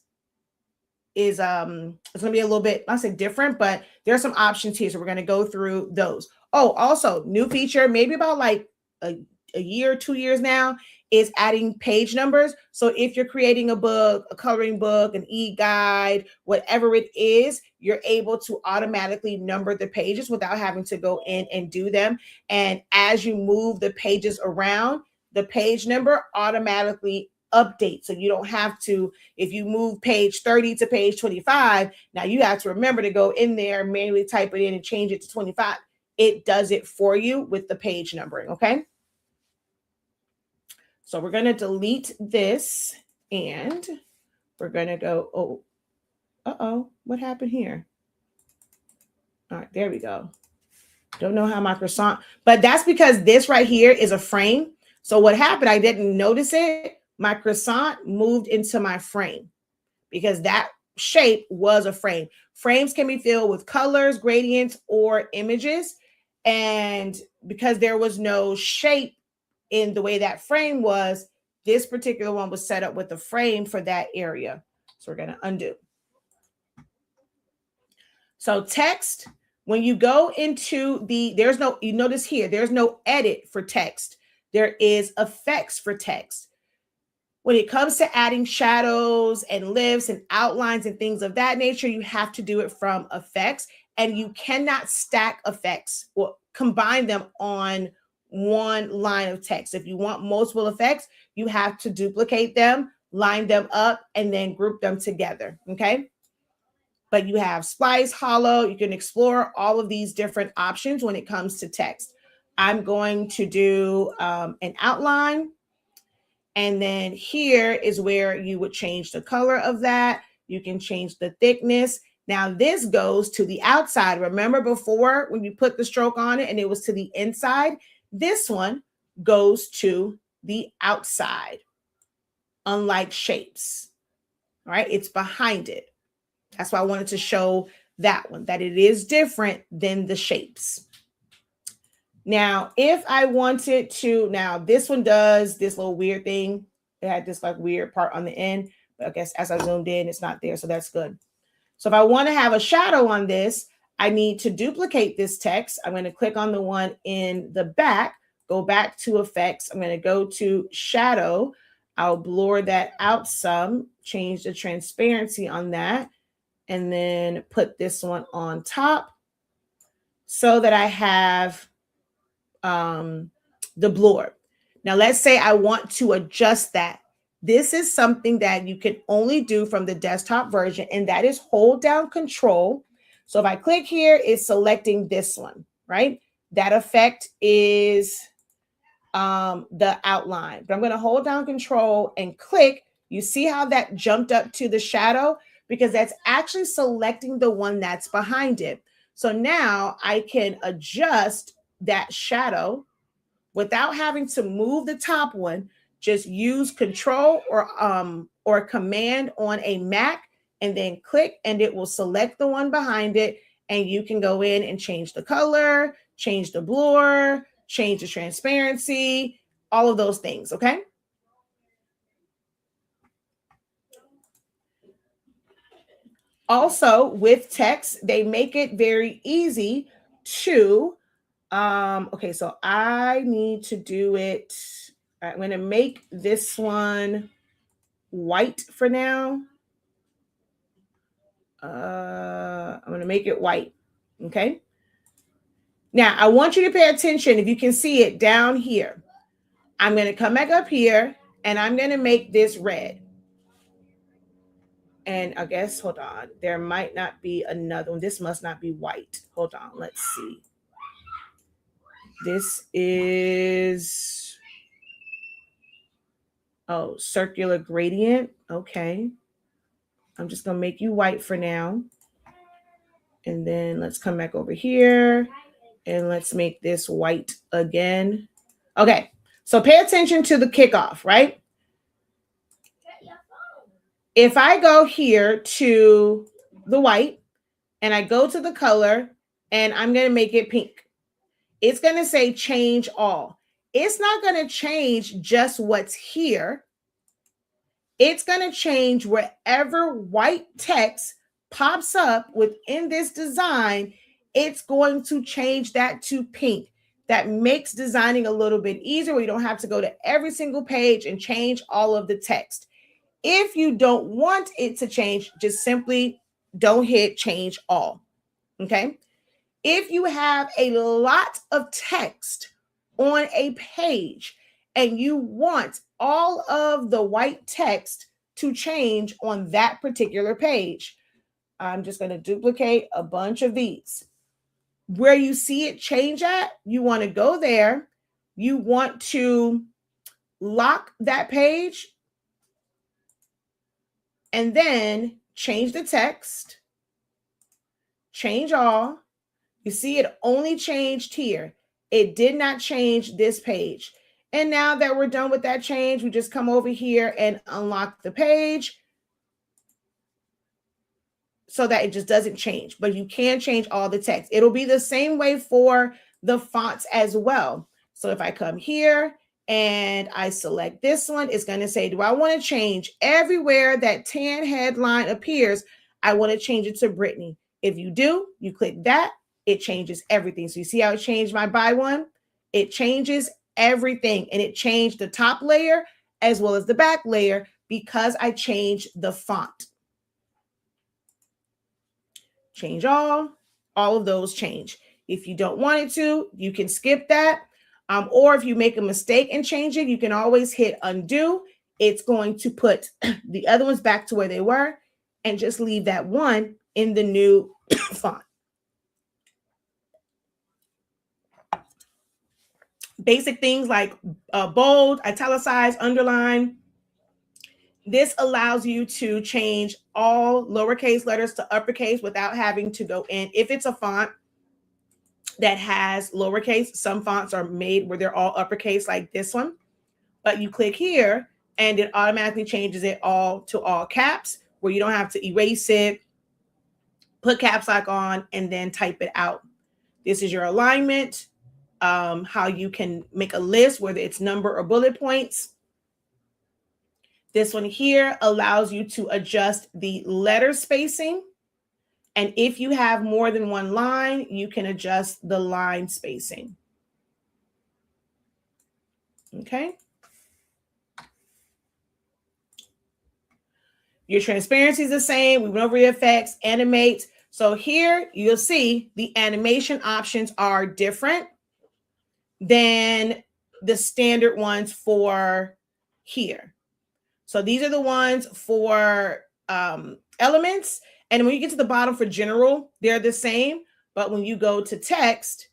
it's going to be a little bit, I'll say different, but there are some options here. So we're going to go through those. Oh, also new feature, maybe about like a year, 2 years now, is adding page numbers. So if you're creating a book, a coloring book, an e-guide, whatever it is, you're able to automatically number the pages without having to go in and do them. And as you move the pages around, the page number automatically update. So you don't have to, if you move page 30 to page 25, now you have to remember to go in there, manually type it in and change it to 25. It does it for you with the page numbering, okay? So we're going to delete this and we're going to go, what happened here? All right, there we go. Don't know how my croissant, but that's because this right here is a frame. So what happened, I didn't notice it. My croissant moved into my frame because that shape was a frame. Frames can be filled with colors, gradients, or images. And because there was no shape in the way that frame was, this particular one was set up with a frame for that area. So we're going to undo. So text, when you go into you notice here, there's no edit for text. There is effects for text. When it comes to adding shadows and lifts and outlines and things of that nature, you have to do it from effects, and you cannot stack effects or combine them on one line of text. If you want multiple effects, you have to duplicate them, line them up, and then group them together. Okay. But you have splice, hollow. You can explore all of these different options when it comes to text. I'm going to do an outline. And then here is where you would change the color of that. You can change the thickness. Now this goes to the outside. Remember before when you put the stroke on it and it was to the inside? This one goes to the outside, unlike shapes. All right, it's behind it. That's why I wanted to show that one, that it is different than the shapes. Now, if I wanted to, now this one does this little weird thing. It had this like weird part on the end, but I guess as I zoomed in, it's not there. So that's good. So if I want to have a shadow on this, I need to duplicate this text. I'm going to click on the one in the back, go back to effects. I'm going to go to shadow. I'll blur that out some, change the transparency on that, and then put this one on top so that I have the blur. Now, let's say I want to adjust that. This is something that you can only do from the desktop version, and that is hold down Control. So if I click here, it's selecting this one, right? That effect is the outline. But I'm going to hold down Control and click. You see how that jumped up to the shadow? Because that's actually selecting the one that's behind it. So now I can adjust that shadow without having to move the top one. Just use Control or Command on a Mac and then click, and it will select the one behind it. And you can go in and change the color, change the blur, change the transparency, all of those things. Okay. Also, with text, they make it very easy to, okay, so I need to do it. I'm going to make this one white for now. I'm going to make it white. Okay. Now, I want you to pay attention. If you can see it down here, I'm going to come back up here and I'm going to make this red. And I guess, hold on, there might not be another one. This must not be white. Hold on, let's see. This is, circular gradient. Okay. I'm just going to make you white for now. And then let's come back over here and let's make this white again. Okay, so pay attention to the kickoff, right? If I go here to the white and I go to the color and I'm going to make it pink, it's going to say change all. It's not going to change just what's here. It's going to change wherever white text pops up within this design. It's going to change that to pink. That makes designing a little bit easier where you don't have to go to every single page and change all of the text. If you don't want it to change, just simply don't hit change all. Okay. If you have a lot of text on a page and you want all of the white text to change on that particular page, I'm just going to duplicate a bunch of these. Where you see it change at, you want to go there. You want to lock that page and then change the text, change all. You see it only changed here. It did not change this page. And now that we're done with that change, we just come over here and unlock the page so that it just doesn't change. But you can change all the text. It'll be the same way for the fonts as well. So if I come here and I select this one, it's going to say, do I want to change everywhere that tan headline appears? I want to change it to Brittany. If you do, you click that. It changes everything. So you see how it changed my by one? It changes everything. And it changed the top layer as well as the back layer because I changed the font. Change all of those change. If you don't want it to, you can skip that. Or if you make a mistake and change it, you can always hit undo. It's going to put the other ones back to where they were and just leave that one in the new font. Basic things like bold, italicize, underline. This allows you to change all lowercase letters to uppercase without having to go in. If it's a font that has lowercase, some fonts are made where they're all uppercase like this one. But you click here and it automatically changes it all to all caps where you don't have to erase it, put caps lock on, and then type it out. This is your alignment. How you can make a list, whether it's number or bullet points. This one here allows you to adjust the letter spacing. And if you have more than one line, you can adjust the line spacing. Okay. Your transparency is the same. We went over the effects, animate. So here you'll see the animation options are different than the standard ones for here. So these are the ones for elements. And when you get to the bottom for general, they're the same. But when you go to text,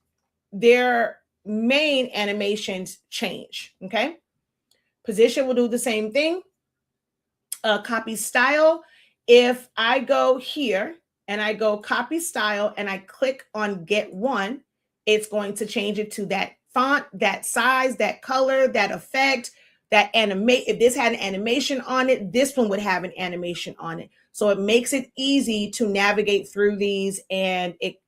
their main animations change. Okay. Position will do the same thing. Copy style. If I go here and I go copy style and I click on get one, it's going to change it to that font, that size, that color, that effect, that animate. If this had an animation on it, this one would have an animation on it. So it makes it easy to navigate through these and it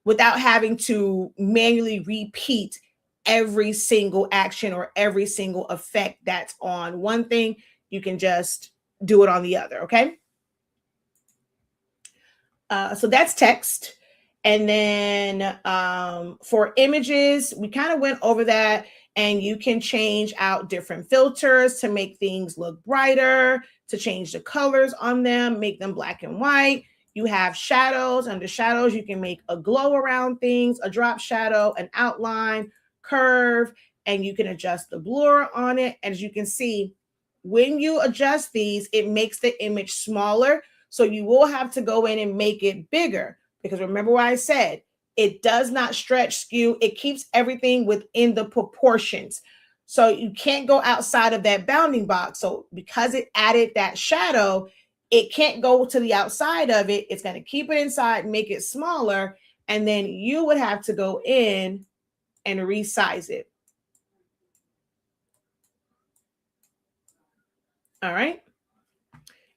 without having to manually repeat every single action or every single effect that's on one thing. You can just do it on the other. Okay. So that's text. And then for images, we kind of went over that, and you can change out different filters to make things look brighter, to change the colors on them, make them black and white. You have shadows. Under shadows, you can make a glow around things, a drop shadow, an outline, curve, and you can adjust the blur on it. As you can see, when you adjust these, it makes the image smaller. So you will have to go in and make it bigger. Because remember what I said, it does not stretch, skew. It keeps everything within the proportions. So you can't go outside of that bounding box. So because it added that shadow, it can't go to the outside of it. It's going to keep it inside, make it smaller, and then you would have to go in and resize it. All right.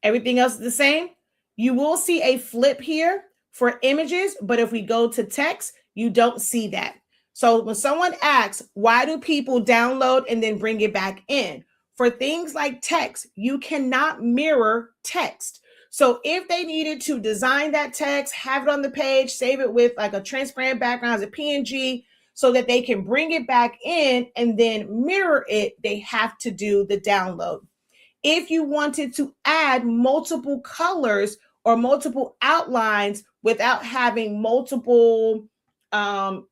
Everything else is the same. You will see a flip here for images, but if we go to text, you don't see that. So when someone asks, why do people download and then bring it back in? For things like text, you cannot mirror text. So if they needed to design that text, have it on the page, save it with like a transparent background as a PNG so that they can bring it back in and then mirror it, they have to do the download. If you wanted to add multiple colors or multiple outlines without having multiple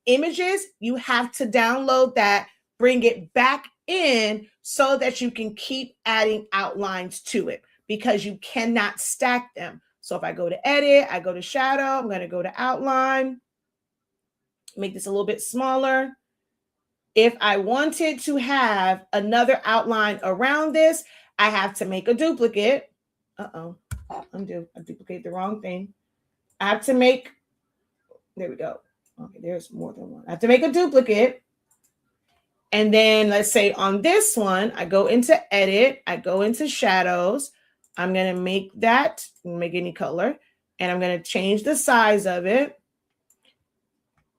images, you have to download that, bring it back in so that you can keep adding outlines to it because you cannot stack them. So if I go to edit, I go to shadow, I'm going to go to outline, make this a little bit smaller. If I wanted to have another outline around this, I have to make a duplicate. I duplicated the wrong thing. I have to make, there we go. Okay, there's more than one. I have to make a duplicate. And then let's say on this one, I go into edit, I go into shadows. I'm going to make that, make any color, and I'm going to change the size of it.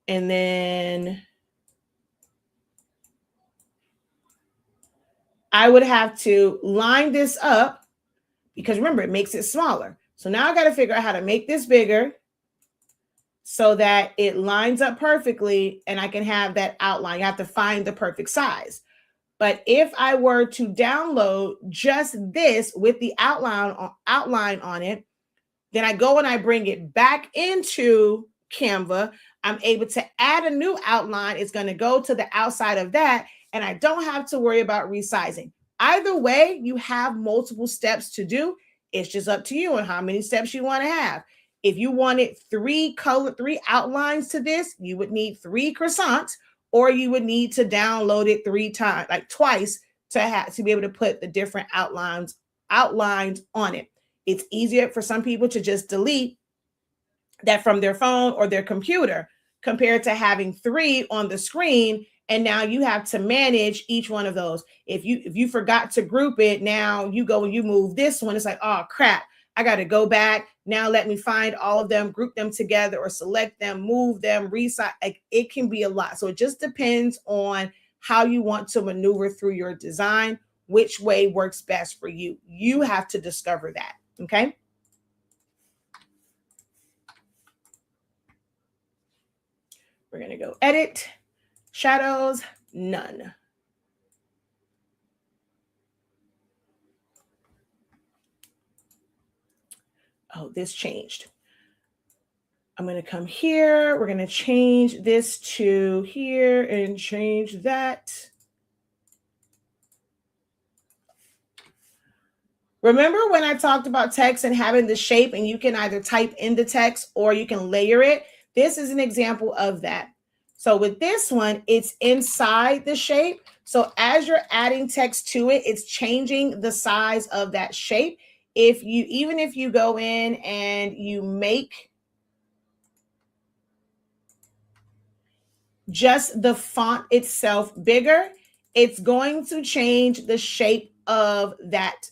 And then I would have to line this up because remember, it makes it smaller. So now I got to figure out how to make this bigger so that it lines up perfectly and I can have that outline. You have to find the perfect size. But if I were to download just this with the outline on it, then I go and I bring it back into Canva. I'm able to add a new outline. It's going to go to the outside of that, and I don't have to worry about resizing. Either way, you have multiple steps to do. It's just up to you on how many steps you want to have. If you wanted three outlines to this, you would need 3 croissants, or you would need to download it 3 times, like twice, to be able to put the different outlines on it. It's easier for some people to just delete that from their phone or their computer compared to having 3 on the screen. And now you have to manage each one of those. If you forgot to group it, now you go and you move this one. It's like, oh crap, I got to go back. Now let me find all of them, group them together or select them, move them, resize. It can be a lot. So it just depends on how you want to maneuver through your design, which way works best for you. You have to discover that. Okay. We're going to go edit, shadows, none. Oh, this changed. I'm going to come here. We're going to change this to here and change that. Remember when I talked about text and having the shape and you can either type in the text or you can layer it? This is an example of that. So with this one, it's inside the shape. So as you're adding text to it, it's changing the size of that shape. Even if you go in and you make just the font itself bigger, it's going to change the shape of that.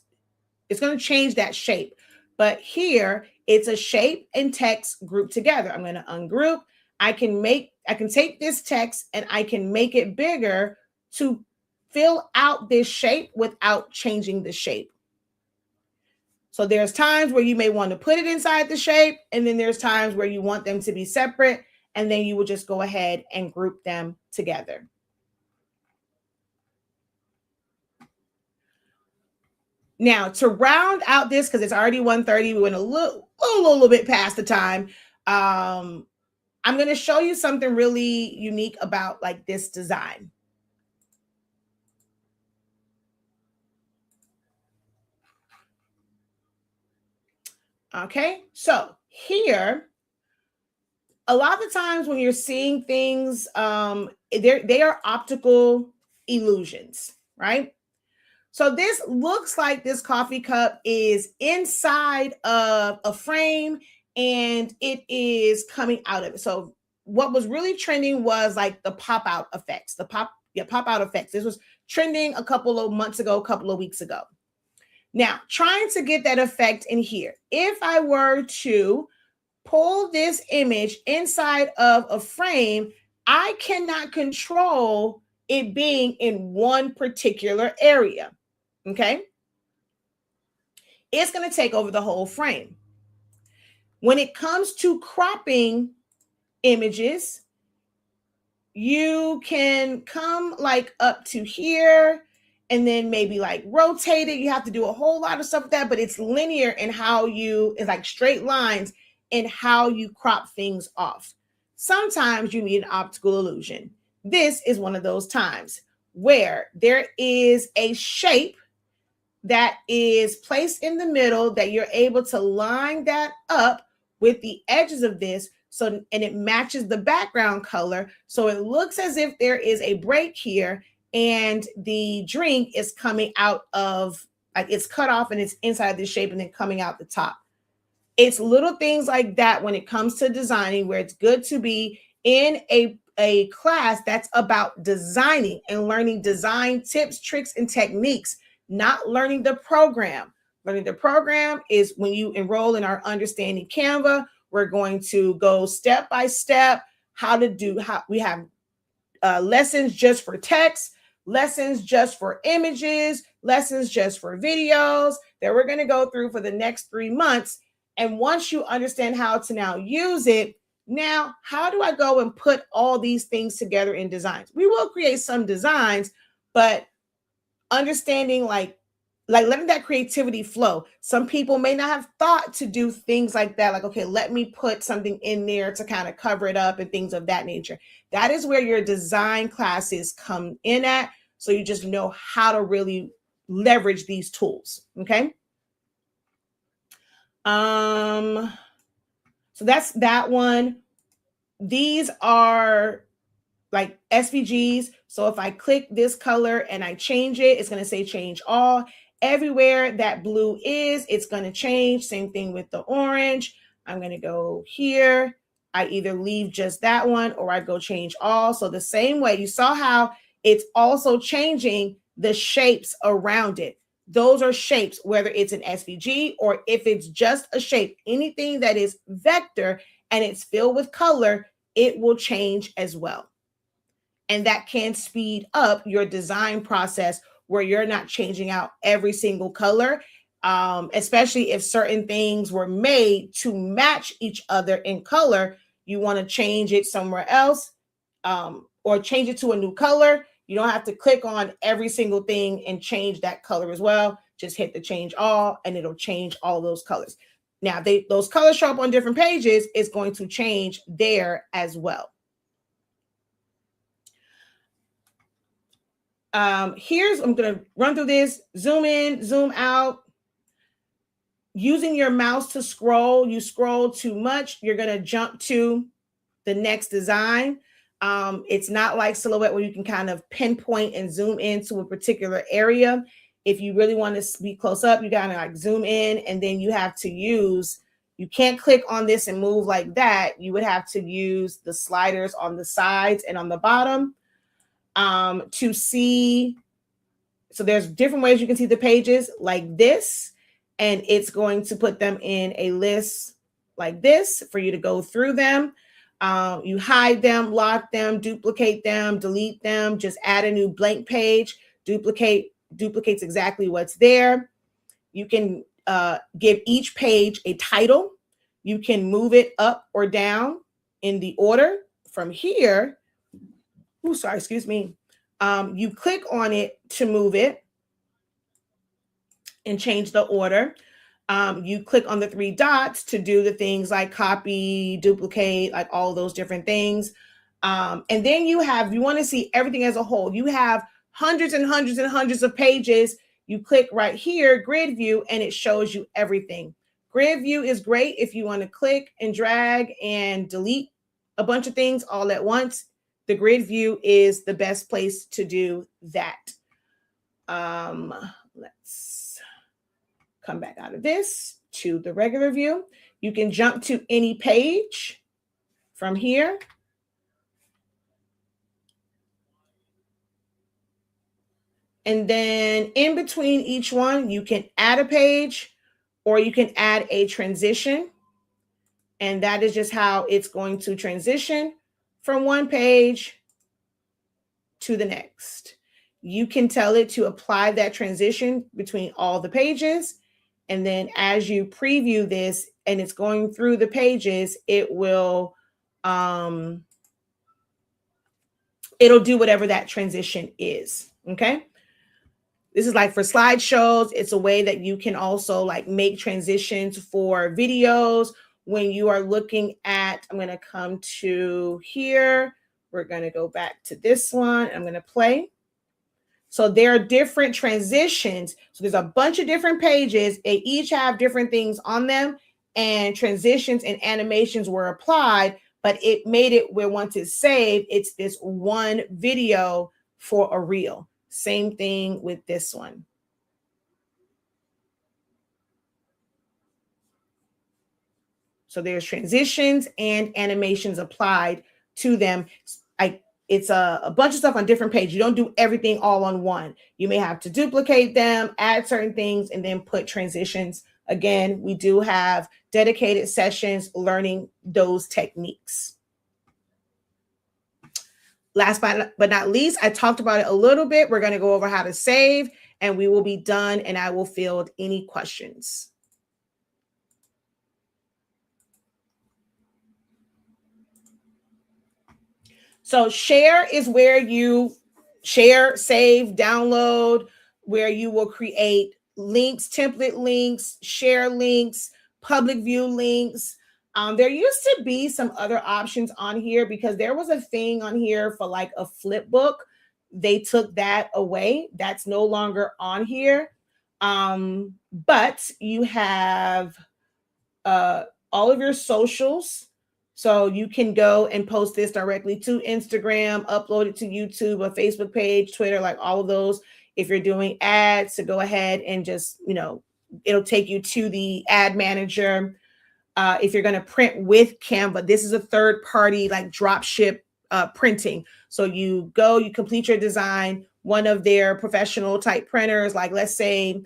It's going to change that shape. But here, it's a shape and text grouped together. I'm going to ungroup. I can take this text and I can make it bigger to fill out this shape without changing the shape. So there's times where you may want to put it inside the shape, and then there's times where you want them to be separate, and then you will just go ahead and group them together. Now, to round out this, because it's already 1:30, we went a little bit past the time. I'm going to show you something really unique about like this design. Okay, so here, a lot of the times when you're seeing things, they are optical illusions, right? So this looks like this coffee cup is inside of a frame and it is coming out of it. So what was really trending was like the pop out effects, pop out effects. This was trending a couple of months ago, a couple of weeks ago. Now, trying to get that effect in here. If I were to pull this image inside of a frame, I cannot control it being in one particular area. Okay. It's going to take over the whole frame. When it comes to cropping images, you can come like up to here and then maybe like rotate it. You have to do a whole lot of stuff with that, but it's linear in how it's like straight lines in how you crop things off. Sometimes you need an optical illusion. This is one of those times where there is a shape that is placed in the middle that you're able to line that up with the edges of this. So, and it matches the background color. So it looks as if there is a break here and the drink is coming out of, like it's cut off and it's inside this shape and then coming out the top. It's little things like that when it comes to designing, where it's good to be in a class that's about designing and learning design tips, tricks, and techniques, not learning the program. Learning the program is when you enroll in our Understanding Canva. We're going to go step by step how we have lessons just for text, lessons just for images, lessons just for videos that we're going to go through for the next 3 months. And once you understand how to now use it, now how do I go and put all these things together in designs? We will create some designs, but understanding like letting that creativity flow. Some people may not have thought to do things like that. Like, okay, let me put something in there to kind of cover it up and things of that nature. That is where your design classes come in at. So you just know how to really leverage these tools. Okay. So that's that one. These are like SVGs. So if I click this color and I change it, it's going to say change all. Everywhere that blue is, it's going to change. Same thing with the orange. I'm going to go here. I either leave just that one or I go change all. So the same way, you saw how it's also changing the shapes around it. Those are shapes, whether it's an SVG or if it's just a shape, anything that is vector and it's filled with color, it will change as well. And that can speed up your design process where you're not changing out every single color, especially if certain things were made to match each other in color. You want to change it somewhere else or change it to a new color. You don't have to click on every single thing and change that color as well. Just hit the change all and it'll change all those colors. Now, those colors show up on different pages. It's going to change there as well. I'm going to run through this, zoom in, zoom out. Using your mouse to scroll, you scroll too much, you're going to jump to the next design. It's not like Silhouette where you can kind of pinpoint and zoom into a particular area. If you really want to be close up, you got to like zoom in and then you have to you can't click on this and move like that. You would have to use the sliders on the sides and on the bottom. To see, so there's different ways you can see the pages like this, and it's going to put them in a list like this for you to go through them. You hide them, lock them, duplicate them, delete them, just add a new blank page, duplicates exactly what's there. You can give each page a title. You can move it up or down in the order from here. You click on it to move it and change the order. You click on the 3 dots to do the things like copy, duplicate, like all those different things. And then you want to see everything as a whole. You have hundreds and hundreds and hundreds of pages. You click right here, grid view, and it shows you everything. Grid view is great if you want to click and drag and delete a bunch of things all at once. The grid view is the best place to do that. Let's come back out of this to the regular view. You can jump to any page from here. And then in between each one, you can add a page or you can add a transition. And that is just how it's going to transition from one page to the next. You can tell it to apply that transition between all the pages. And then as you preview this and it's going through the pages, it will it'll do whatever that transition is. Okay. This is like for slideshows. It's a way that you can also like make transitions for videos when you are looking at, I'm going to come to here. We're going to go back to this one. I'm going to play. So there are different transitions. So there's a bunch of different pages. They each have different things on them, and transitions and animations were applied, but it made it where once it's saved, it's this one video for a reel. Same thing with this one. So there's transitions and animations applied to them. It's a bunch of stuff on different pages. You don't do everything all on one. You may have to duplicate them, add certain things, and then put transitions. Again, we do have dedicated sessions learning those techniques. Last but not least, I talked about it a little bit. We're going to go over how to save, and we will be done, and I will field any questions. So share is where you share, save, download, where you will create links, template links, share links, public view links. There used to be some other options on here because there was a thing on here for like a flip book. They took that away. That's no longer on here. But you have all of your socials. So you can go and post this directly to Instagram, upload it to YouTube, a Facebook page, Twitter, like all of those. If you're doing ads, to go ahead and just, it'll take you to the ad manager. If you're going to print with Canva, this is a third party like drop ship printing. So you go, you complete your design, one of their professional type printers, like let's say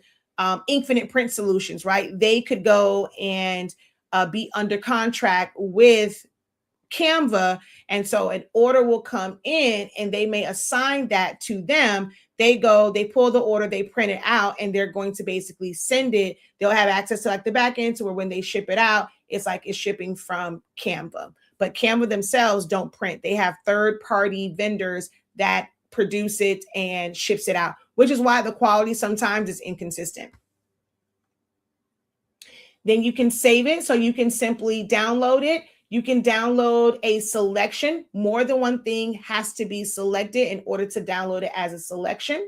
Infinite Print Solutions, right? They could go and be under contract with Canva. And so an order will come in and they may assign that to them. They go, they pull the order, they print it out, and they're going to basically send it. They'll have access to like the back end to where when they ship it out, it's like it's shipping from Canva. But Canva themselves don't print. They have third-party vendors that produce it and ships it out, which is why the quality sometimes is inconsistent. Then you can save it. So you can simply download it. You can download a selection. More than one thing has to be selected in order to download it as a selection.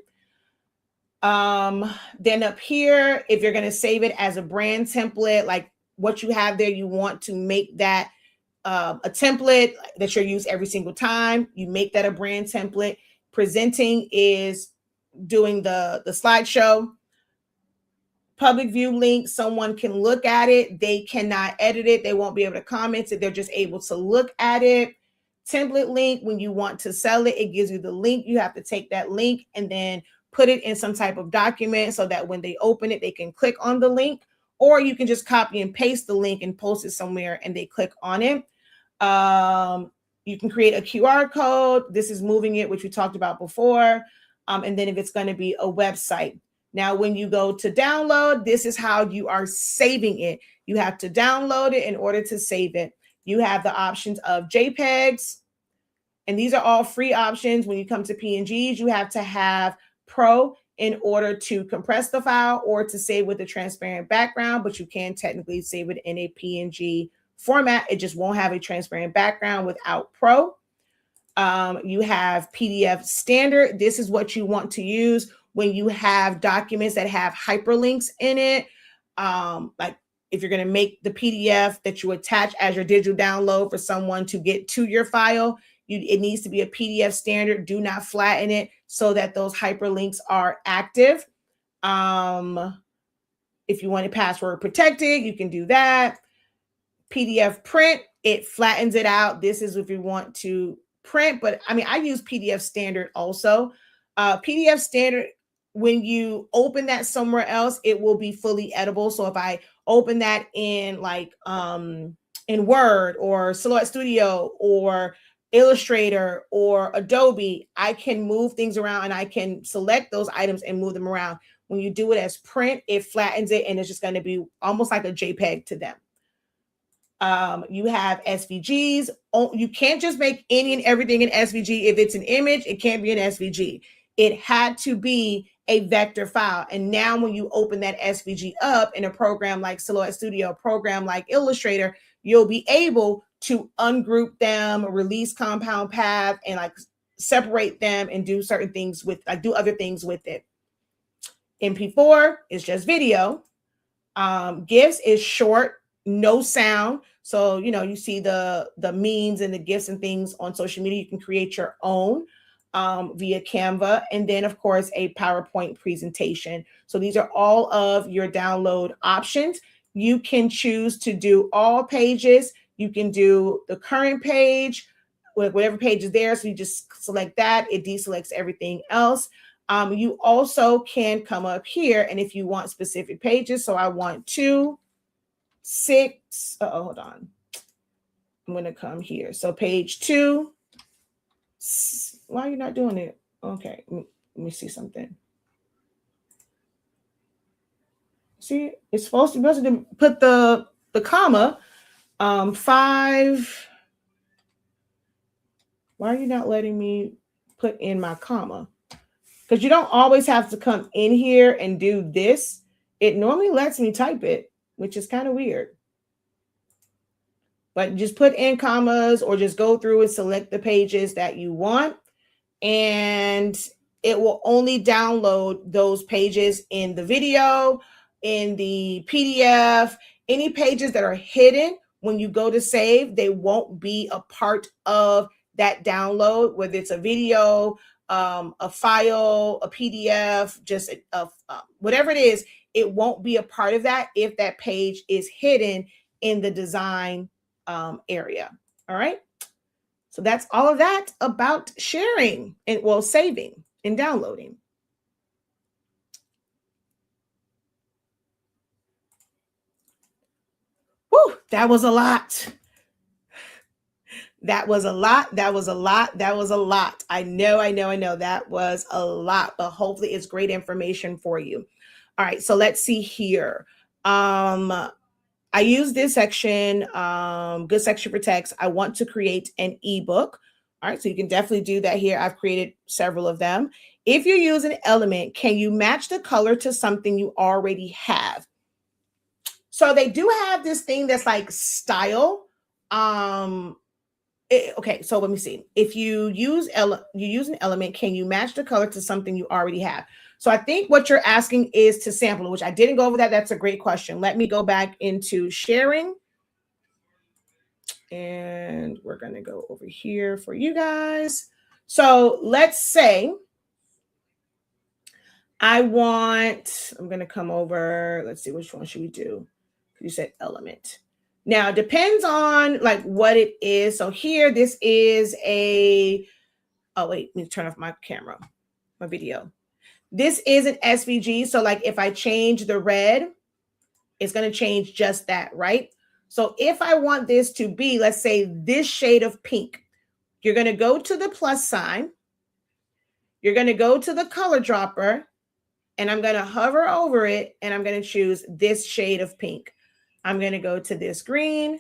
Then up here, if you're going to save it as a brand template, like what you have there, you want to make that a template that you'll use every single time. You make that a brand template. Presenting is doing the slideshow. Public view link, someone can look at it. They cannot edit it. They won't be able to comment it. They're just able to look at it. Template link, when you want to sell it, it gives you the link. You have to take that link and then put it in some type of document so that when they open it, they can click on the link, or you can just copy and paste the link and post it somewhere and they click on it. You can create a QR code. This is moving it, which we talked about before. And then if it's going to be a website. Now, when you go to download, this is how you are saving it. You have to download it in order to save it. You have the options of JPEGs, and these are all free options. When you come to PNGs, you have to have Pro in order to compress the file or to save with a transparent background, but you can technically save it in a PNG format. It just won't have a transparent background without Pro. You have PDF standard. This is what you want to use when you have documents that have hyperlinks in it. Like if you're going to make the PDF that you attach as your digital download for someone to get to your file, it needs to be a PDF standard. Do not flatten it. so that those hyperlinks are active. If you want it password protected, you can do that. PDF print, it flattens it out. This is if you want to print, but I mean, I use PDF standard also. PDF standard, when you open that somewhere else, it will be fully editable. So if I open that in like in Word or Silhouette Studio or Illustrator or Adobe, I can move things around and I can select those items and move them around. When you do it as print, it flattens it and it's just going to be almost like a JPEG to them. You have SVGs. Oh, you can't just make any and everything in SVG. If it's an image, it can't be an SVG. It had to be a vector file. And now when you open that SVG up in a program like Silhouette Studio, a program like Illustrator, you'll be able to ungroup them, release compound path, and like separate them and do certain things with, like do other things with it. MP4 is just video. GIFs is short, no sound. So, you know, you see the memes and the GIFs and things on social media. You can create your own via Canva. And then, of course, a PowerPoint presentation. So these are all of your download options. You can choose to do all pages. You can do the current page, whatever page is there. So you just select that. It deselects everything else. You also can come up here, and if you want specific pages, so I want 2, 6. Hold on. I'm going to come here. So page 2. Why are you not doing it? Okay, let me see something. See, it's supposed to put the comma. 5. Why are you not letting me put in my comma? Because you don't always have to come in here and do this. It normally lets me type it, which is kind of weird. But just put in commas or just go through and select the pages that you want. And it will only download those pages in the video, in the PDF, any pages that are hidden. When you go to save, they won't be a part of that download, whether it's a video, a file, a PDF, just whatever it is, it won't be a part of that if that page is hidden in the design area. All right. So that's all of that about sharing and saving and downloading. Woo, that was a lot. That was a lot. That was a lot. That was a lot. I know. That was a lot, but hopefully it's great information for you. All right. So let's see here. I use this section, good section for text. I want to create an ebook. All right. So you can definitely do that here. I've created several of them. If you use an element, can you match the color to something you already have? So they do have this thing that's like style. Okay, so let me see. If you use an element, can you match the color to something you already have? So I think what you're asking is to sample, which I didn't go over that. That's a great question. Let me go back into sharing. And we're going to go over here for you guys. So let's say I'm going to come over. Let's see, which one should we do? You said element. Now, it depends on like what it is. So here, this is oh, wait, let me turn off my camera, my video. This is an SVG. So like if I change the red, it's going to change just that, right? So if I want this to be, let's say this shade of pink, you're going to go to the plus sign. You're going to go to the color dropper and I'm going to hover over it and I'm going to choose this shade of pink. I'm going to go to this green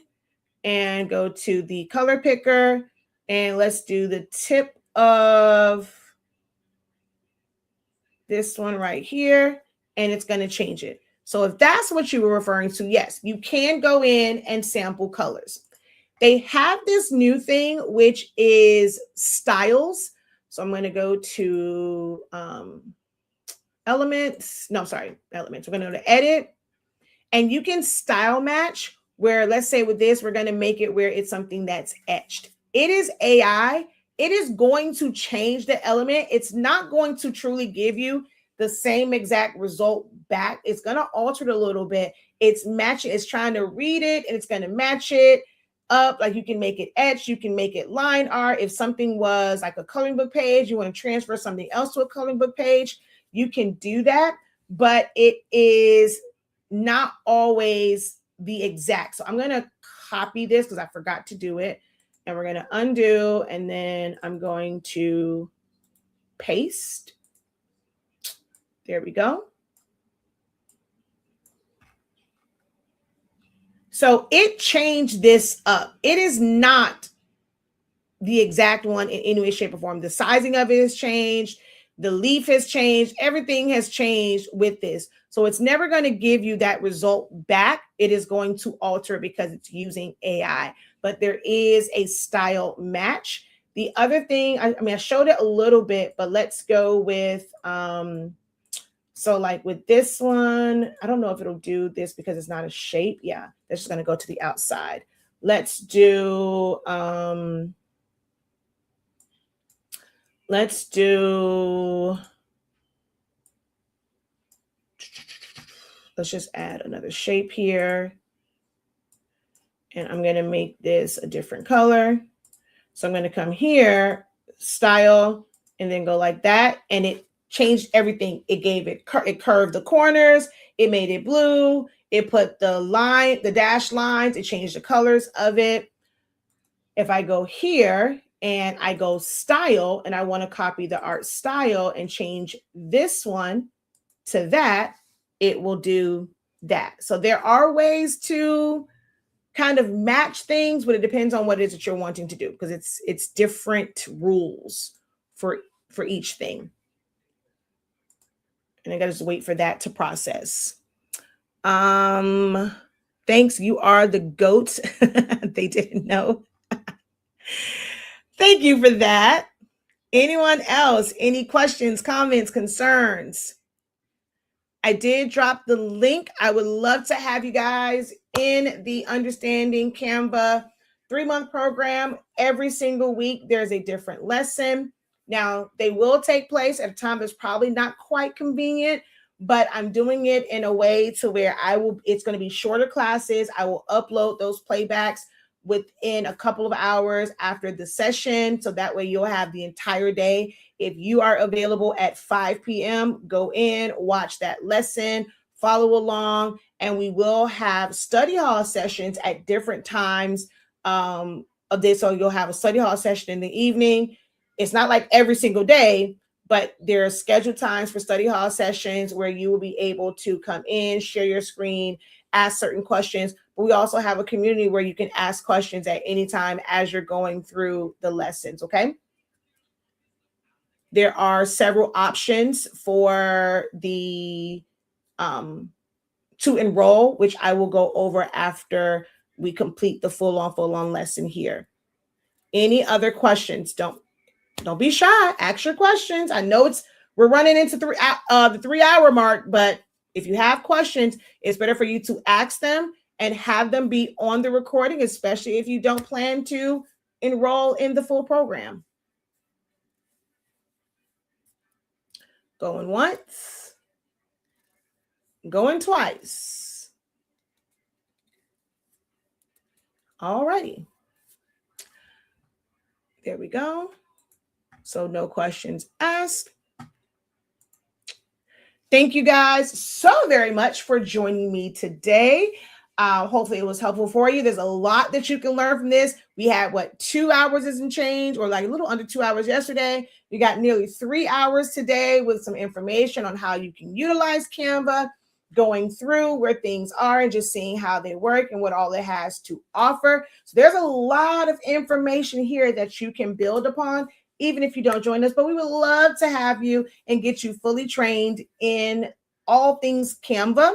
and go to the color picker and let's do the tip of this one right here and it's going to change it. So if that's what you were referring to, yes, you can go in and sample colors. They have this new thing, which is styles. So I'm going to go to elements. No, sorry, elements. We're going to go to edit. And you can style match where, let's say with this, we're going to make it where it's something that's etched. It is AI. it is going to change the element. It's not going to truly give you the same exact result back. It's going to alter it a little bit. It's matching, it's trying to read it, and it's going to match it up. Like you can make it etch, you can make it line art. If something was like a coloring book page, you want to transfer something else to a coloring book page, you can do that, but it is not always the exact. So I'm going to copy this because I forgot to do it, and we're going to undo, and then I'm going to paste. There we go. So it changed this up. It is not the exact one in any way, shape, or form. The sizing of it has changed. The leaf has changed. Everything has changed with this. So it's never going to give you that result back. It is going to alter because it's using AI. But there is a style match. The other thing, I showed it a little bit, but let's go with, so like with this one, I don't know if it'll do this because it's not a shape. Yeah, that's just going to go to the outside. Let's do, let's just add another shape here. And I'm going to make this a different color. So I'm going to come here, style, and then go like that. And it changed everything. It gave it, it curved the corners. It made it blue. It put the line, the dash lines. It changed the colors of it. If I go here and I go style, and I want to copy the art style and change this one to that, it will do that. So there are ways to kind of match things, but it depends on what it is that you're wanting to do, because it's different rules for each thing. And I gotta just wait for that to process. Thanks, you are the GOAT. They didn't know. Thank you for that. Anyone else? Any questions, comments, concerns? I did drop the link. I would love to have you guys in the Understanding Canva 3-month program. Every single week, there's a different lesson. Now, they will take place at a time that's probably not quite convenient, but I'm doing it in a way to where it's going to be shorter classes. I will upload those playbacks within a couple of hours after the session. So that way you'll have the entire day. If you are available at 5 p.m., go in, watch that lesson, follow along, and we will have study hall sessions at different times of this. So you'll have a study hall session in the evening. It's not like every single day, but there are scheduled times for study hall sessions where you will be able to come in, share your screen, ask certain questions. But we also have a community where you can ask questions at any time as you're going through the lessons, okay? There are several options for the to enroll, which I will go over after we complete the full-on lesson here. Any other questions? Don't be shy. Ask your questions. I know we're running into the 3-hour mark, but if you have questions, it's better for you to ask them and have them be on the recording, especially if you don't plan to enroll in the full program. Going once, going twice. All righty. There we go. So no questions asked. Thank you guys so very much for joining me today. Hopefully it was helpful for you. There's a lot that you can learn from this. We had 2 hours and change, or like a little under 2 hours yesterday. We got nearly 3 hours today with some information on how you can utilize Canva, going through where things are and just seeing how they work and what all it has to offer. So there's a lot of information here that you can build upon, even if you don't join us, but we would love to have you and get you fully trained in all things Canva,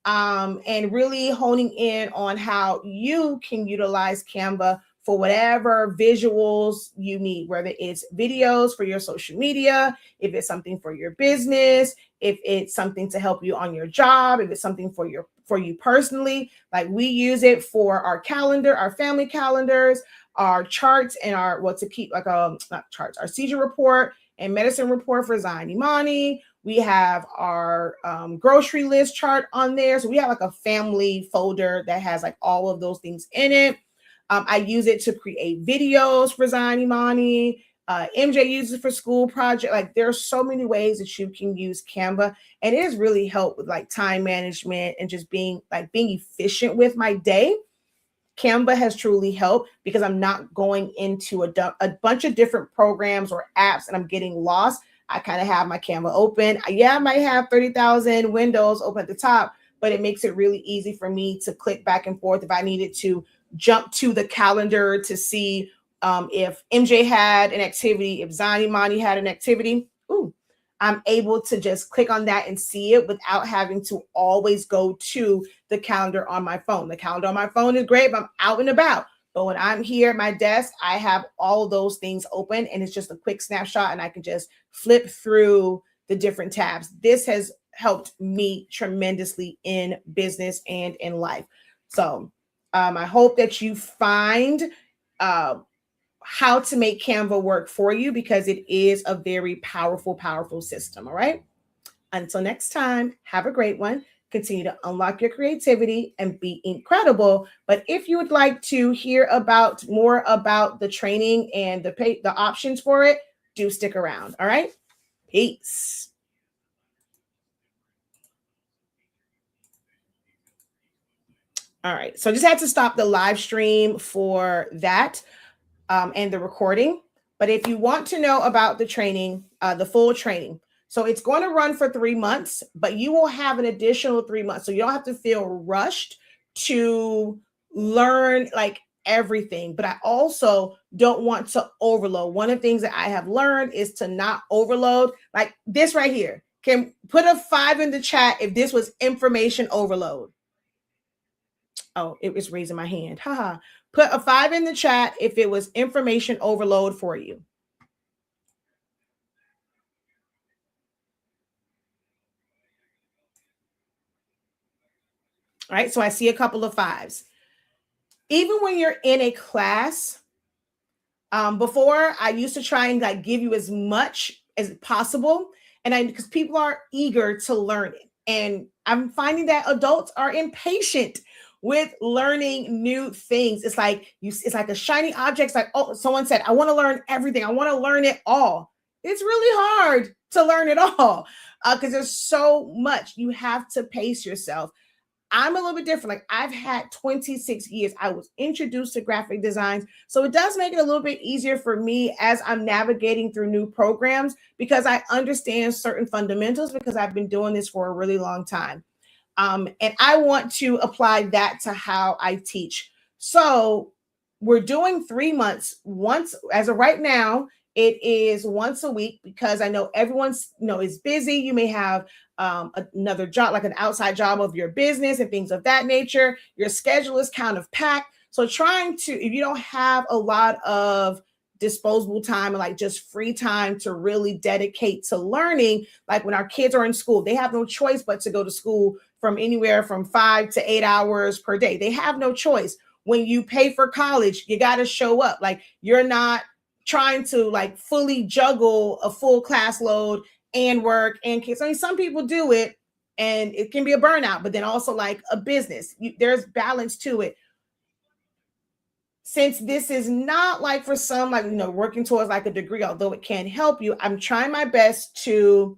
and really honing in on how you can utilize Canva for whatever visuals you need, whether it's videos for your social media, if it's something for your business, if it's something to help you on your job, if it's something for you personally. Like we use it for our calendar, our family calendars, our charts and our what to keep, like not charts, our seizure report and medicine report for Zion Imani. We have our grocery list chart on there. So we have like a family folder that has like all of those things in it. I use it to create videos for Zion Imani. MJ uses it for school project. Like there are so many ways that you can use Canva, and it has really helped with like time management and just being efficient with my day. Canva has truly helped because I'm not going into a bunch of different programs or apps and I'm getting lost. I kind of have my Canva open. Yeah, I might have 30,000 windows open at the top, but it makes it really easy for me to click back and forth if I needed to jump to the calendar to see if MJ had an activity, if Zion Imani had an activity. Ooh, I'm able to just click on that and see it without having to always go to the calendar on my phone. The calendar on my phone is great if I'm out and about. But when I'm here at my desk, I have all those things open and it's just a quick snapshot and I can just flip through the different tabs. This has helped me tremendously in business and in life. So I hope that you find how to make Canva work for you because it is a very powerful, powerful system. All right. Until next time, have a great one. Continue to unlock your creativity and be incredible. But if you would like to hear about more about the training and the options for it, do stick around. All right. Peace. All right. So I just had to stop the live stream for that and the recording. But if you want to know about the training, the full training, so it's going to run for 3 months, but you will have an additional 3 months. So you don't have to feel rushed to learn like everything. But I also don't want to overload. One of the things that I have learned is to not overload. Like this right here. Can put a 5 in the chat if this was information overload. Oh, it was raising my hand. Haha. Put a 5 in the chat if it was information overload for you. All right, so I see a couple of 5s. Even when you're in a class, before I used to try and like give you as much as possible, and because people are eager to learn it, and I'm finding that adults are impatient with learning new things. It's like it's like a shiny object. It's like, oh, someone said, I want to learn everything. I want to learn it all. It's really hard to learn it all because there's so much. You have to pace yourself. I'm a little bit different. Like I've had 26 years. I was introduced to graphic designs. So it does make it a little bit easier for me as I'm navigating through new programs because I understand certain fundamentals because I've been doing this for a really long time. And I want to apply that to how I teach. So we're doing 3 months once. As of right now, it is once a week because I know everyone's is busy. You may have another job, like an outside job of your business and things of that nature. Your schedule is kind of packed. So trying to, if you don't have a lot of disposable time and like just free time to really dedicate to learning, like when our kids are in school, they have no choice but to go to school from anywhere from 5 to 8 hours per day. They have no choice. When you pay for college, you got to show up. Like you're not trying to like fully juggle a full class load and work and kids. I mean, some people do it and it can be a burnout, but then also like a business, there's balance to it. Since this is not like for some, like, working towards like a degree, although it can help you, I'm trying my best to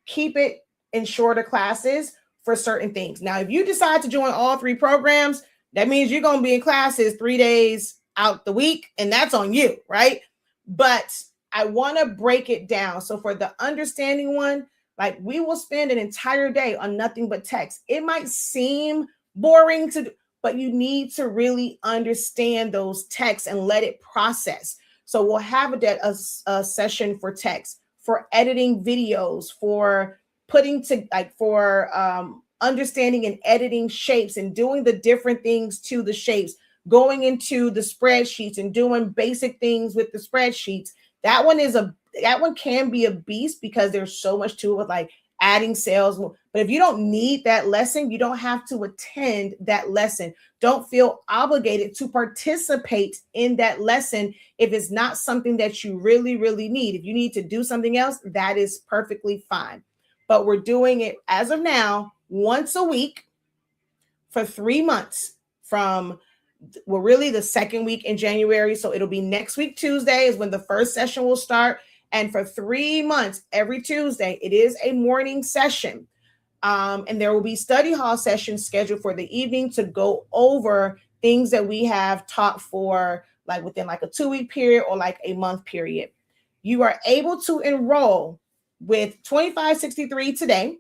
keep it in shorter classes for certain things. Now, if you decide to join all 3 programs, that means you're going to be in classes 3 days out the week, and that's on you, right? But I want to break it down. So for the understanding one, like we will spend an entire day on nothing but text. It might seem boring to do, but you need to really understand those texts and let it process. So we'll have a session for text, for editing videos, for putting to like for understanding and editing shapes and doing the different things to the shapes, going into the spreadsheets and doing basic things with the spreadsheets. That one can be a beast because there's so much to it with like adding sales. But if you don't need that lesson, you don't have to attend that lesson. Don't feel obligated to participate in that lesson if it's not something that you really, really need. If you need to do something else, that is perfectly fine. But we're doing it as of now once a week for 3 months from, well, really the second week in January. So it'll be next week, Tuesday is when the first session will start. And for 3 months, every Tuesday, it is a morning session. And there will be study hall sessions scheduled for the evening to go over things that we have taught for like within like a 2-week period or like a month period. You are able to enroll with $25.63 today,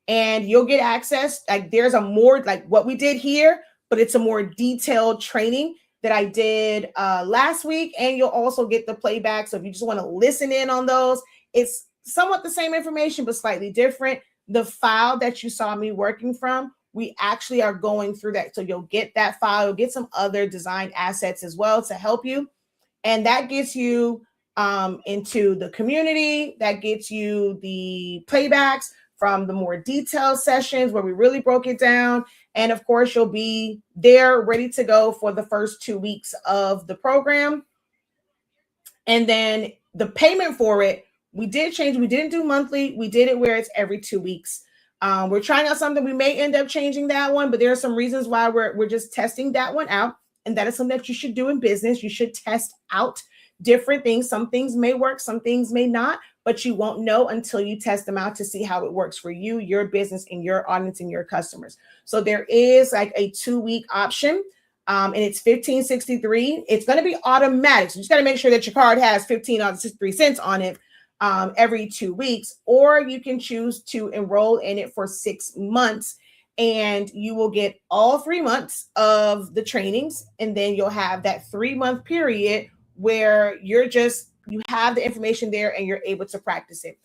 and you'll get access. Like there's a more like what we did here, but it's a more detailed training that I did last week. And you'll also get the playback. So if you just want to listen in on those, it's somewhat the same information, but slightly different. The file that you saw me working from, we actually are going through that. So you'll get that file, you'll get some other design assets as well to help you. And that gets you into the community, that gets you the playbacks from the more detailed sessions where we really broke it down. And of course, you'll be there ready to go for the first 2 weeks of the program. And then the payment for it, we did change. We didn't do monthly. We did it where it's every 2 weeks. We're trying out something. We may end up changing that one, but there are some reasons why we're just testing that one out. And that is something that you should do in business. You should test out different things. Some things may work, some things may not, but you won't know until you test them out to see how it works for you, your business, and your audience and your customers. So there is like a 2-week option. And it's $15.63. It's going to be automatic. So you just got to make sure that your card has $15.63 on it every 2 weeks, or you can choose to enroll in it for 6 months, and you will get all 3 months of the trainings. And then you'll have that 3-month period where you have the information there and you're able to practice it.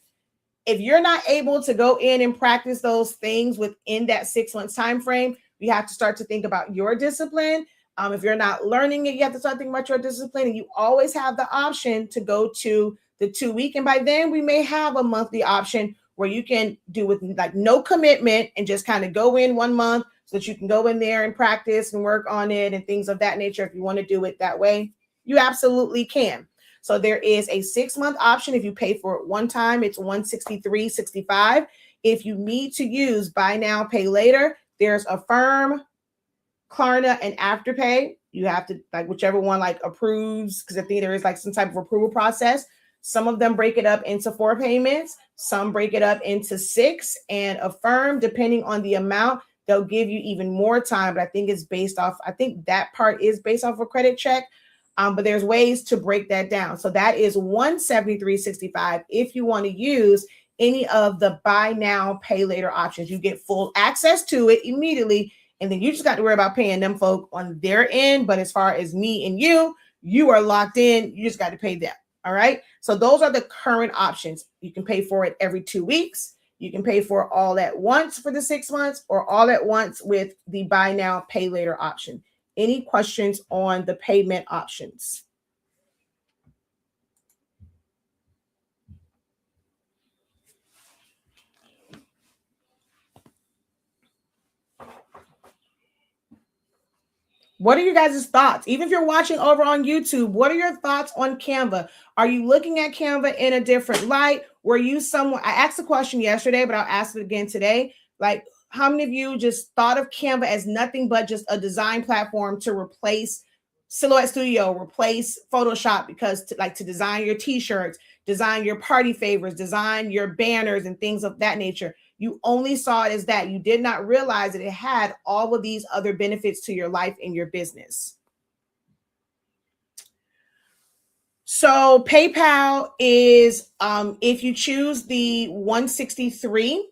If you're not able to go in and practice those things within that 6 months time frame, you have to start to think about your discipline. If you're not learning it, you have to start thinking about your discipline. And you always have the option to go to the 2 week. And by then we may have a monthly option where you can do with like no commitment and just kind of go in 1 month so that you can go in there and practice and work on it and things of that nature. If you want to do it that way, you absolutely can. So there is a 6-month option. If you pay for it one time, it's $163.65. If you need to use buy now, pay later, there's Affirm, Klarna, and Afterpay. You have to like whichever one like approves, because I think there is like some type of approval process. Some of them break it up into 4 payments. Some break it up into 6. And Affirm, depending on the amount, they'll give you even more time. But I think that part is based off a credit check. But there's ways to break that down. So that is $173.65 if you want to use any of the buy now, pay later options. You get full access to it immediately, and then you just got to worry about paying them folk on their end. But as far as me and you are locked in. You just got to pay them. All right. So those are the current options. You can pay for it every 2 weeks. You can pay for it all at once for the 6 months, or all at once with the buy now, pay later option. Any questions on the payment options? What are you guys' thoughts? Even if you're watching over on YouTube, what are your thoughts on Canva? Are you looking at Canva in a different light? Were you someone, I asked the question yesterday, but I'll ask it again today. Like, how many of you just thought of Canva as nothing but just a design platform to replace Silhouette Studio, replace Photoshop, because to design your t-shirts, design your party favors, design your banners and things of that nature? You only saw it as that. You did not realize that it had all of these other benefits to your life and your business. So PayPal is, if you choose the 163,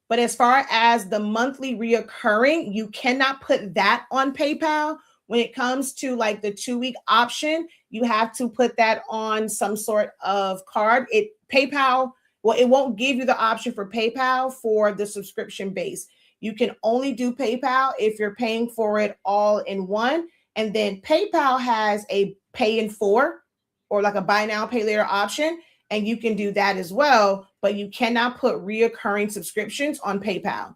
but as far as the monthly reoccurring, you cannot put that on PayPal. When it comes to like the 2 week option, you have to put that on some sort of card. PayPal, well, it won't give you the option for PayPal for the subscription base. You can only do PayPal if you're paying for it all in one. And then PayPal has a pay in 4, or like a buy now, pay later option. And you can do that as well but you cannot put reoccurring subscriptions on PayPal.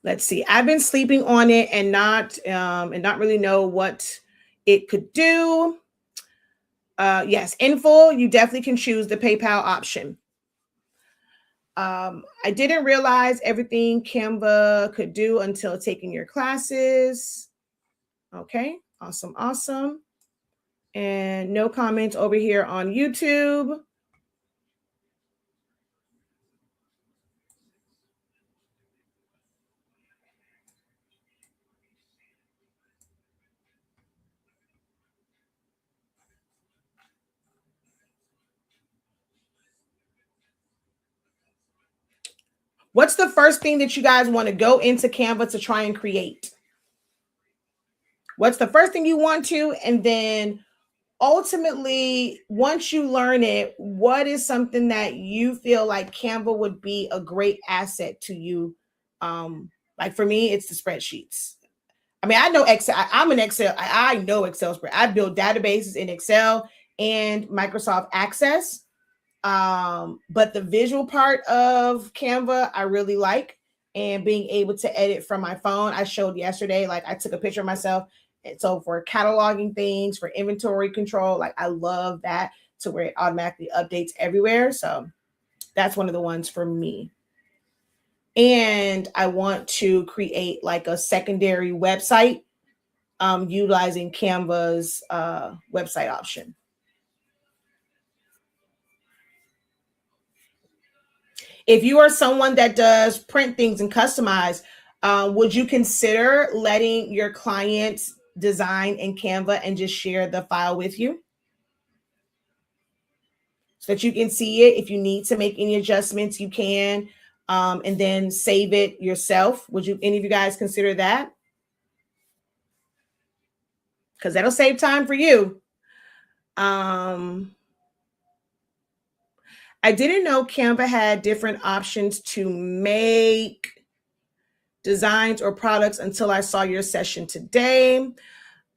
Let's see. I've been sleeping on it and not really know what it could do. Yes, in full, you definitely can choose the PayPal option. I didn't realize everything Canva could do until taking your classes. Okay, awesome. And no comments over here on YouTube. What's the first thing that you guys want to go into Canva to try and create? What's the first thing you want to? And then ultimately, once you learn it, what is something that you feel like Canva would be a great asset to you? Like for me, it's the spreadsheets. I mean, I know Excel. I'm an Excel. I know Excel spread. I build databases in Excel and Microsoft Access. But the visual part of Canva, I really like, and being able to edit from my phone. I showed yesterday, like I took a picture of myself. And so for cataloging things, for inventory control, like I love that to where it automatically updates everywhere. So that's one of the ones for me. And I want to create like a secondary website utilizing Canva's website option. If you are someone that does print things and customize, would you consider letting your clients design in Canva and just share the file with you so that you can see it? If you need to make any adjustments, you can, and then save it yourself. Would you, any of you guys consider that? Because that'll save time for you. I didn't know Canva had different options to make designs or products until I saw your session today.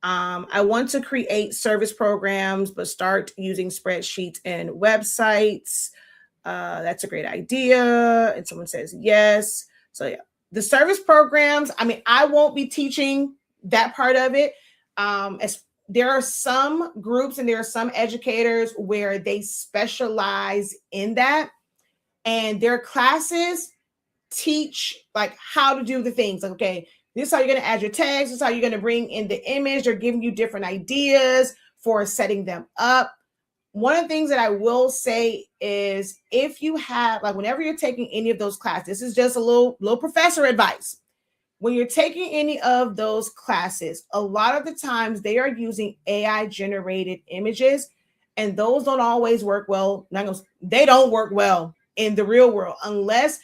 I want to create service programs, but start using spreadsheets and websites. That's a great idea. And someone says yes. So yeah, the service programs, I mean, I won't be teaching that part of it. As there are some groups and there are some educators where they specialize in that, and their classes teach like how to do the things. Like, okay, this is how you're going to add your tags. This is how you're going to bring in the image. They're giving you different ideas for setting them up. One of the things that I will say is if you have, like, whenever you're taking any of those classes, this is just a little professor advice. When you're taking any of those classes, a lot of the times they are using AI generated images, and those don't always work well. They don't work well in the real world unless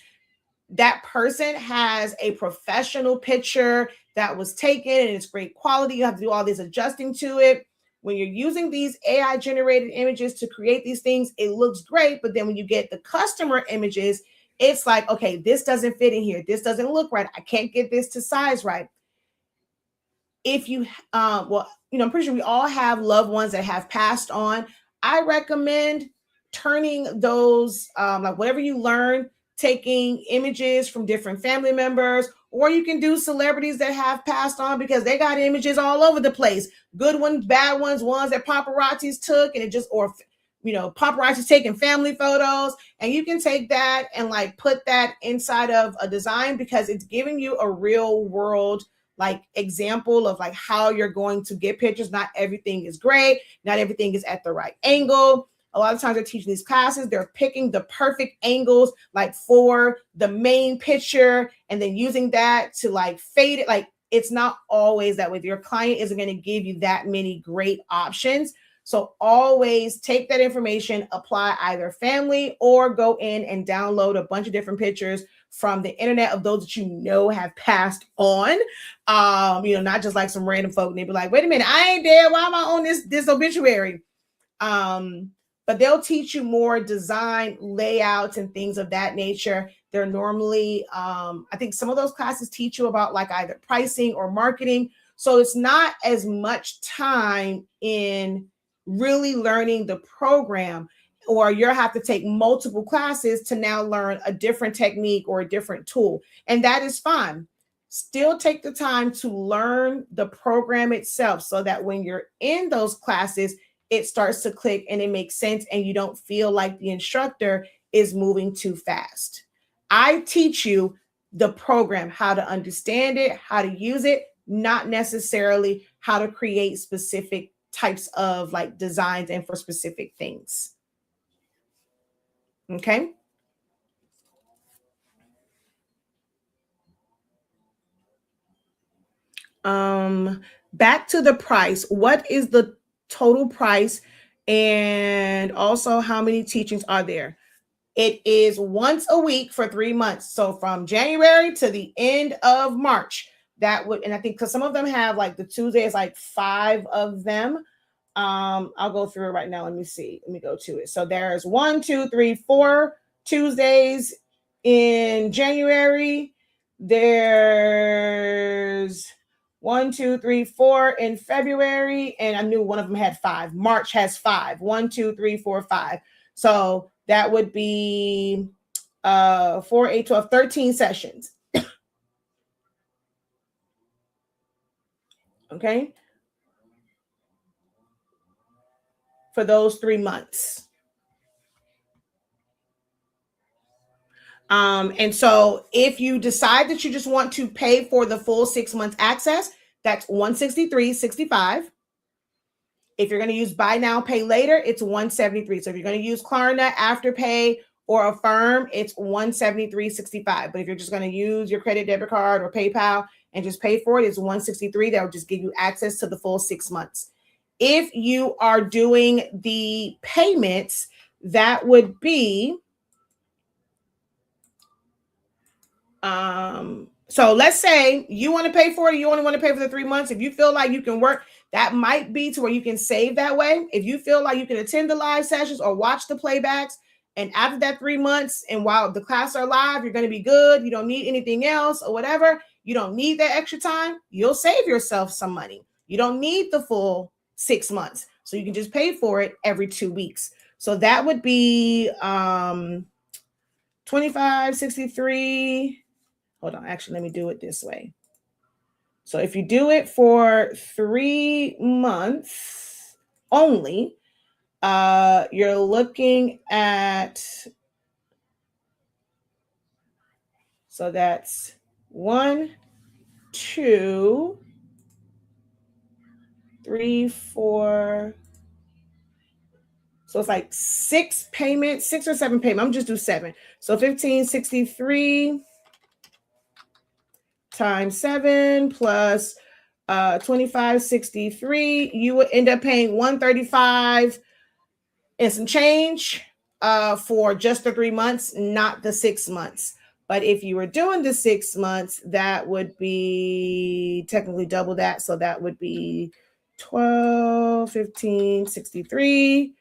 that person has a professional picture that was taken and it's great quality. You have to do all this adjusting to it. When you're using these AI generated images to create these things, it looks great. But then when you get the customer images, it's like, okay, this doesn't fit in here. This doesn't look right. I can't get this to size right. If you, well, you know, I'm pretty sure we all have loved ones that have passed on. I recommend turning those, like whatever you learn, taking images from different family members, or you can do celebrities that have passed on because they got images all over the place. Good ones, bad ones, ones that paparazzis took, and it just, or, you know, paparazzi taking family photos, and you can take that and like put that inside of a design because it's giving you a real world like example of like how you're going to get pictures. Not everything is great. Not everything is at the right angle. A lot of times they're teaching these classes, they're picking the perfect angles like for the main picture and then using that to like fade it. Like it's not always that way. Your client isn't going to give you that many great options. So always take that information, apply either family or go in and download a bunch of different pictures from the internet of those that you know have passed on. You know, not just like some random folk and they be like, wait a minute, I ain't dead. Why am I on this obituary? But they'll teach you more design layouts and things of that nature They're normally, I think some of those classes teach you about like either pricing or marketing. So it's not as much time in really learning the program, or you'll have to take multiple classes to now learn a different technique or a different tool. And that is fine. Still take the time to learn the program itself so that when you're in those classes, it starts to click and it makes sense and you don't feel like the instructor is moving too fast. I teach you the program, how to understand it, how to use it, not necessarily how to create specific types of like designs and for specific things. Okay. Back to the price. What is the total price? And also, how many teachings are there? It is once a week for 3 months. So from January to the end of March. That would, and I think because some of them have like the Tuesdays, like 5 of them. I'll go through it right now. Let me see. Let me go to it. So there's 1, 2, 3, 4 Tuesdays in January. There's 1, 2, 3, 4 in February, and I knew one of them had 5. March has 5. 1, 2, 3, 4, 5. So that would be 4, 8, 12, 13 sessions. Okay. For those 3 months. And so if you decide that you just want to pay for the full 6 months access, that's $163.65. If you're going to use buy now, pay later, it's $173. So if you're going to use Klarna, Afterpay, or Affirm, it's $173.65. But if you're just going to use your credit, debit card, or PayPal and just pay for it, it's $163. That will just give you access to the full 6 months. If you are doing the payments, that would be so let's say you want to pay for it, you only want to pay for the 3 months. If you feel like you can work, that might be to where you can save that way. If you feel like you can attend the live sessions or watch the playbacks, and after that 3 months, and while the classes are live, you're going to be good, you don't need anything else or whatever, you don't need that extra time, you'll save yourself some money. You don't need the full 6 months. So you can just pay for it every 2 weeks. So that would be $25.63. Hold on, actually, let me do it this way. So if you do it for 3 months only, you're looking at, so that's 1, 2, 3, 4. So it's like 6 payments, 6 or 7 payments. I'm just do 7. So $15.63 times 7 plus $25.63. You would end up paying $135 and some change for just the 3 months, not the 6 months. But if you were doing the 6 months, that would be technically double that. So that would be 12, 15, 63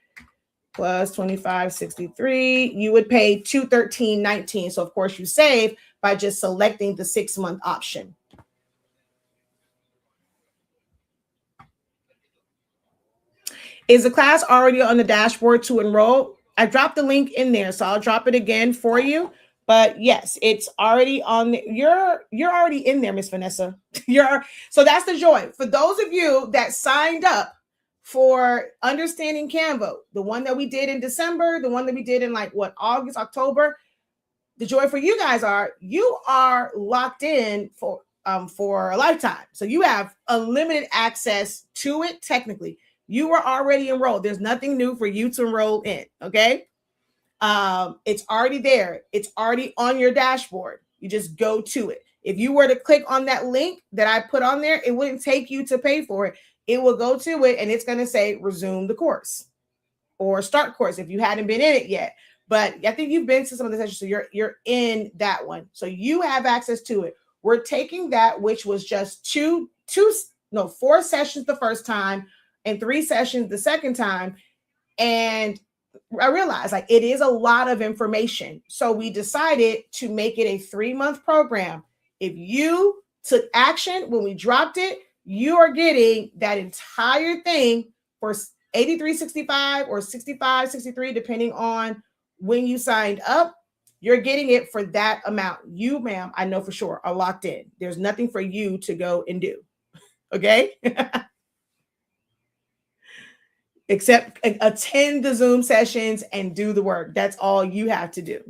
plus 25.63. You would pay $213.19. So of course you save by just selecting the 6 month option. Is the class already on the dashboard to enroll? I dropped the link in there, so I'll drop it again for you. But yes, it's already on. You're already in there, Miss Vanessa. So that's the joy. For those of you that signed up for Understanding Canva, the one that we did in December, the one that we did in August, October, the joy for you guys you are locked in for a lifetime. So you have unlimited access to it. Technically, you were already enrolled. There's nothing new for you to enroll in. Okay. It's already there. It's already on your dashboard. You just go to it. If you were to click on that link that I put on there, it wouldn't take you to pay for it. It will go to it and it's going to say resume the course or start course if you hadn't been in it yet. But I think you've been to some of the sessions, so you're in that one. So you have access to it. We're taking that, which was just 4 sessions the first time and 3 sessions the second time. And I realized like it is a lot of information. So we decided to make it a 3-month program. If you took action when we dropped it, you are getting that entire thing for $83.65 or $65.63, depending on when you signed up. You're getting it for that amount. You, ma'am, I know for sure, are locked in. There's nothing for you to go and do. Okay? Except attend the Zoom sessions and do the work. That's all you have to do.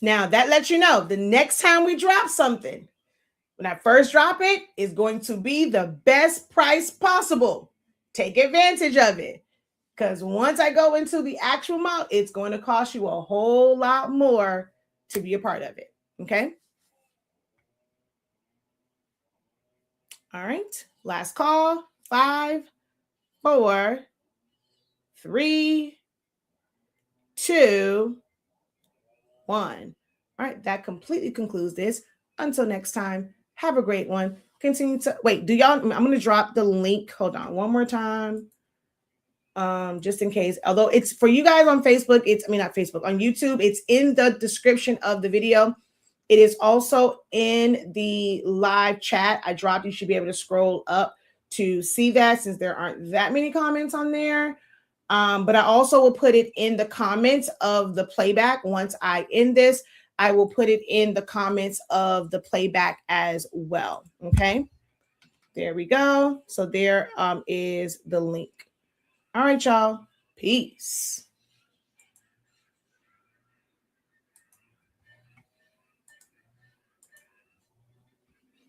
Now, that lets you know the next time we drop something, when I first drop it, is going to be the best price possible. Take advantage of it. Because once I go into the actual amount, it's going to cost you a whole lot more to be a part of it. Okay? All right. Last call. 5, 4, 3, 2, 1. All right. That completely concludes this. Until next time, have a great one. Continue to wait. Do y'all? I'm going to drop the link. Hold on one more time. Just in case. Although it's for you guys on Facebook, not Facebook, on YouTube, it's in the description of the video. It is also in the live chat I dropped. You should be able to scroll up to see that, since there aren't that many comments on there. But I also will put it in the comments of the playback. Once I end this, I will put it in the comments of the playback as well. Okay. There we go. So there is the link. All right, y'all. Peace.